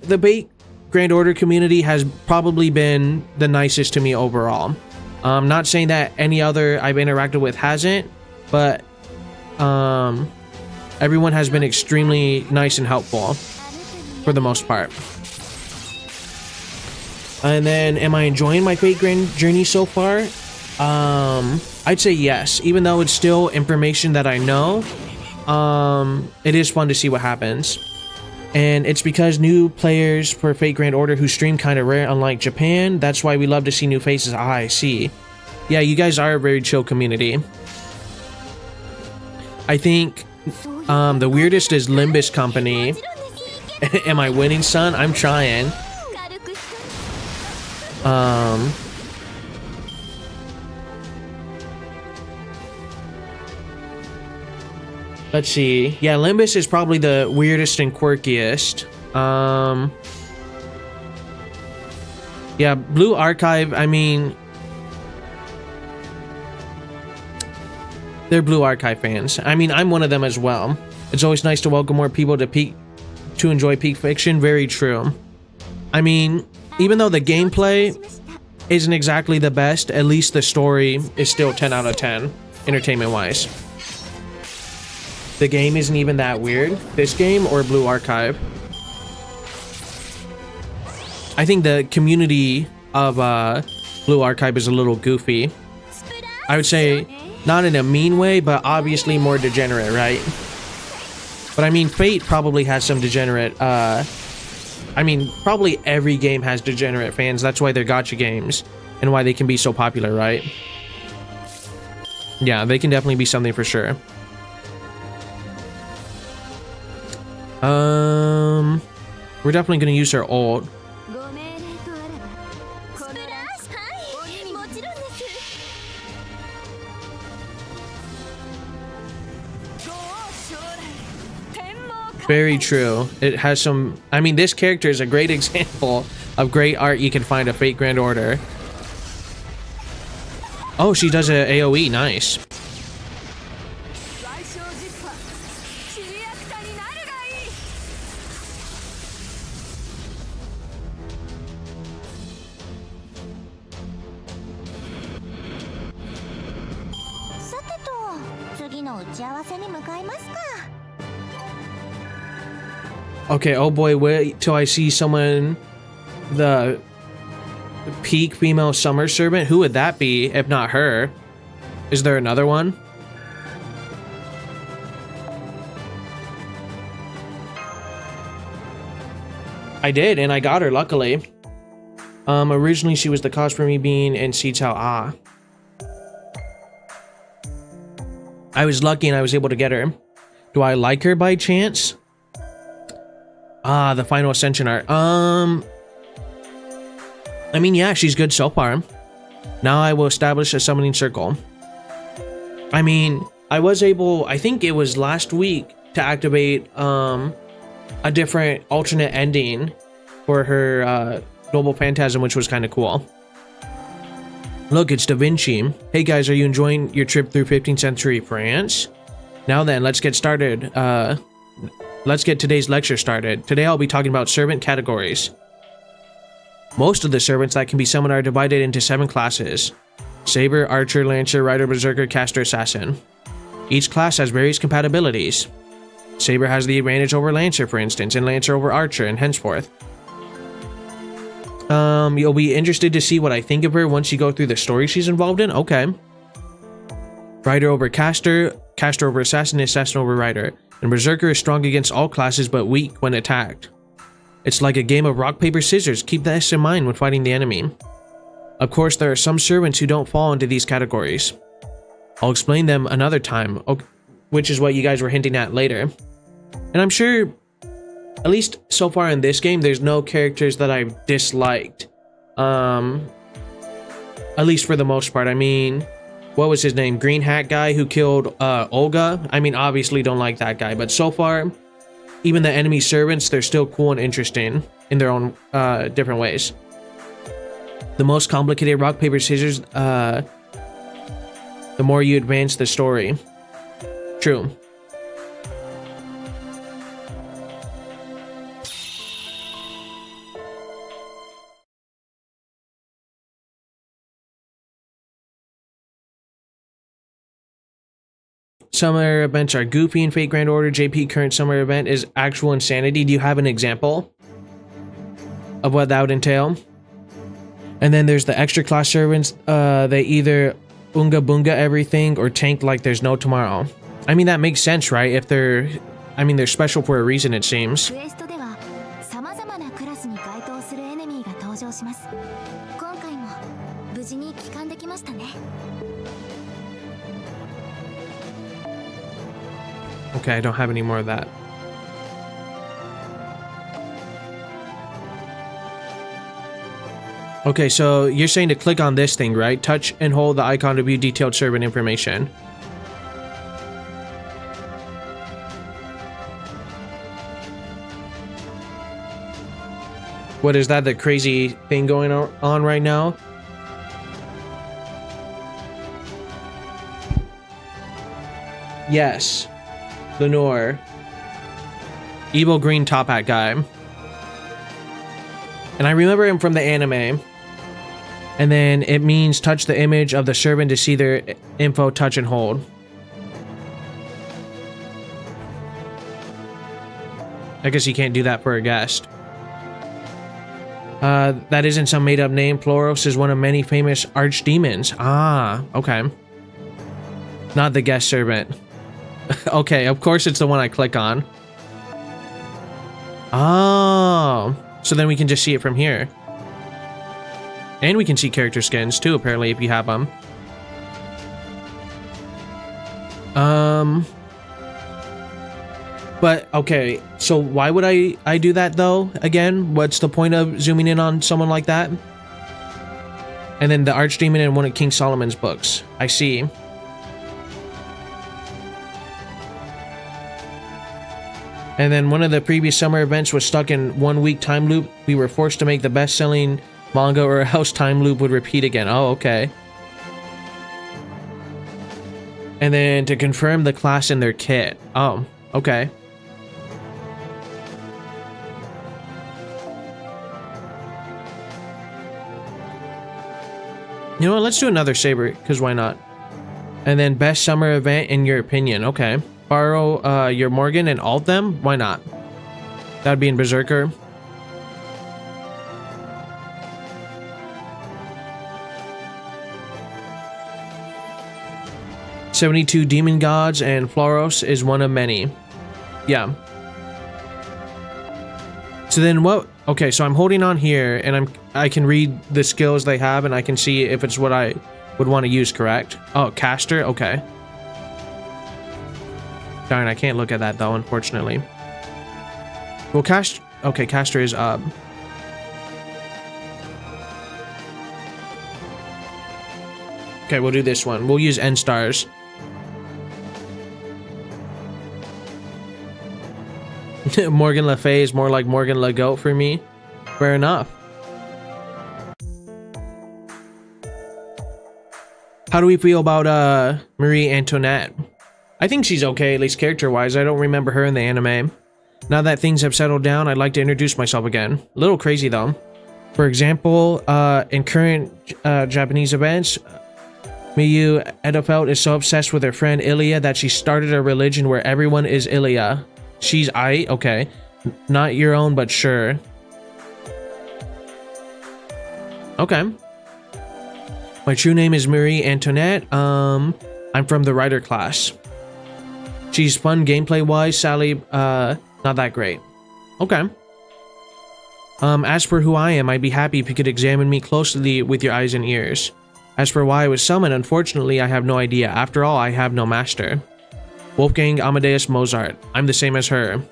the Fate Grand Order community has probably been the nicest to me overall. Not saying that any other I've interacted with hasn't, but everyone has been extremely nice and helpful for the most part. And then, am I enjoying my Fate Grand journey so far? I'd say yes, even though it's still information that I know. It is fun to see what happens. And it's because new players for Fate Grand Order who stream kind of rare, unlike Japan. That's why we love to see new faces. Ah, I see. Yeah, you guys are a very chill community. I think the weirdest is Limbus Company. Am I winning, son? I'm trying. Let's see. Yeah, Limbus is probably the weirdest and quirkiest. Yeah, Blue Archive, I mean, they're Blue Archive fans. I mean, I'm one of them as well. It's always nice to welcome more people to enjoy Peak Fiction. Very true. I mean, even though the gameplay isn't exactly the best, at least the story is still 10 out of 10, entertainment-wise. The game isn't even that weird. This game or Blue Archive. I think the community of Blue Archive is a little goofy. I would say not in a mean way, but obviously more degenerate, right? But I mean, Fate probably has some degenerate, I mean, probably every game has degenerate fans. That's why they're gacha games and why they can be so popular, right? Yeah, they can definitely be something for sure. We're definitely gonna use our ult. Very true. It has some, I mean, this character is a great example of great art you can find a Fate Grand Order. Oh, she does a AoE, nice. Okay, oh boy, wait till I see someone, the peak female summer servant. Who would that be if not her? Is there another one? I did, and I got her, luckily. Originally she was the cost for me being in Seatao. Ah. I was lucky and I was able to get her. Do I like her by chance? Ah, the final ascension art. I mean, yeah, she's good so far. Now I will establish a summoning circle. I mean, I was able, I think it was last week, to activate a different alternate ending for her Global Phantasm, which was kind of cool. Look, it's Da Vinci. Hey guys, are you enjoying your trip through 15th century France? Now then, let's get started. Let's get today's lecture started. Today I'll be talking about servant categories. Most of the servants that can be summoned are divided into 7 classes: Saber, Archer, Lancer, Rider, Berserker, Caster, Assassin. Each class has various compatibilities. Saber has the advantage over Lancer, for instance, and Lancer over Archer, and henceforth. You'll be interested to see what I think of her once you go through the story she's involved in? Okay. Rider over Caster, Caster over Assassin, Assassin over Rider. And Berserker is strong against all classes but weak when attacked. It's like a game of rock, paper, scissors. Keep this in mind when fighting the enemy. Of course, there are some servants who don't fall into these categories. I'll explain them another time, which is what you guys were hinting at later. And I'm sure, at least so far in this game, there's no characters that I've disliked. At least for the most part. I mean, what was his name? Green hat guy who killed Olga? I mean, obviously don't like that guy, but so far, even the enemy servants, they're still cool and interesting in their own different ways. The most complicated rock, paper, scissors, the more you advance the story. True. Summer events are goofy in Fate Grand Order. JP current summer event is actual insanity. Do you have an example of what that would entail? And then there's the extra class servants. They either unga bunga everything or tank like there's no tomorrow. I mean, that makes sense, right? If they're, I mean, they're special for a reason, it seems. Okay, I don't have any more of that. Okay, so you're saying to click on this thing, right? Touch and hold the icon to view detailed servant information. What is that, the crazy thing going on right now? Yes. Lenore. Evil green top hat guy. And I remember him from the anime. And then it means touch the image of the servant to see their info, touch and hold. I guess you can't do that for a guest. That isn't some made-up name. Floros is one of many famous archdemons. Ah, okay. Not the guest servant. Okay, of course it's the one I click on. Oh, so then we can just see it from here. And we can see character skins too, apparently, if you have them. But, okay, so why would I do that, though? Again, what's the point of zooming in on someone like that? And then the archdemon in one of King Solomon's books. I see. And then one of the previous summer events was stuck in 1 week time loop. We were forced to make the best-selling manga or else time loop would repeat again. Oh, okay. And then to confirm the class in their kit. Oh, okay. You know what? Let's do another Saber, because why not? And then best summer event in your opinion. Okay. Borrow your Morgan and alt them? Why not? That would be in Berserker. "72 Demon Gods" and Floros is one of many. Yeah. So then what? Okay, so I'm holding on here and I can read the skills they have and I can see if it's what I would want to use, correct? Oh, caster? Okay. Darn, I can't look at that though, unfortunately. Well, okay, caster is up. Okay, we'll do this one. We'll use N stars. Morgan Le Fay is more like Morgan Le Goat for me. Fair enough. How do we feel about Marie Antoinette? I think she's okay, at least character-wise. I don't remember her in the anime. Now that things have settled down, I'd like to introduce myself again. A little crazy though. For example, in current Japanese events, Miyu Edefeld is so obsessed with her friend Ilya that she started a religion where everyone is Ilya. She's okay. Not your own, but sure. Okay. My true name is Marie Antoinette. I'm from the writer class. She's fun gameplay-wise, Sally, not that great. Okay. As for who I am, I'd be happy if you could examine me closely with your eyes and ears. As for why I was summoned, unfortunately, I have no idea. After all, I have no master. Wolfgang Amadeus Mozart. I'm the same as her.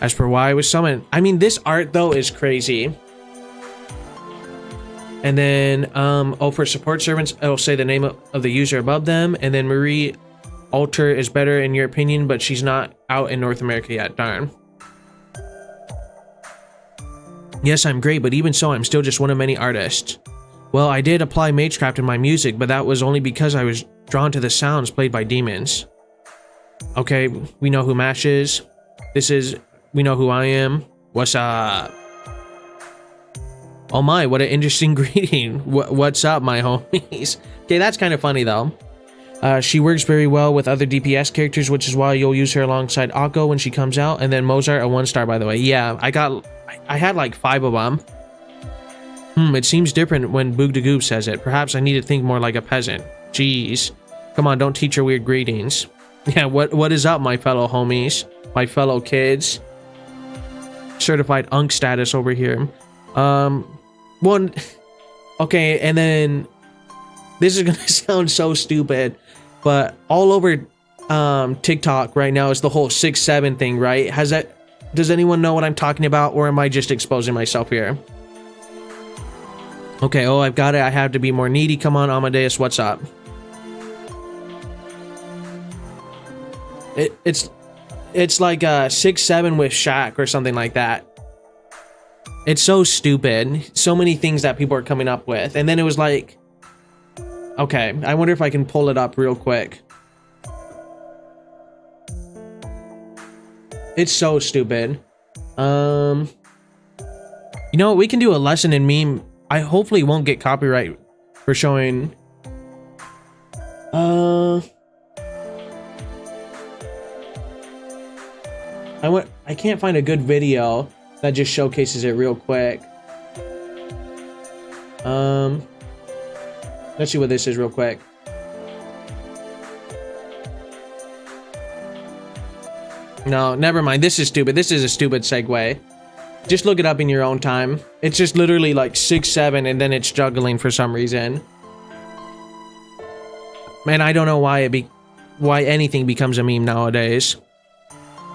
As for why I was summoned, I mean, this art, though, is crazy. And then, for support servants, it'll say the name of the user above them. And then Marie Alter is better in your opinion, but she's not out in North America yet. Darn. Yes, I'm great, but even so, I'm still just one of many artists. Well, I did apply magecraft in my music, but that was only because I was drawn to the sounds played by demons. Okay, we know who Mash is. We know who I am. What's up? Oh my, what an interesting greeting. What's up, my homies? Okay, that's kind of funny though. She works very well with other DPS characters, which is why you'll use her alongside Akko when she comes out. And then Mozart, a 1-star, by the way. Yeah, I had like 5 of them. It seems different when Boog the Goop says it. Perhaps I need to think more like a peasant. Jeez. Come on, don't teach her weird greetings. Yeah, what is up, my fellow homies? My fellow kids? Certified Unk status over here. One... Okay, and then... This is gonna sound so stupid, but all over TikTok right now is the whole 6'7" thing, right? Does anyone know what I'm talking about, or am I just exposing myself here? Okay, oh, I've got it. I have to be more needy. Come on, Amadeus, what's up? It's like 6'7" with Shaq or something like that. It's so stupid. So many things that people are coming up with. And then it was like... Okay, I wonder if I can pull it up real quick. It's so stupid. You know what? We can do a lesson in meme. I hopefully won't get copyright for showing... I can't find a good video that just showcases it real quick. Let's see what this is real quick. No, never mind. This is stupid. This is a stupid segue. Just look it up in your own time. It's just literally like 6'7" and then it's juggling for some reason. Man, I don't know why anything becomes a meme nowadays.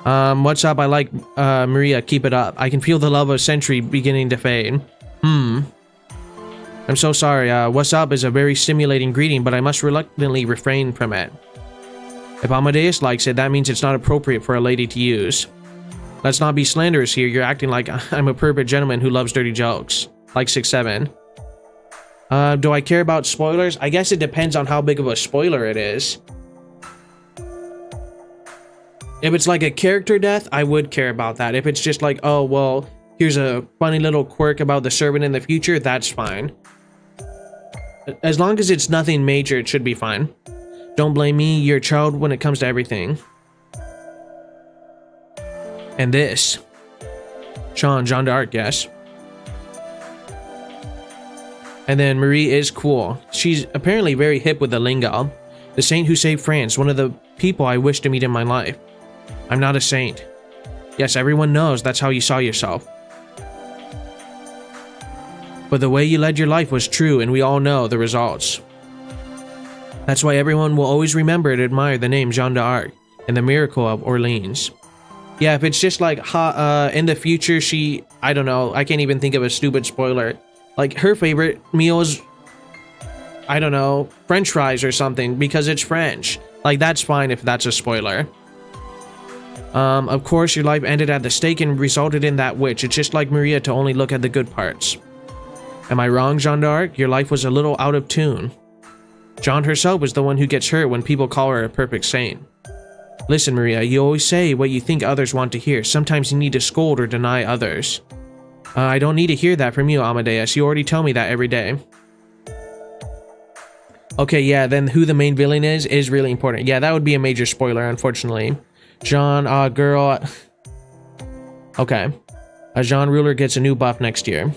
What's up? I like Maria. Keep it up. I can feel the love of Century beginning to fade. I'm so sorry. What's up is a very stimulating greeting, but I must reluctantly refrain from it. If Amadeus likes it, that means it's not appropriate for a lady to use. Let's not be slanderous here. You're acting like I'm a perfect gentleman who loves dirty jokes. Like 6'7". Do I care about spoilers? I guess it depends on how big of a spoiler it is. If it's like a character death, I would care about that. If it's just like, oh, well, here's a funny little quirk about the servant in the future, that's fine. As long as it's nothing major, it should be fine. Don't blame me, you're a child when it comes to everything. And this. Jeanne d'Arc, yes. And then Marie is cool. She's apparently very hip with the lingo. The saint who saved France, one of the people I wish to meet in my life. I'm not a saint. Yes, everyone knows that's how you saw yourself. But the way you led your life was true, and we all know the results. That's why everyone will always remember and admire the name Jeanne d'Arc. and the miracle of Orleans. Yeah, if it's just like in the future, I don't know, I can't even think of a stupid spoiler. Like her favorite meal is, I don't know, French fries or something because it's French. Like that's fine if that's a spoiler. Of course, your life ended at the stake and resulted in that witch. It's just like Maria to only look at the good parts. Am I wrong, Jeanne d'Arc? Your life was a little out of tune. Jeanne herself is the one who gets hurt when people call her a perfect saint. Listen, Maria, you always say what you think others want to hear. Sometimes you need to scold or deny others. I don't need to hear that from you, Amadeus. You already tell me that every day. Okay, yeah, then who the main villain is really important. Yeah, that would be a major spoiler, unfortunately. Jeanne, girl. Okay. Jeanne Ruler gets a new buff next year.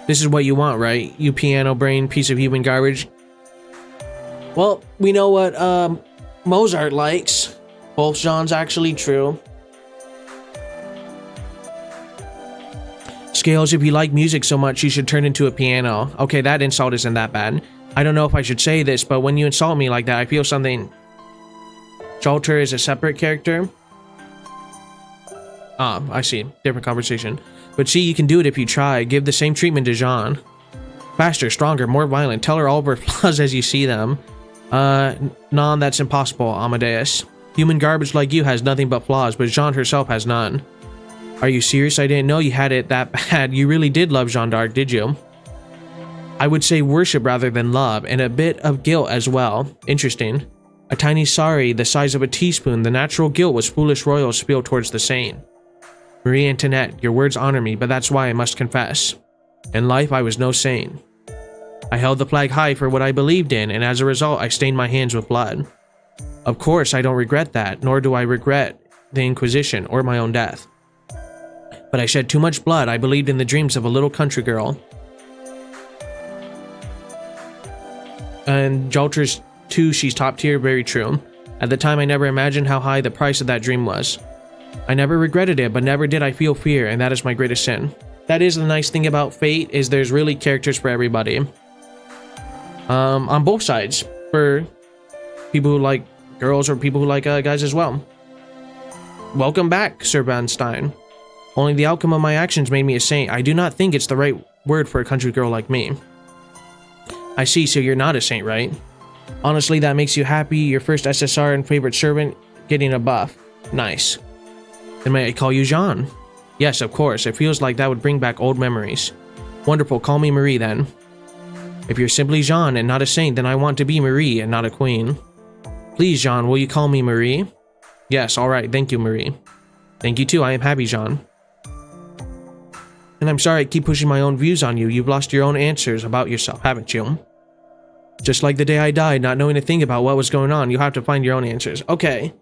This is what you want, right? You piano brain piece of human garbage. Well, we know what Mozart likes. Both Jean's actually true. Scales, if you like music so much, you should turn into a piano. Okay, that insult isn't that bad. I don't know if I should say this, but when you insult me like that, I feel something. Jolter is a separate character. Ah, I see. Different conversation. But see, you can do it if you try. Give the same treatment to Jeanne. Faster, stronger, more violent. Tell her all of her flaws as you see them. Non, that's impossible, Amadeus. Human garbage like you has nothing but flaws, but Jeanne herself has none. Are you serious? I didn't know you had it that bad. You really did love Jeanne d'Arc, did you? I would say worship rather than love, and a bit of guilt as well. Interesting. A tiny sorry the size of a teaspoon, the natural guilt was foolish royals spill towards the saint. Marie Antoinette, your words honor me, but that's why I must confess. In life, I was no saint. I held the flag high for what I believed in, and as a result, I stained my hands with blood. Of course, I don't regret that, nor do I regret the Inquisition or my own death. But I shed too much blood. I believed in the dreams of a little country girl. And Jolter's too, she's top tier, very true. At the time, I never imagined how high the price of that dream was. I never regretted it, but never did I feel fear, and that is my greatest sin. That is the nice thing about Fate, is there's really characters for everybody. On both sides, for people who like girls or people who like guys as well. Welcome back, Sir Van. Only the outcome of my actions made me a saint. I do not think it's the right word for a country girl like me. I see, so you're not a saint, right? Honestly, that makes you happy. Your first SSR and favorite servant getting a buff. Nice. Then may I call you Jeanne? Yes, of course. It feels like that would bring back old memories. Wonderful, call me Marie then. If you're simply Jeanne and not a saint, then I want to be Marie and not a queen. Please, Jeanne, will you call me Marie? Yes, alright, thank you, Marie. Thank you too, I am happy, Jeanne. And I'm sorry I keep pushing my own views on you. You've lost your own answers about yourself, haven't you? Just like the day I died, not knowing a thing about what was going on, you'll have to find your own answers. Okay.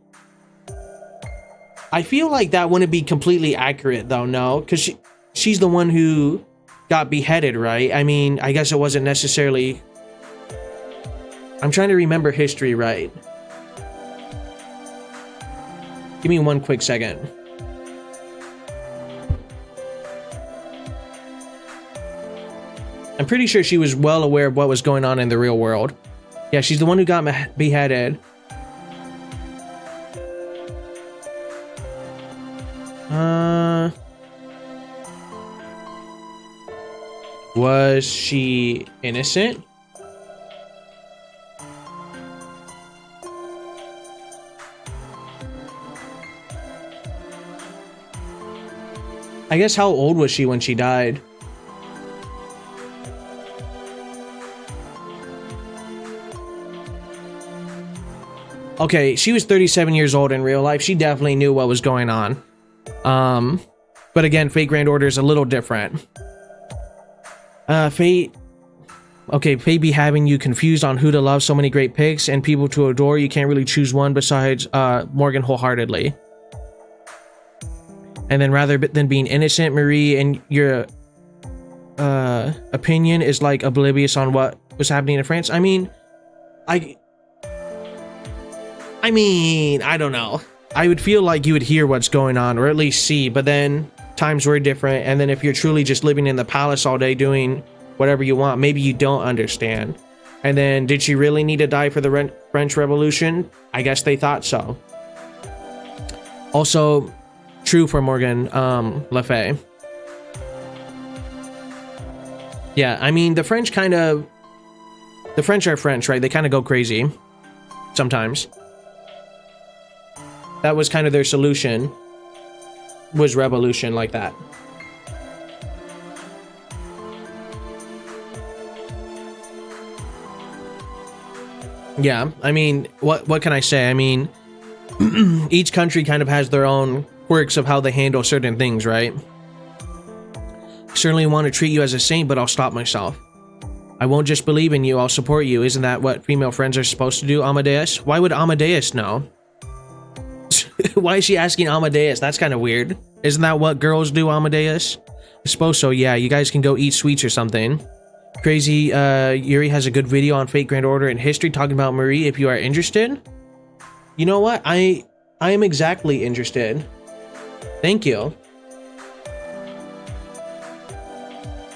I feel like that wouldn't be completely accurate, though, no? Because she's the one who got beheaded, right? I mean, I guess it wasn't necessarily... I'm trying to remember history right. Give me one quick second. I'm pretty sure she was well aware of what was going on in the real world. Yeah, she's the one who got beheaded. Was she innocent? I guess how old was she when she died? Okay, she was 37 years old in real life. She definitely knew what was going on. But again, Fate Grand Order is a little different. Fate... Okay, Fate be having you confused on who to love, so many great picks, and people to adore. You can't really choose one besides Morgan wholeheartedly. And then rather than being innocent, Marie, and your opinion is like oblivious on what was happening in France. I mean, I don't know. I would feel like you would hear what's going on, or at least see, but then times were different, and then if you're truly just living in the palace all day doing whatever you want, maybe you don't understand. And then, did she really need to die for the French Revolution? I guess they thought so. Also, true for Morgan Le Fay. Yeah, I mean, the French are French, right? They kind of go crazy sometimes. That was kind of their solution, was revolution like that. Yeah, I mean, what can I say? I mean, each country kind of has their own quirks of how they handle certain things, right? Certainly want to treat you as a saint, but I'll stop myself. I won't just believe in you, I'll support you. Isn't that what female friends are supposed to do, Amadeus? Why would Amadeus know? Why is she asking Amadeus? That's kind of weird. Isn't that what girls do, Amadeus? I suppose so, yeah. You guys can go eat sweets or something. Crazy, Yuri has a good video on Fate Grand Order and history talking about Marie if you are interested. You know what? I am exactly interested. Thank you.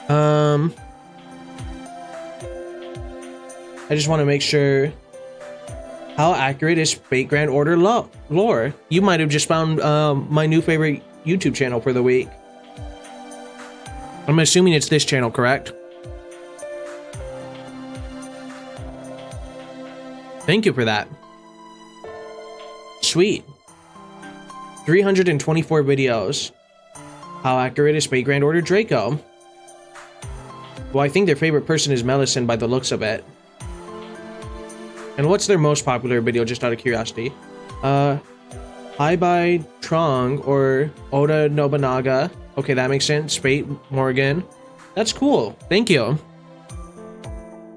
I just want to make sure. How accurate is Fate Grand Order lore? You might have just found my new favorite YouTube channel for the week. I'm assuming it's this channel, correct? Thank you for that. Sweet. 324 videos. How accurate is Fate Grand Order Draco? Well, I think their favorite person is Melisande by the looks of it. And what's their most popular video, just out of curiosity? Hi by Trong or Oda Nobunaga. Okay, that makes sense. Fate Morgan. That's cool. Thank you.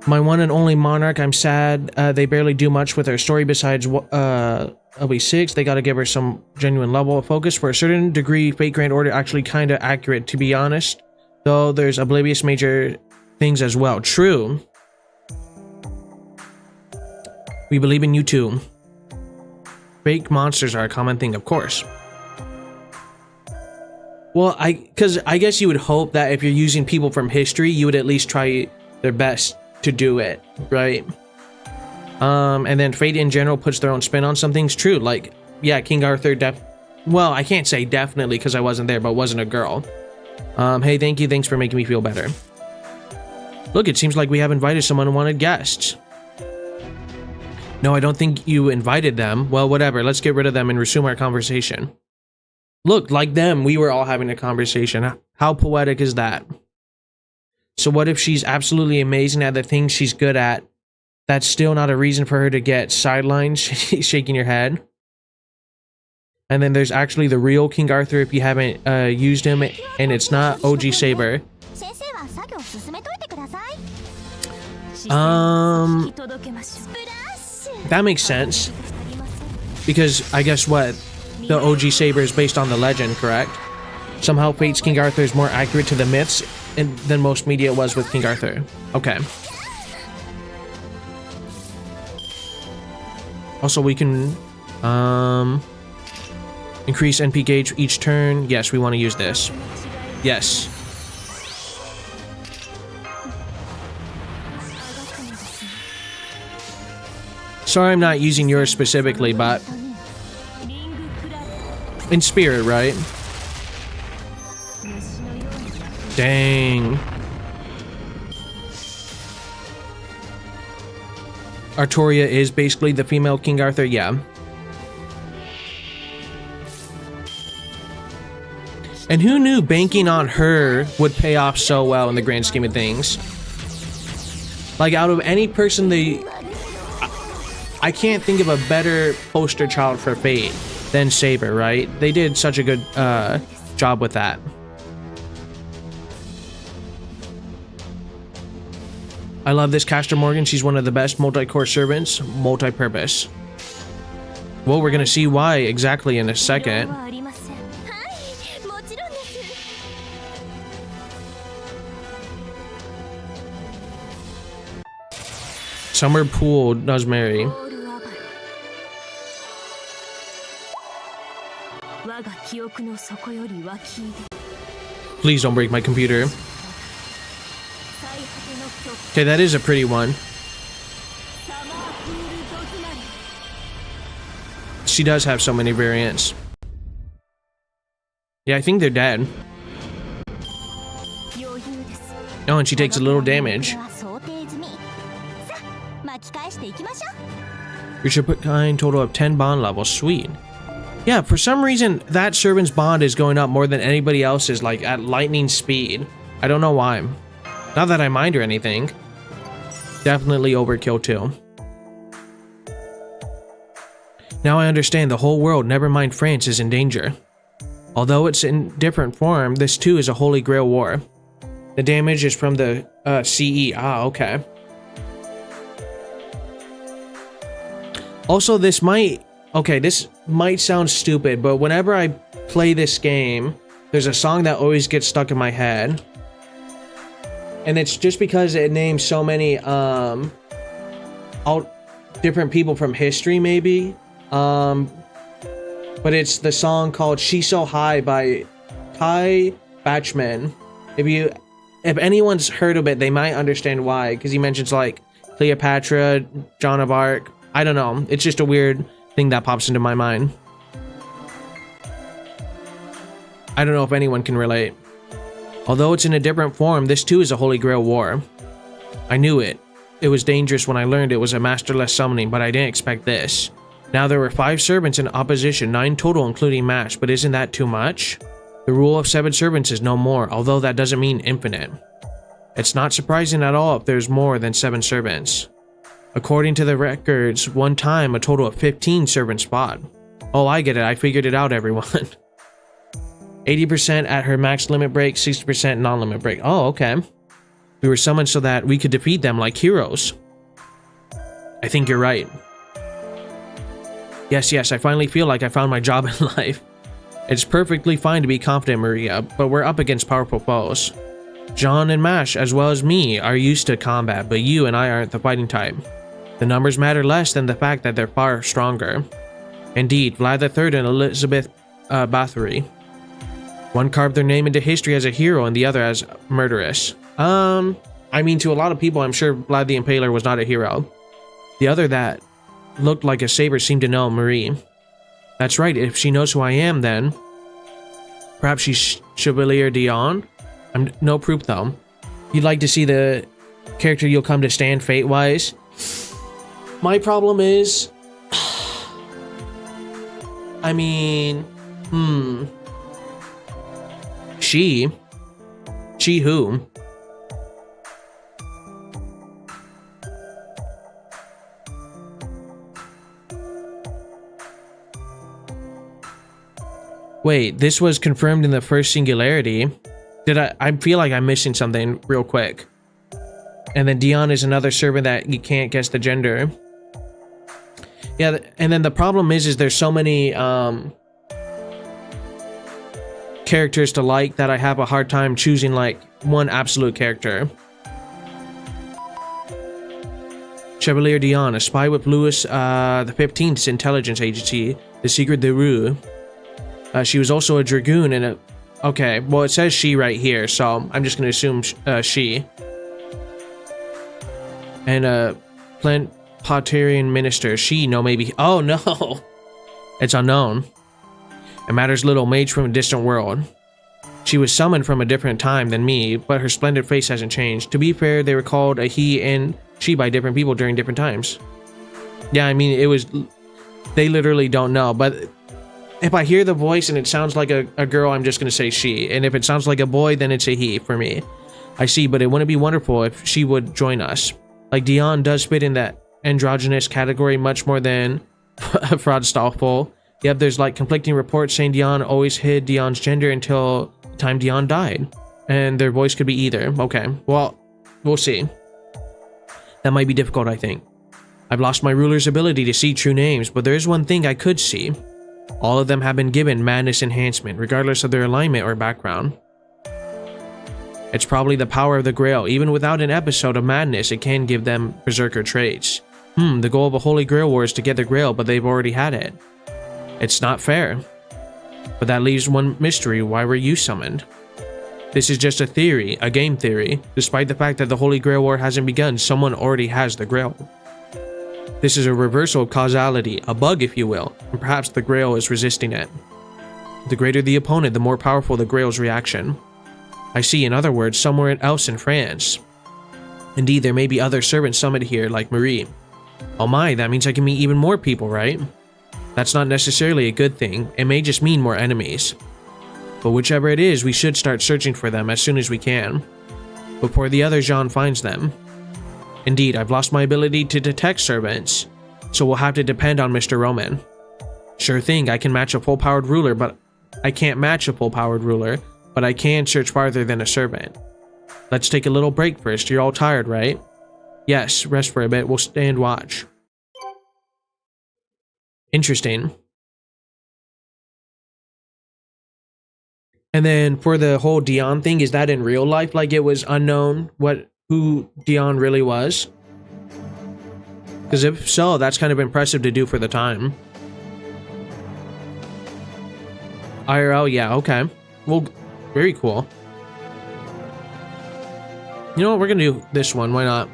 My one and only monarch, I'm sad. They barely do much with her story besides LB6. They gotta give her some genuine level of focus. For a certain degree, Fate Grand Order actually kinda accurate, to be honest. Though there's oblivious major things as well. True. We believe in you too. Fake monsters are a common thing, of course. Well, because I guess you would hope that if you're using people from history, you would at least try their best to do it, right? And then Fate in general puts their own spin on some things. True, like, yeah, King Arthur well, I can't say definitely because I wasn't there, but wasn't a girl. Hey, thank you, thanks for making me feel better. Look, it seems like we have invited someone who wanted guests. No, I don't think you invited them. Well, whatever, let's get rid of them and resume our conversation. Look, like them, we were all having a conversation. How poetic is that? So what if she's absolutely amazing at the things she's good at? That's still not a reason for her to get sidelined, shaking your head. And then there's actually the real King Arthur if you haven't used him, and it's not OG Saber. That makes sense. Because I guess what? The OG Saber is based on the legend, correct? Somehow Fate's King Arthur is more accurate to the myths than most media was with King Arthur. Okay. Also, we can increase NP gauge each turn. Yes, we want to use this. Yes. Sorry I'm not using yours specifically, but in spirit, right? Dang. Artoria is basically the female King Arthur, yeah. And who knew banking on her would pay off so well in the grand scheme of things? Like, out of any person I can't think of a better poster child for Fate than Saber, right? They did such a good job with that. I love this Caster Morgan. She's one of the best multi-core servants, multi-purpose. Well, we're gonna see why exactly in a second. Summer Pool does marry. Please don't break my computer. Okay, that is a pretty one. she does have so many variants. Yeah, I think they're dead. Oh, and she takes a little damage. You should put kind total of 10 bond levels. Sweet. Yeah, for some reason, that servant's bond is going up more than anybody else's, like at lightning speed. I don't know why. Not that I mind or anything. Definitely overkill too. Now I understand the whole world, never mind France, is in danger. Although it's in different form, this too is a Holy Grail war. The damage is from the CE. Ah, okay. Also, this might sound stupid, but whenever I play this game, there's a song that always gets stuck in my head. And it's just because it names so many all different people from history, maybe. But it's the song called She's So High by Kai Bachman. If anyone's heard of it, they might understand why, because he mentions like Cleopatra, Joan of Arc. I don't know. It's just a weird thing that pops into my mind. I don't know if anyone can relate. Although it's in a different form, this too is a Holy Grail war. I knew it. It was dangerous when I learned it was a masterless summoning, but I didn't expect this. Now there were 5 servants in opposition, 9 total including Mash, but isn't that too much? The rule of 7 servants is no more, although that doesn't mean infinite. It's not surprising at all if there's more than 7 servants. According to the records, one time a total of 15 servants fought. Oh, I get it, I figured it out, everyone. 80% at her max limit break, 60% non-limit break. Oh, okay. We were summoned so that we could defeat them like heroes. I think you're right. Yes, I finally feel like I found my job in life. It's perfectly fine to be confident, Maria, but we're up against powerful foes. John and Mash, as well as me, are used to combat, but you and I aren't the fighting type. The numbers matter less than the fact that they're far stronger. Indeed, Vlad III and Elizabeth Bathory. One carved their name into history as a hero and the other as murderous. I mean, to a lot of people, I'm sure Vlad the Impaler was not a hero. The other that looked like a saber seemed to know Marie. That's right, if she knows who I am, then perhaps she's Chevalier Dion? I'm no proof though. You'd like to see the character you'll come to stand fate-wise? My problem is... I mean... She who? Wait, this was confirmed in the first Singularity. I feel like I'm missing something real quick. And then Dion is another servant that you can't guess the gender. Yeah, and then the problem is there's so many characters to like that I have a hard time choosing like one absolute character. Chevalier Dion, a spy with Louis the 15th's intelligence agency, the Secret de Rue. She was also a dragoon and a... Okay, well it says she right here, so I'm just gonna assume she. And a plenipotentiary minister, she, no maybe... Oh no! It's unknown. It matters little, mage from a distant world. She was summoned from a different time than me, but her splendid face hasn't changed. To be fair, they were called a he and she by different people during different times. Yeah, I mean, it was... They literally don't know, but... If I hear the voice and it sounds like a girl, I'm just going to say she. And if it sounds like a boy, then it's a he for me. I see, but it wouldn't be wonderful if she would join us. Like, Dion does fit in that androgynous category much more than Fraudstallful. Yep, there's like conflicting reports saying Dion always hid Dion's gender until the time Dion died. And their voice could be either. Okay, well, we'll see. That might be difficult, I think. I've lost my ruler's ability to see true names, but there is one thing I could see. All of them have been given madness enhancement, regardless of their alignment or background. It's probably the power of the Grail. Even without an episode of madness, it can give them berserker traits. The goal of a Holy Grail war is to get the Grail, but they've already had it. It's not fair. But that leaves one mystery. Why were you summoned? This is just a theory, a game theory. Despite the fact that the Holy Grail war hasn't begun, someone already has the Grail. This is a reversal of causality, a bug if you will, and perhaps the Grail is resisting it. The greater the opponent, the more powerful the Grail's reaction. I see, in other words, somewhere else in France. Indeed, there may be other servants summoned here, like Marie. Oh my, that means I can meet even more people, right? That's not necessarily a good thing, it may just mean more enemies. But whichever it is, we should start searching for them as soon as we can, before the other Jean finds them. Indeed, I've lost my ability to detect servants, so we'll have to depend on Mr. Roman. Sure thing, I can match a full-powered ruler, but I can't match a full-powered ruler, but I can search farther than a servant. Let's take a little break first. You're all tired, right? Yes, rest for a bit. We'll stand watch. Interesting. And then for the whole Dion thing, is that in real life? Like it was unknown who Dion really was? Because if so, that's kind of impressive to do for the time. IRL, yeah, okay. Well, very cool. You know what, we're gonna do this one, why not?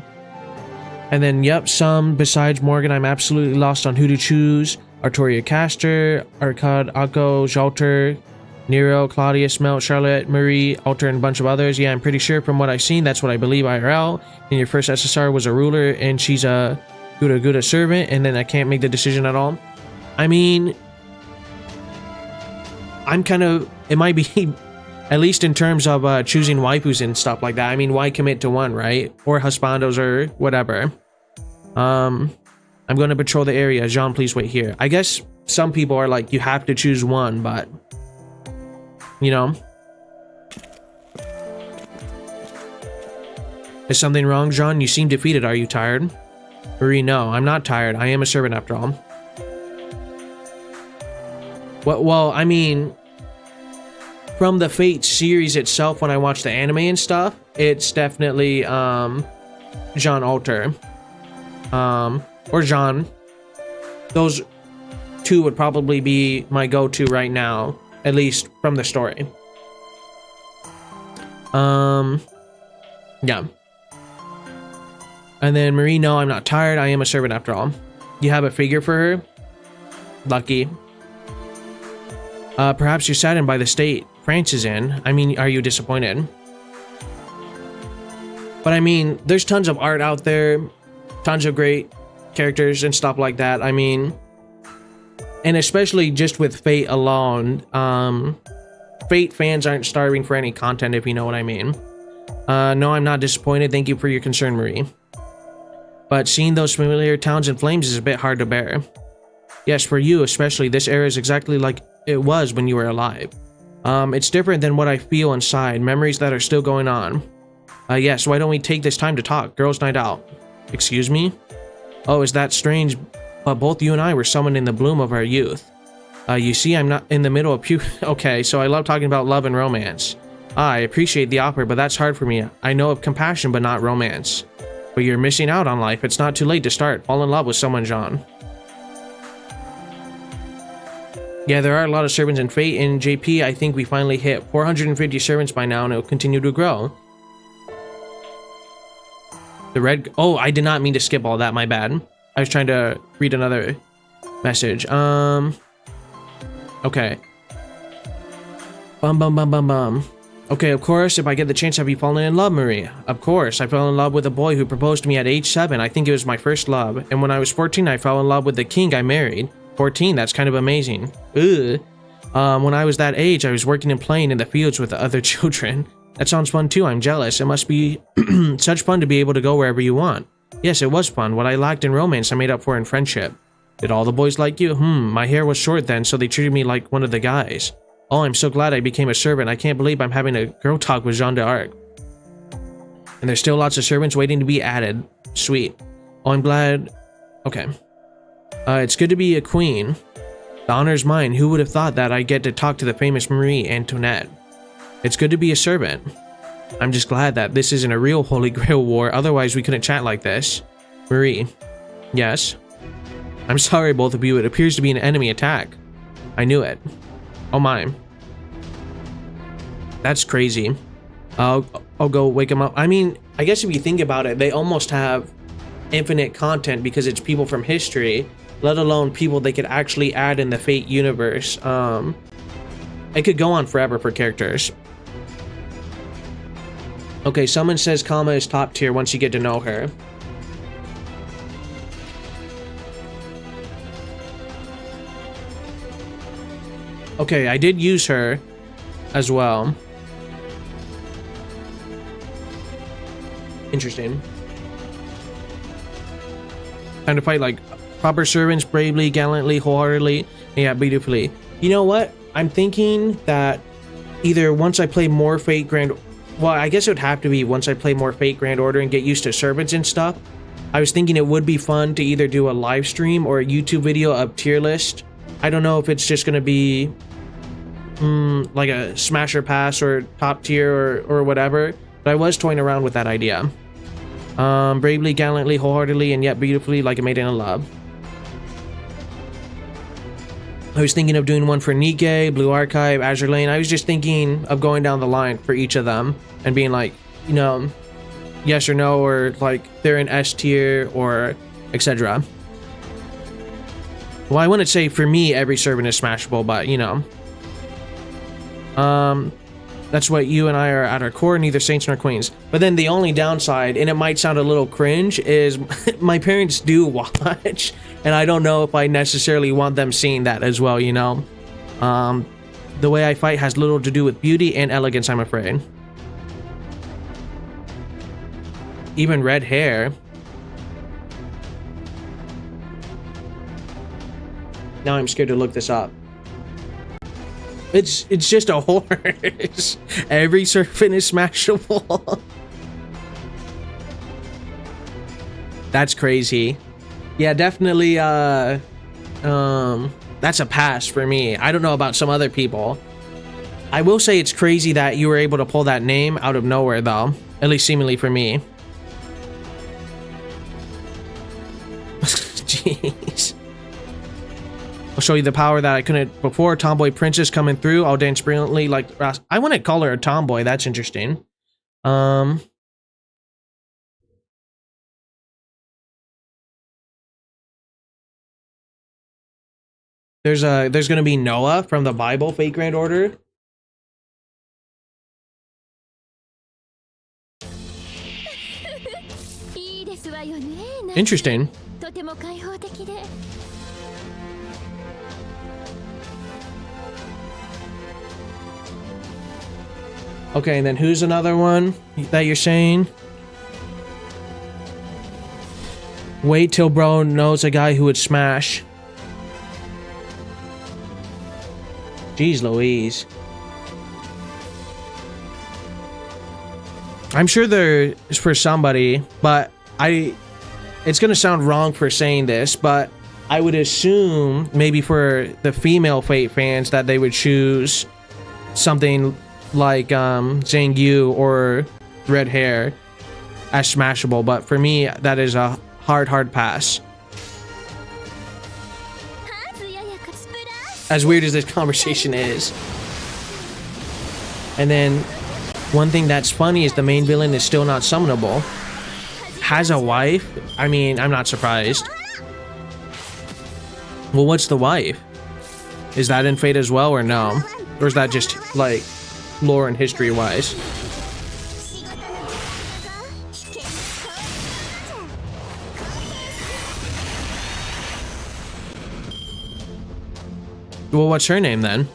And then, yep, some besides Morgan, I'm absolutely lost on who to choose. Artoria Castor, Arkad, Akko, Jalter, Nero, Claudius, Melt, Charlotte, Marie, Alter, and a bunch of others. Yeah, I'm pretty sure from what I've seen, that's what I believe IRL. And your first SSR was a ruler, and she's a Gouda servant, and then I can't make the decision at all. I mean, I'm kind of, it might be, at least in terms of choosing waifus and stuff like that. I mean, why commit to one, right? Or husbandos or whatever. I'm going to patrol the area. Jean, please wait here. I guess some people are like, you have to choose one, but, you know. Is something wrong, Jean? You seem defeated. Are you tired? Marie, no, I'm not tired. I am a servant after all. Well, I mean, from the Fate series itself, when I watch the anime and stuff, it's definitely Jean Alter. Or Jean. Those two would probably be my go-to right now, at least from the story. Yeah. And then Marie, no, I'm not tired. I am a servant after all. You have a figure for her? Lucky. Perhaps you're saddened by the state France is in. I mean, are you disappointed? But I mean, there's tons of art out there, tons of great characters and stuff like that. I mean, and especially just with Fate alone, Fate fans aren't starving for any content, if you know what I mean. No, I'm not disappointed. Thank you for your concern, Marie. But seeing those familiar towns in flames is a bit hard to bear. Yes, for you especially, this era is exactly like it was when you were alive. It's different than what I feel inside, memories that are still going on. Yes, why don't we take this time to talk? Girls' night out. Excuse me? Oh, is that strange? But both you and I were summoned in the bloom of our youth. You see, I'm not in the middle of Okay, so I love talking about love and romance. I appreciate the offer, but that's hard for me. I know of compassion, but not romance. But you're missing out on life. It's not too late to start. Fall in love with someone, Jean. Yeah, there are a lot of servants in Fate. In JP, I think we finally hit 450 servants by now, and it'll continue to grow. The red... Oh, I did not mean to skip all that, my bad. I was trying to read another message. Okay. Okay, of course, if I get the chance, have you fallen in love, Marie? Of course, I fell in love with a boy who proposed to me at age 7. I think it was my first love. And when I was 14, I fell in love with the king I married. 14, that's kind of amazing. Ugh. When I was that age, I was working and playing in the fields with the other children. That sounds fun too, I'm jealous. It must be such fun to be able to go wherever you want. Yes, it was fun. What I lacked in romance, I made up for in friendship. Did all the boys like you? My hair was short then, so they treated me like one of the guys. Oh, I'm so glad I became a servant. I can't believe I'm having a girl talk with Jeanne d'Arc. And there's still lots of servants waiting to be added. Sweet. Oh, I'm glad... Okay. It's good to be a queen. The honor's mine. Who would have thought that I'd get to talk to the famous Marie Antoinette? It's good to be a servant. I'm just glad that this isn't a real Holy Grail war, otherwise we couldn't chat like this. Marie. Yes? I'm sorry, both of you. It appears to be an enemy attack. I knew it. Oh my. That's crazy. I'll go wake him up. I mean, I guess if you think about it, they almost have infinite content because it's people from history, let alone people they could actually add in the Fate universe. It could go on forever for characters. Okay, someone says Kama is top tier once you get to know her. Okay, I did use her as well. Interesting. Time to fight like proper servants, bravely, gallantly, wholeheartedly, yeah, beautifully. You know what? I'm thinking that either once I play more Fate Grand... Well, I guess it would have to be once I play more Fate Grand Order and get used to servants and stuff. I was thinking it would be fun to either do a live stream or a YouTube video of tier list. I don't know if it's just going to be like a smasher pass or top tier or whatever, but I was toying around with that idea. Bravely, gallantly, wholeheartedly, and yet beautifully, like a maiden in love. I was thinking of doing one for Nikkei, Blue Archive, Azure Lane. I was just thinking of going down the line for each of them and being like, you know, yes or no, or like they're in S tier or etc. Well, I wouldn't say for me every servant is smashable, but you know. That's what you and I are at our core, neither saints nor queens. But then the only downside, and it might sound a little cringe, is my parents do watch, and I don't know if I necessarily want them seeing that as well, you know? The way I fight has little to do with beauty and elegance, I'm afraid. Even red hair. Now I'm scared to look this up. It's just a horse. Every servant is smashable. That's crazy. Yeah, definitely that's a pass for me. I don't know about some other people. I will say it's crazy that you were able to pull that name out of nowhere though. At least seemingly for me. Jeez. I'll show you the power that I couldn't before. Tomboy princess coming through. I'll dance brilliantly like I wouldn't call her a tomboy. That's interesting. There's gonna be Noah from the Bible, Fate Grand Order. Interesting. Okay, and then who's another one that you're saying? Wait till bro knows a guy who would smash. Jeez Louise. I'm sure there is for somebody, but it's gonna sound wrong for saying this, but I would assume maybe for the female Fate fans that they would choose something like Zhang Yu or red hair as smashable, but for me that is a hard pass. As weird as this conversation is. And then one thing that's funny is the main villain is still not summonable. Has a wife? I mean, I'm not surprised. Well, what's the wife? Is that in Fate as well or no? Or is that just like lore and history wise? Well, what's her name then?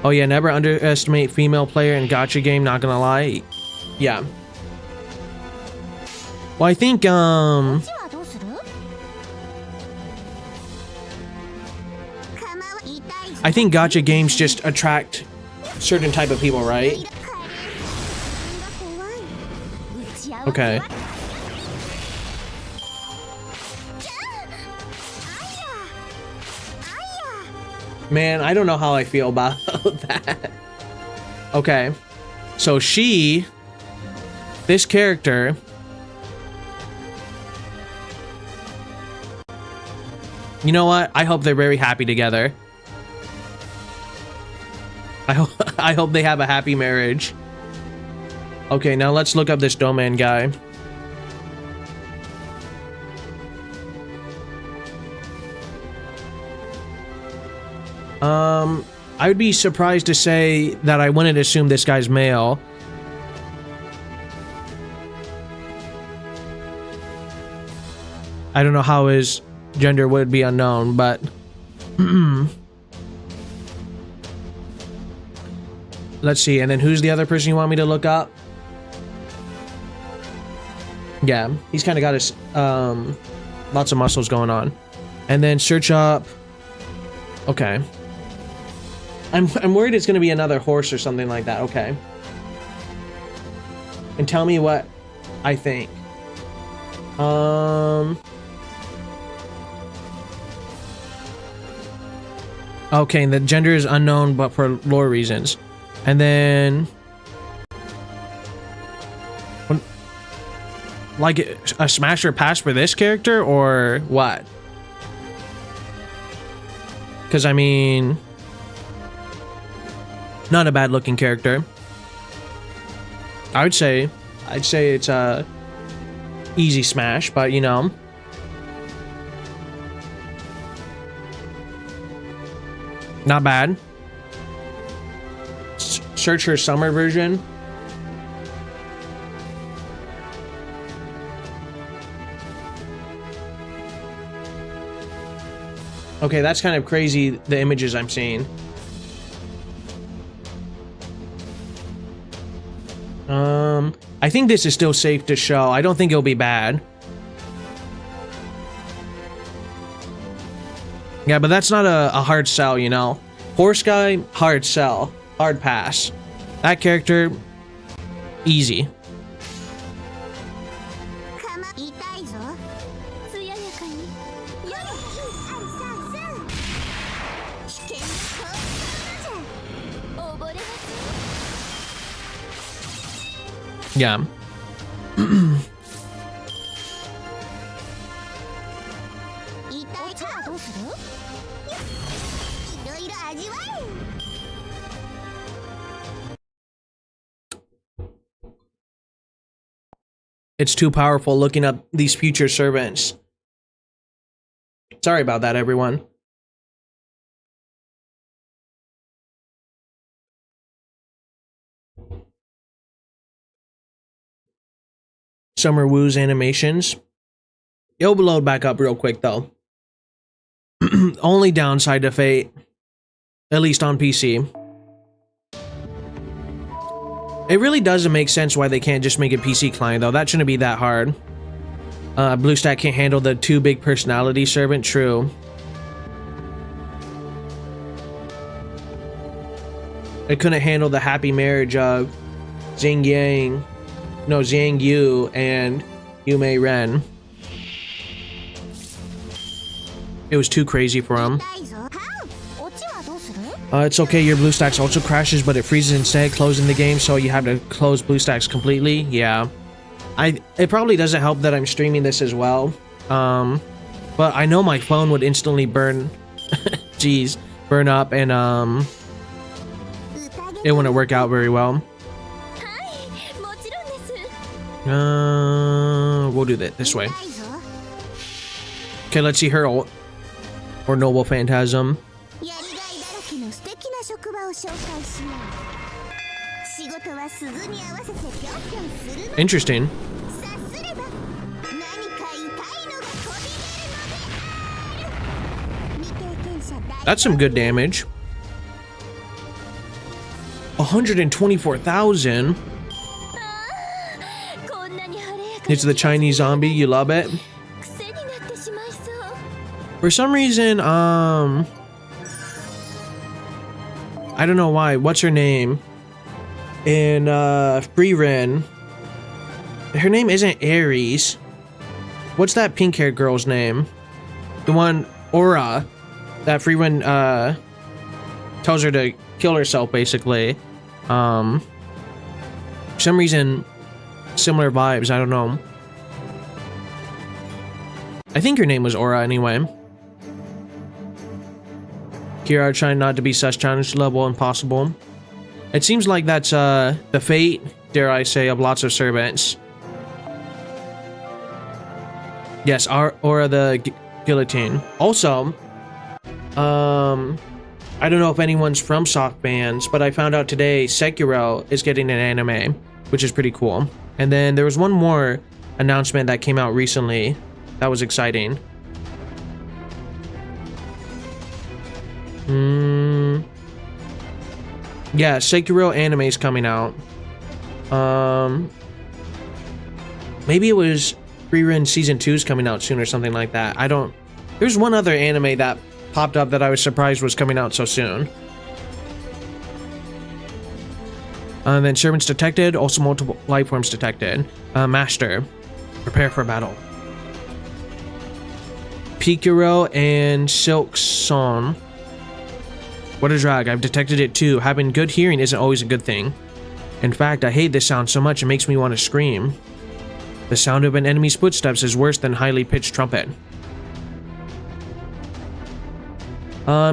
Oh yeah, never underestimate female player in gacha game, not gonna lie. Yeah. Well, I think gacha games just attract certain type of people, right? Okay. Man, I don't know how I feel about that. Okay. So this character, you know what? I hope they're very happy together. I hope they have a happy marriage. Okay, now let's look up this Doman guy. I would be surprised to say that I wouldn't assume this guy's male. I don't know how his gender would be unknown, but let's see. And then who's the other person you want me to look up? Yeah, he's kind of got his lots of muscles going on. And then search up. Okay. I'm worried it's going to be another horse or something like that. Okay. And tell me what I think. Okay, and the gender is unknown, but for lore reasons. And then, like a smash or pass for this character, or what? Because I mean, not a bad looking character. I'd say it's a easy smash, but you know. Not bad. Search her summer version. Okay, that's kind of crazy, the images I'm seeing. I think this is still safe to show. I don't think it'll be bad. Yeah, but that's not a hard sell, you know. Horse guy, hard sell. Hard pass. That character, easy. Yeah. It's too powerful looking up these future servants. Sorry about that, everyone. Summer Woo's animations. It'll load back up real quick, though. Only downside to Fate, at least on PC. It really doesn't make sense why they can't just make a PC client, though. That shouldn't be that hard. BlueStack can't handle the too big personality servant. True. It couldn't handle the happy marriage of Zhang Yu and Yume Ren. It was too crazy for him. It's okay, your BlueStacks also crashes, but it freezes instead, closing the game, so you have to close BlueStacks completely. Yeah. It probably doesn't help that I'm streaming this as well. But I know my phone would instantly burn jeez, burn up, and it wouldn't work out very well. We'll do that this way. Okay, let's see her ult. Or Noble Phantasm. Interesting. That's some good damage. 124,000. It's the Chinese zombie. You love it. For some reason, I don't know why. What's her name? In Freeren, her name isn't Ares. What's that pink-haired girl's name? The one, Aura, that Freeren tells her to kill herself, basically. For some reason, similar vibes. I don't know. I think her name was Aura anyway. Kira trying not to be such challenge level impossible. It seems like that's the fate, dare I say, of lots of servants. Yes, Aura the guillotine. Also, I I don't know if anyone's from soft bands, but I found out today Sekiro is getting an anime, which is pretty cool. And then there was one more announcement that came out recently that was exciting. Yeah, Sekiro anime is coming out. Maybe it was Rerun Season 2 is coming out soon or something like that. I don't... There's one other anime that popped up that I was surprised was coming out so soon. And then servants detected, also multiple life forms detected. Master, prepare for battle. Pikiro and Silk Son. What a drag, I've detected it too. Having good hearing isn't always a good thing. In fact, I hate this sound so much it makes me want to scream. The sound of an enemy's footsteps is worse than highly pitched trumpet.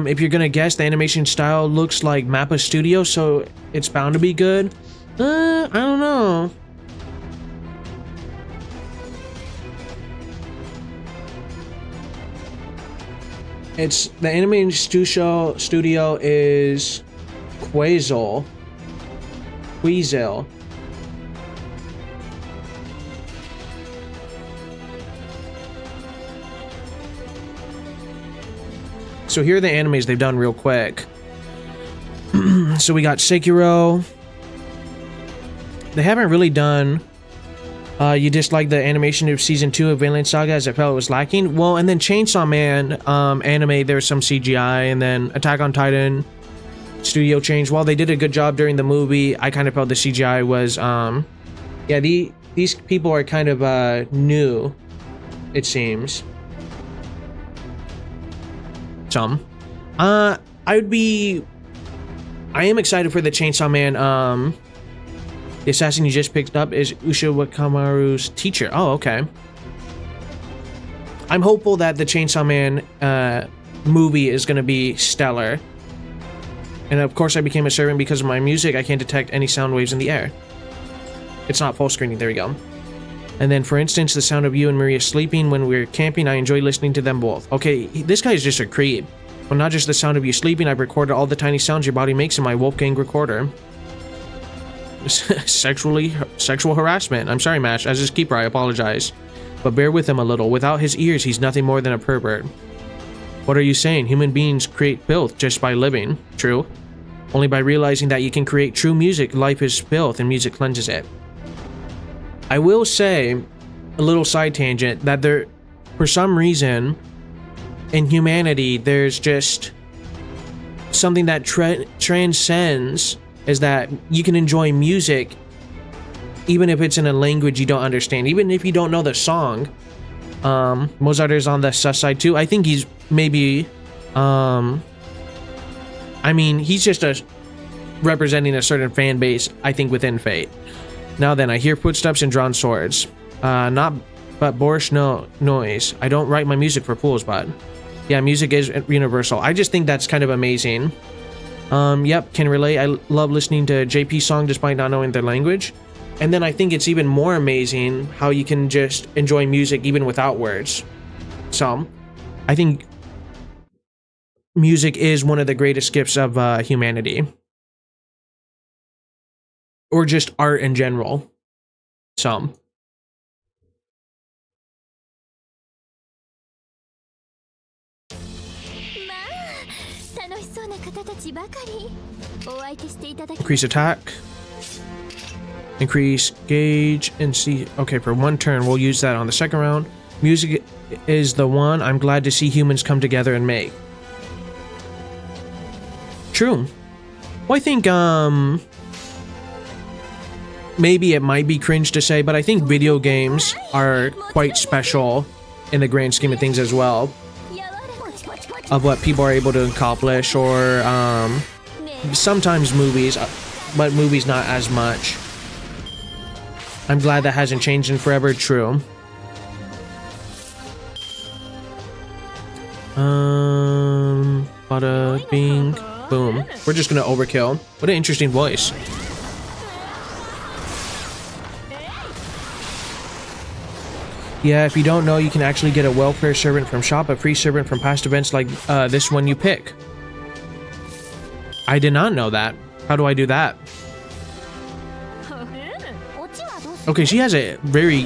If you're gonna guess, the animation style looks like Mappa Studio, so it's bound to be good. I don't know. It's the animation studio is Quasel. So here are the animes they've done real quick. So we got Sekiro. They haven't really done... you dislike the animation of Season 2 of Vinland Saga as it felt it was lacking? Well, and then Chainsaw Man anime, there's some CGI, and then Attack on Titan studio change. While they did a good job during the movie, I kind of felt the CGI was... yeah, these people are kind of new, it seems. Some. I am excited for the Chainsaw Man. The assassin you just picked up is Usha Wakamaru's teacher. Oh, okay. I'm hopeful that the Chainsaw Man movie is going to be stellar. And of course I became a servant because of my music. I can't detect any sound waves in the air. It's not full screening. There you go. And then, for instance, the sound of you and Maria sleeping when we're camping, I enjoy listening to them both. Okay, this guy is just a creep. Well, not just the sound of you sleeping, I've recorded all the tiny sounds your body makes in my Wolfgang recorder. Sexual harassment. I'm sorry, Mash. As his keeper, I apologize. But bear with him a little. Without his ears, he's nothing more than a pervert. What are you saying? Human beings create filth just by living. True. Only by realizing that you can create true music, life is filth, and music cleanses it. I will say, a little side tangent, that there, for some reason, in humanity, there's just something that transcends, is that you can enjoy music even if it's in a language you don't understand, even if you don't know the song. Mozart is on the sus side too. I think he's maybe, I mean, he's just representing a certain fan base, I think, within Fate. Now then, I hear footsteps and drawn swords. Not but boorish noise. I don't write my music for fools, but yeah, music is universal. I just think that's kind of amazing. Yep, can relate. I love listening to JP song despite not knowing their language. And then I think it's even more amazing how you can just enjoy music even without words. So, I think music is one of the greatest gifts of humanity. Or just art in general. So. Increase attack. Increase gauge and see. Okay, for one turn, we'll use that on the second round. Music is the one I'm glad to see humans come together and make. True. Well, I think, maybe it might be cringe to say, but I think video games are quite special in the grand scheme of things as well. Of what people are able to accomplish, or sometimes movies, but movies not as much. I'm glad that hasn't changed in forever. True. Bada bing, boom. We're just gonna overkill. What an interesting voice. Yeah, if you don't know, you can actually get a welfare servant from shop, a free servant from past events like this one you pick. I did not know that. How do I do that? Okay, she has a very...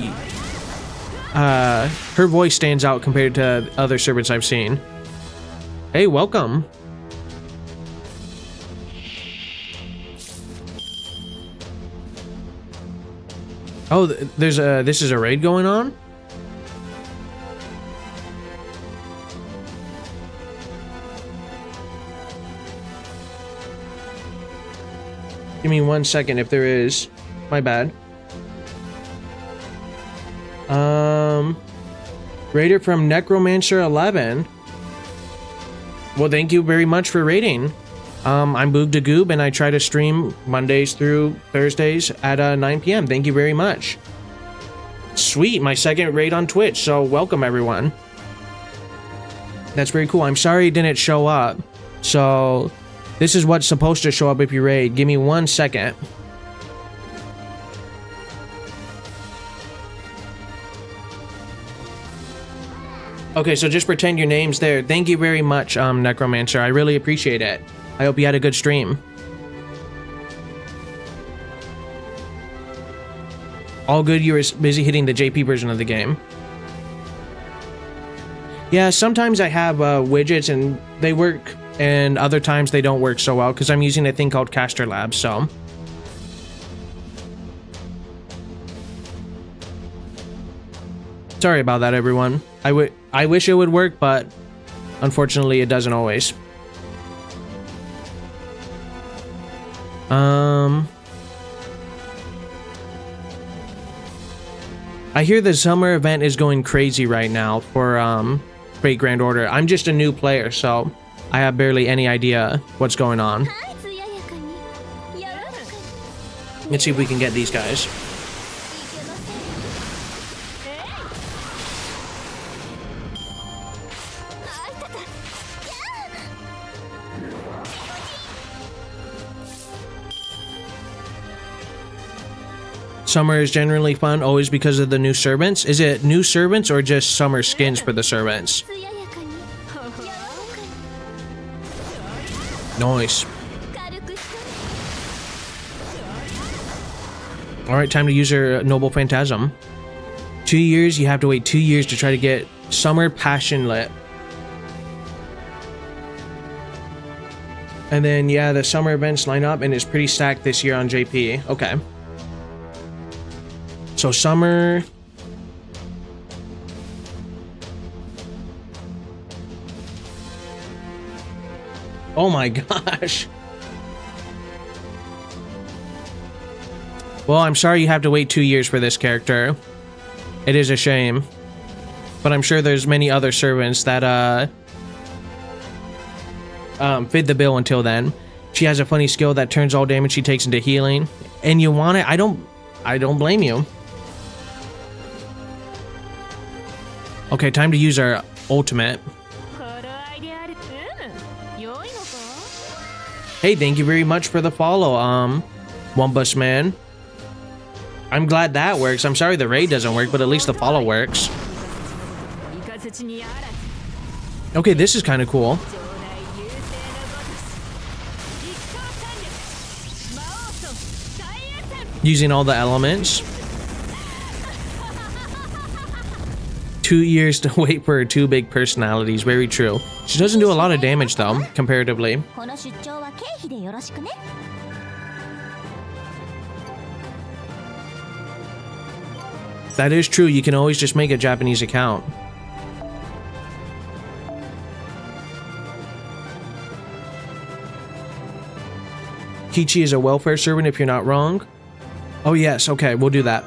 her voice stands out compared to other servants I've seen. Hey, welcome. Oh, there's a... This is a raid going on? Give me 1 second if there is. My bad. Raider from Necromancer 11. Well, thank you very much for raiding. I'm Boog da Goob, and I try to stream Mondays through Thursdays at 9 p.m. Thank you very much. Sweet, my second raid on Twitch, so welcome everyone. That's very cool. I'm sorry it didn't show up. So, this is what's supposed to show up if you raid. Give me 1 second. Okay, so just pretend your name's there. Thank you very much, Necromancer. I really appreciate it. I hope you had a good stream. All good, you were busy hitting the JP version of the game. Yeah, sometimes I have widgets and they work, and other times they don't work so well because I'm using a thing called Caster Labs, so... Sorry about that, everyone. I wish it would work, but unfortunately it doesn't always. I hear the summer event is going crazy right now for Fate Grand Order. I'm just a new player, so I have barely any idea what's going on. Let's see if we can get these guys. Summer is generally fun, always because of the new servants. Is it new servants or just summer skins for the servants? Nice. Alright, time to use your Noble Phantasm. 2 years, you have to wait 2 years to try to get Summer Passion Lit. And then, yeah, the summer events line up and it's pretty stacked this year on JP. Okay. So summer... Oh my gosh. Well, I'm sorry you have to wait 2 years for this character. It is a shame. But I'm sure there's many other servants that fit the bill until then. She has a funny skill that turns all damage she takes into healing. And you want it? I don't blame you. Okay, time to use our ultimate. Hey, thank you very much for the follow, Wumpus Man. I'm glad that works. I'm sorry the raid doesn't work, but at least the follow works. Okay, this is kind of cool. Using all the elements. 2 years to wait for her two big personalities. Very true. She doesn't do a lot of damage though, comparatively. That is true. You can always just make a Japanese account. Kichi is a welfare servant if you're not wrong. Oh yes, okay, we'll do that.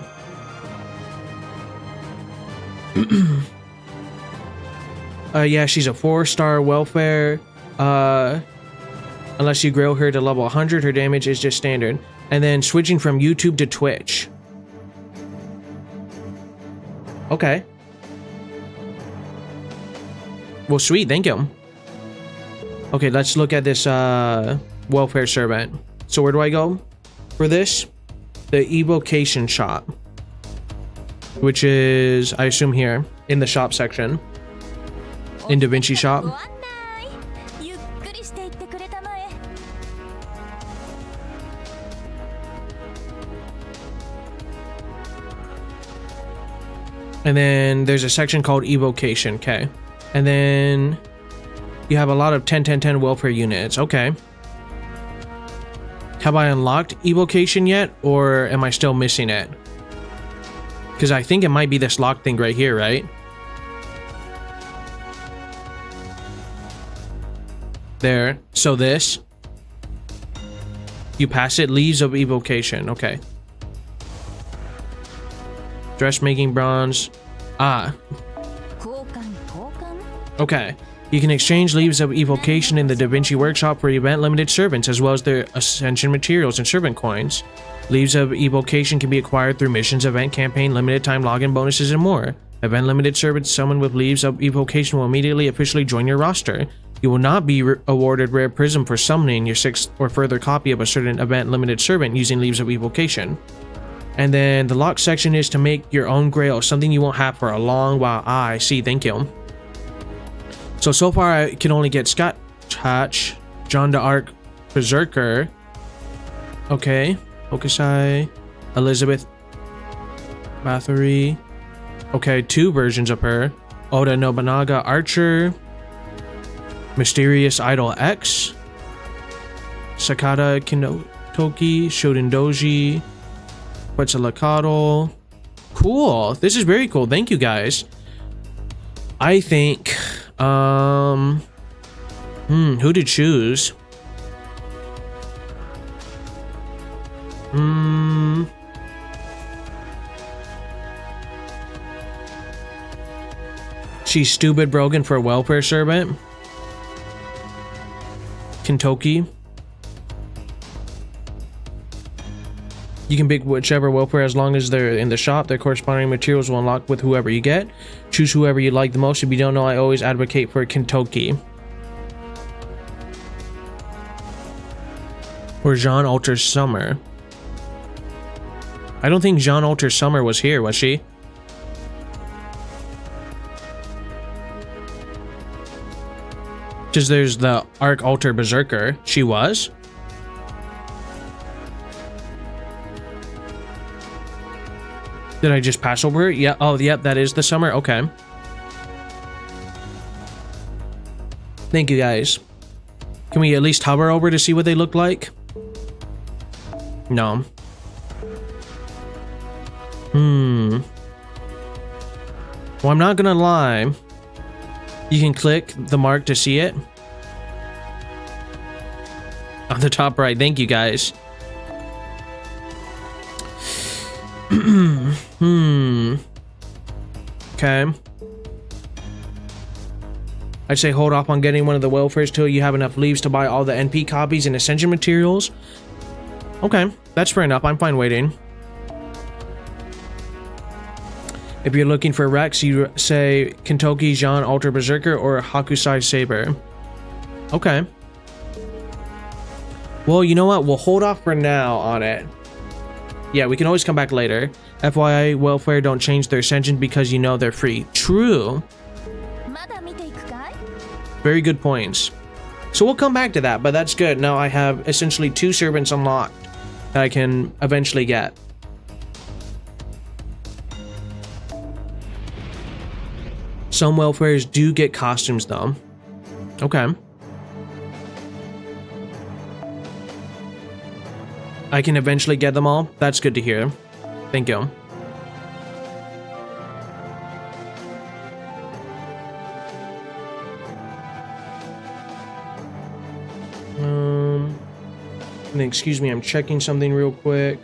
Yeah, she's a 4-star welfare. Unless you grow her to level 100, her damage is just standard. And then switching from YouTube to Twitch. Okay. Well, sweet, thank you. Okay, let's look at this welfare servant. So where do I go for this? The evocation shop, which is, I assume, here in the shop section. In Da Vinci shop. And then there's a section called evocation. Okay. And then you have a lot of 10 welfare units. Okay. Have I unlocked evocation yet, or am I still missing it? Because I think it might be this lock thing right here, right? There. So this. You pass it, leaves of evocation. Okay. Dressmaking bronze. Ah. Okay. You can exchange leaves of evocation in the Da Vinci workshop for event limited servants, as well as their ascension materials and servant coins. Leaves of evocation can be acquired through missions, event campaign, limited time login bonuses, and more. Event limited servants summoned with leaves of evocation will immediately officially join your roster. You will not be awarded rare prism for summoning your 6th or further copy of a certain event limited servant using leaves of evocation. And then the lock section is to make your own grail, something you won't have for a long while. Ah, I see, thank you. So far I can only get Scott Hatch, John d'Arc, Berserker. Okay, Hokusai, Elizabeth Bathory. Okay, 2 versions of her. Oda Nobunaga Archer, Mysterious Idol X, Sakata Kinotoki, Shoden Doji, Quetzalcoatl. Cool. This is very cool. Thank you guys. I think who to choose? She's stupid broken for a welfare servant. Kentucky. You can pick whichever welfare as long as they're in the shop. Their corresponding materials will unlock with whoever you get. Choose whoever you like the most. If you don't know, I always advocate for Kentucky. Or Jean Alter Summer. I don't think Jean Alter Summer was here, was she? Because there's the Arc Alter Berserker. She was? Did I just pass over her? Yeah. Oh, yep, that is the summer. Okay. Thank you, guys. Can we at least hover over to see what they look like? No. Well, I'm not gonna lie. You can click the mark to see it. On the top right. Thank you, guys. Okay. I'd say hold off on getting one of the welfares till you have enough leaves to buy all the NP copies and ascension materials. Okay, that's fair enough. I'm fine waiting. If you're looking for Rex, you say Kentucky Jean Alter Berserker or Hakusai Saber. Okay. Well, you know what? We'll hold off for now on it. Yeah, we can always come back later. FYI, welfare don't change their ascension because you know they're free. True. Very good points. So we'll come back to that, but that's good. Now I have essentially 2 servants unlocked that I can eventually get. Some welfares do get costumes though. Okay. I can eventually get them all. That's good to hear. Thank you. And excuse me, I'm checking something real quick.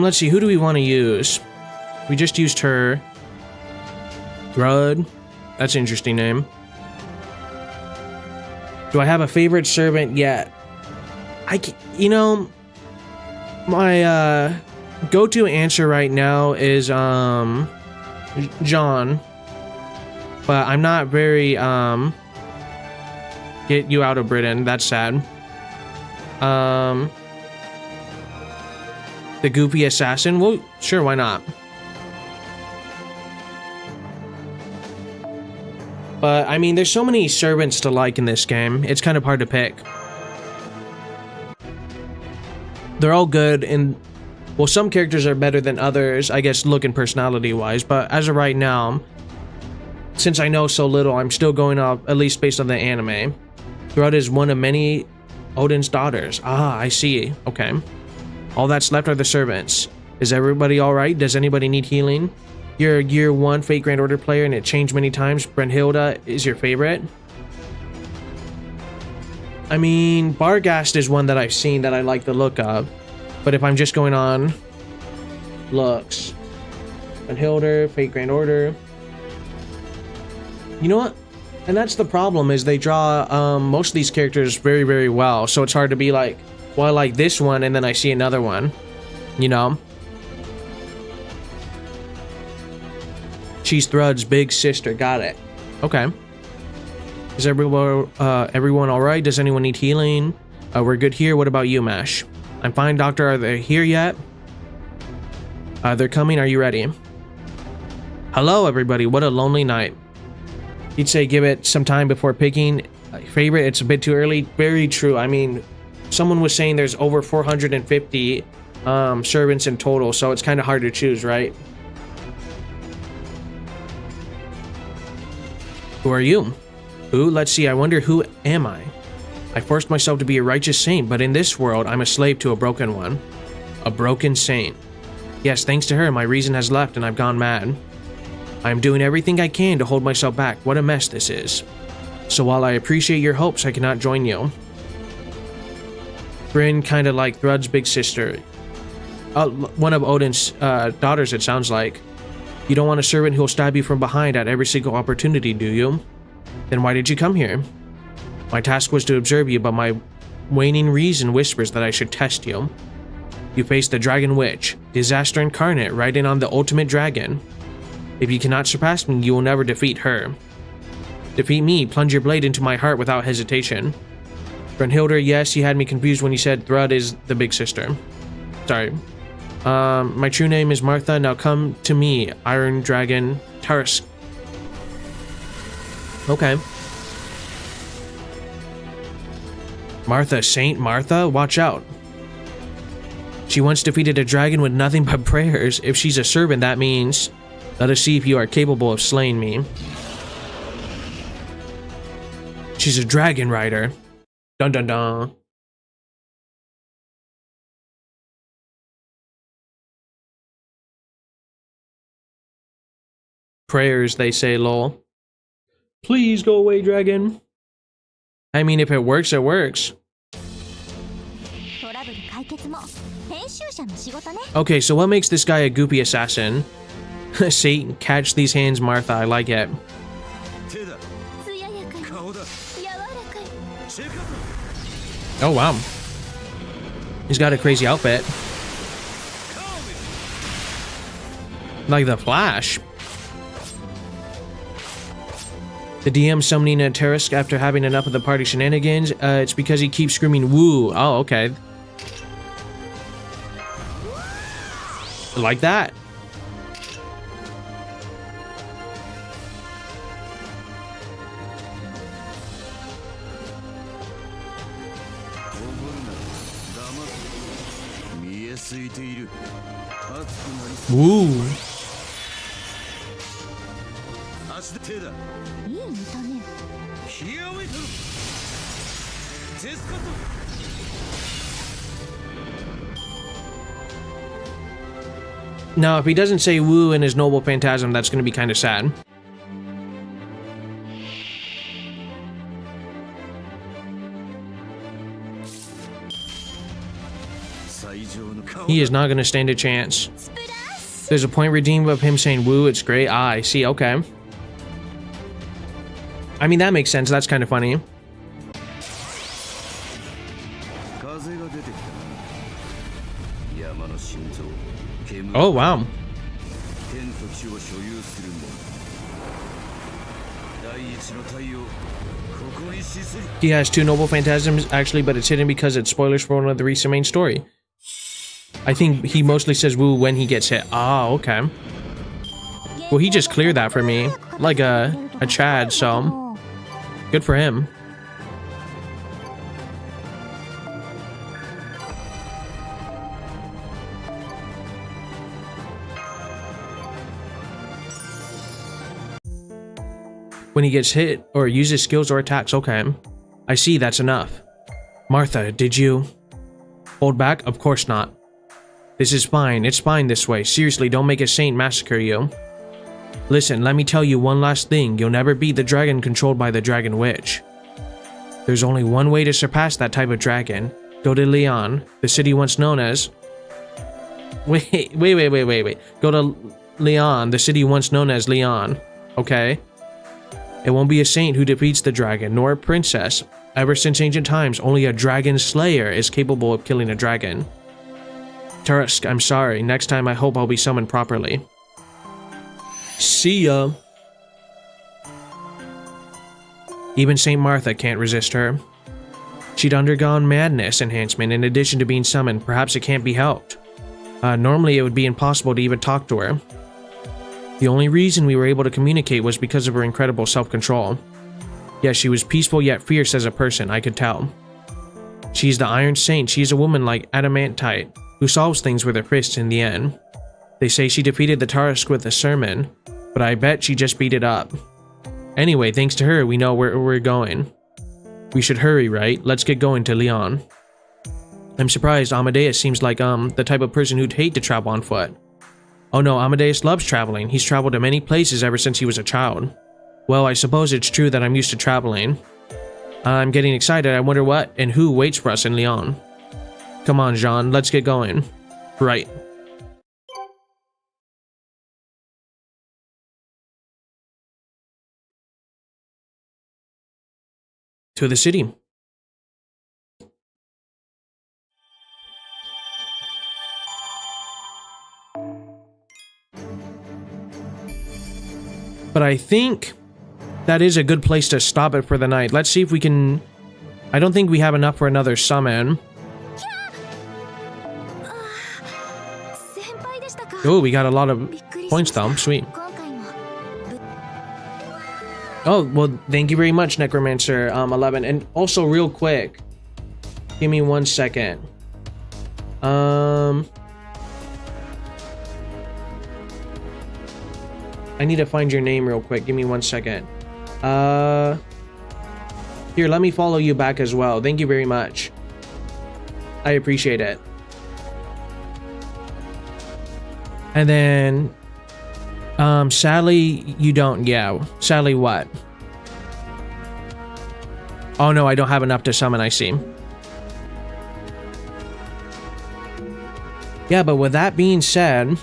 Let's see, who do we want to use? We just used her. Thrud. That's an interesting name. Do I have a favorite servant yet? You know, my go-to answer right now is John, but I'm not very get you out of Britain. That's sad. The goofy assassin. Well, sure, why not? But, I mean, there's so many servants to like in this game. It's kind of hard to pick. they're all good, and well, some characters are better than others, I guess, look and personality wise, but as of right now, since I know so little, I'm still going off, at least based on the anime. Thrud is one of many Odin's daughters. Ah, I see. Okay. All that's left are the servants. Is everybody alright? Does anybody need healing? You're a year 1 Fate Grand Order player and it changed many times. Brunhilde is your favorite? I mean, Barghast is one that I've seen that I like the look of. But if I'm just going on looks, Brunhilde, Fate Grand Order. You know what? And that's the problem, is they draw most of these characters very, very well. So it's hard to be like, well, I like this one and then I see another one. You know? She's Thrud's big sister. Got it. Okay. Is everyone alright? Does anyone need healing? We're good here. What about you, Mash? I'm fine, Doctor. Are they here yet? They're coming. Are you ready? Hello, everybody. What a lonely night. He'd say give it some time before picking favorite. It's a bit too early. Very true. I mean, someone was saying there's over 450 servants in total, so it's kind of hard to choose, right? Who are you? Who? Let's see. I wonder, who am I? I forced myself to be a righteous saint, but in this world, I'm a slave to a broken one. A broken saint. Yes, thanks to her, my reason has left and I've gone mad. I'm doing everything I can to hold myself back. What a mess this is. So while I appreciate your hopes, I cannot join you. Bryn, kinda like Thrud's big sister. One of Odin's daughters, it sounds like. You don't want a servant who'll stab you from behind at every single opportunity, do you? Then why did you come here? My task was to observe you, but my waning reason whispers that I should test you. You face the Dragon Witch, disaster incarnate, riding on the ultimate dragon. If you cannot surpass me, you will never defeat her. Defeat me, plunge your blade into my heart without hesitation. Brunhilde, yes, you had me confused when you said Thrud is the big sister. Sorry. My true name is Martha, now come to me, Iron Dragon Tarsk. Okay. Martha, Saint Martha? Watch out. She once defeated a dragon with nothing but prayers. If she's a servant, that means... Let us see if you are capable of slaying me. She's a dragon rider. Dun dun dun. Prayers, they say, lol. Please go away, dragon. I mean, if it works, it works. Okay, so what makes this guy a goopy assassin? Satan, catch these hands, Martha. I like it. Oh, wow. He's got a crazy outfit. Like the Flash. The DM summoning a Tarsk after having enough of the party shenanigans. It's because he keeps screaming woo. Oh, okay. Like that. Woo. Now, if he doesn't say woo in his noble phantasm, that's going to be kind of sad. He is not going to stand a chance. There's a point redeemed of him saying woo, it's great. Ah, I see, okay. I mean, that makes sense. That's kind of funny. Oh, wow. He has two noble phantasms, actually, but it's hidden because it's spoilers for one of the recent main story. I think he mostly says woo when he gets hit. Ah, okay. Well, he just cleared that for me. Like a Chad, so... Good for him. when he gets hit or uses skills or attacks. Okay. I see, that's enough. Martha, did you hold back? Of course not. This is fine. It's fine this way. Seriously, don't make a saint massacre you. Listen, let me tell you one last thing. You'll never beat the dragon controlled by the Dragon Witch. There's only one way to surpass that type of dragon. Go to Leon, the city once known as... Wait. Go to Leon, the city once known as Leon. Okay? It won't be a saint who defeats the dragon, nor a princess. Ever since ancient times, only a dragon slayer is capable of killing a dragon. Turusk, I'm sorry. Next time I hope I'll be summoned properly. See ya. Even Saint Martha can't resist her. She'd undergone madness enhancement in addition to being summoned. Perhaps it can't be helped. Normally it would be impossible to even talk to her. The only reason we were able to communicate was because of her incredible self-control. Yes, she was peaceful yet fierce as a person, I could tell. She's the Iron Saint. She's a woman like adamantite, who solves things with her fists in the end. They say she defeated the Turusk with a sermon, but I bet she just beat it up. Anyway, thanks to her, we know where we're going. We should hurry, right? Let's get going to Leon. I'm surprised Amadeus seems like, the type of person who'd hate to travel on foot. Oh no, Amadeus loves traveling. He's traveled to many places ever since he was a child. Well, I suppose it's true that I'm used to traveling. I'm getting excited. I wonder what and who waits for us in Leon. Come on, Jean, let's get going. Right. To the city. But I think that is a good place to stop it for the night. Let's see if we can... I don't think we have enough for another summon. Oh, we got a lot of points though. Sweet. Oh, well, thank you very much, Necromancer 11. And also, real quick, give me 1 second. I need to find your name real quick. Give me 1 second. Here, let me follow you back as well. Thank you very much. I appreciate it. And then, sadly, you don't. Yeah, sadly what? Oh no, I don't have enough to summon, I see. Yeah, but with that being said,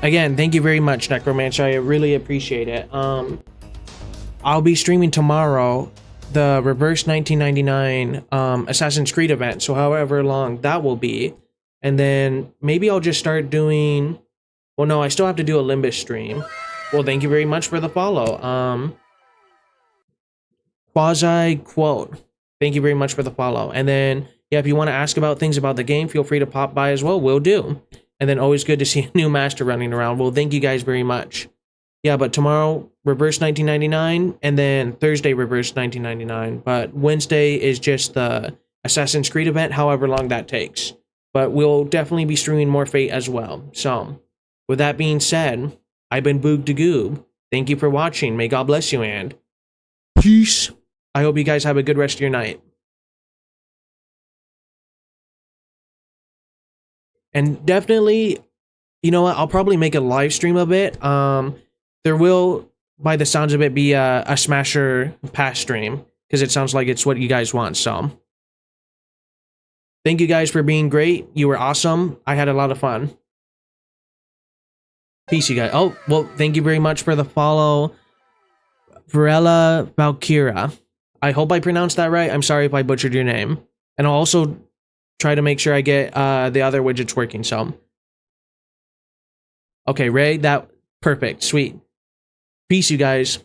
again, thank you very much, Necromancer. I really appreciate it. I'll be streaming tomorrow the Reverse 1999 Assassin's Creed event, so however long that will be. And then maybe I'll just start doing... Well, no, I still have to do a Limbus stream. Well, thank you very much for the follow. Quasi Quote. Thank you very much for the follow. And then, yeah, if you want to ask about things about the game, feel free to pop by as well. Will do. And then always good to see a new master running around. Well, thank you guys very much. Yeah, but tomorrow, Reverse 1999, and then Thursday, Reverse 1999. But Wednesday is just the Assassin's Creed event, however long that takes. But we'll definitely be streaming more Fate as well. So, with that being said, I've been Boog the Goob. Thank you for watching. May God bless you, and peace. I hope you guys have a good rest of your night. And definitely, you know what, I'll probably make a live stream of it. There will, by the sounds of it, be a Smasher Pass stream, because it sounds like it's what you guys want, so. Thank you guys for being great. You were awesome. I had a lot of fun. Peace, you guys. Oh, well, thank you very much for the follow. Varela Valkyra. I hope I pronounced that right. I'm sorry if I butchered your name. And I'll also try to make sure I get the other widgets working, so. Okay, Ray, that... Perfect. Sweet. Peace, you guys.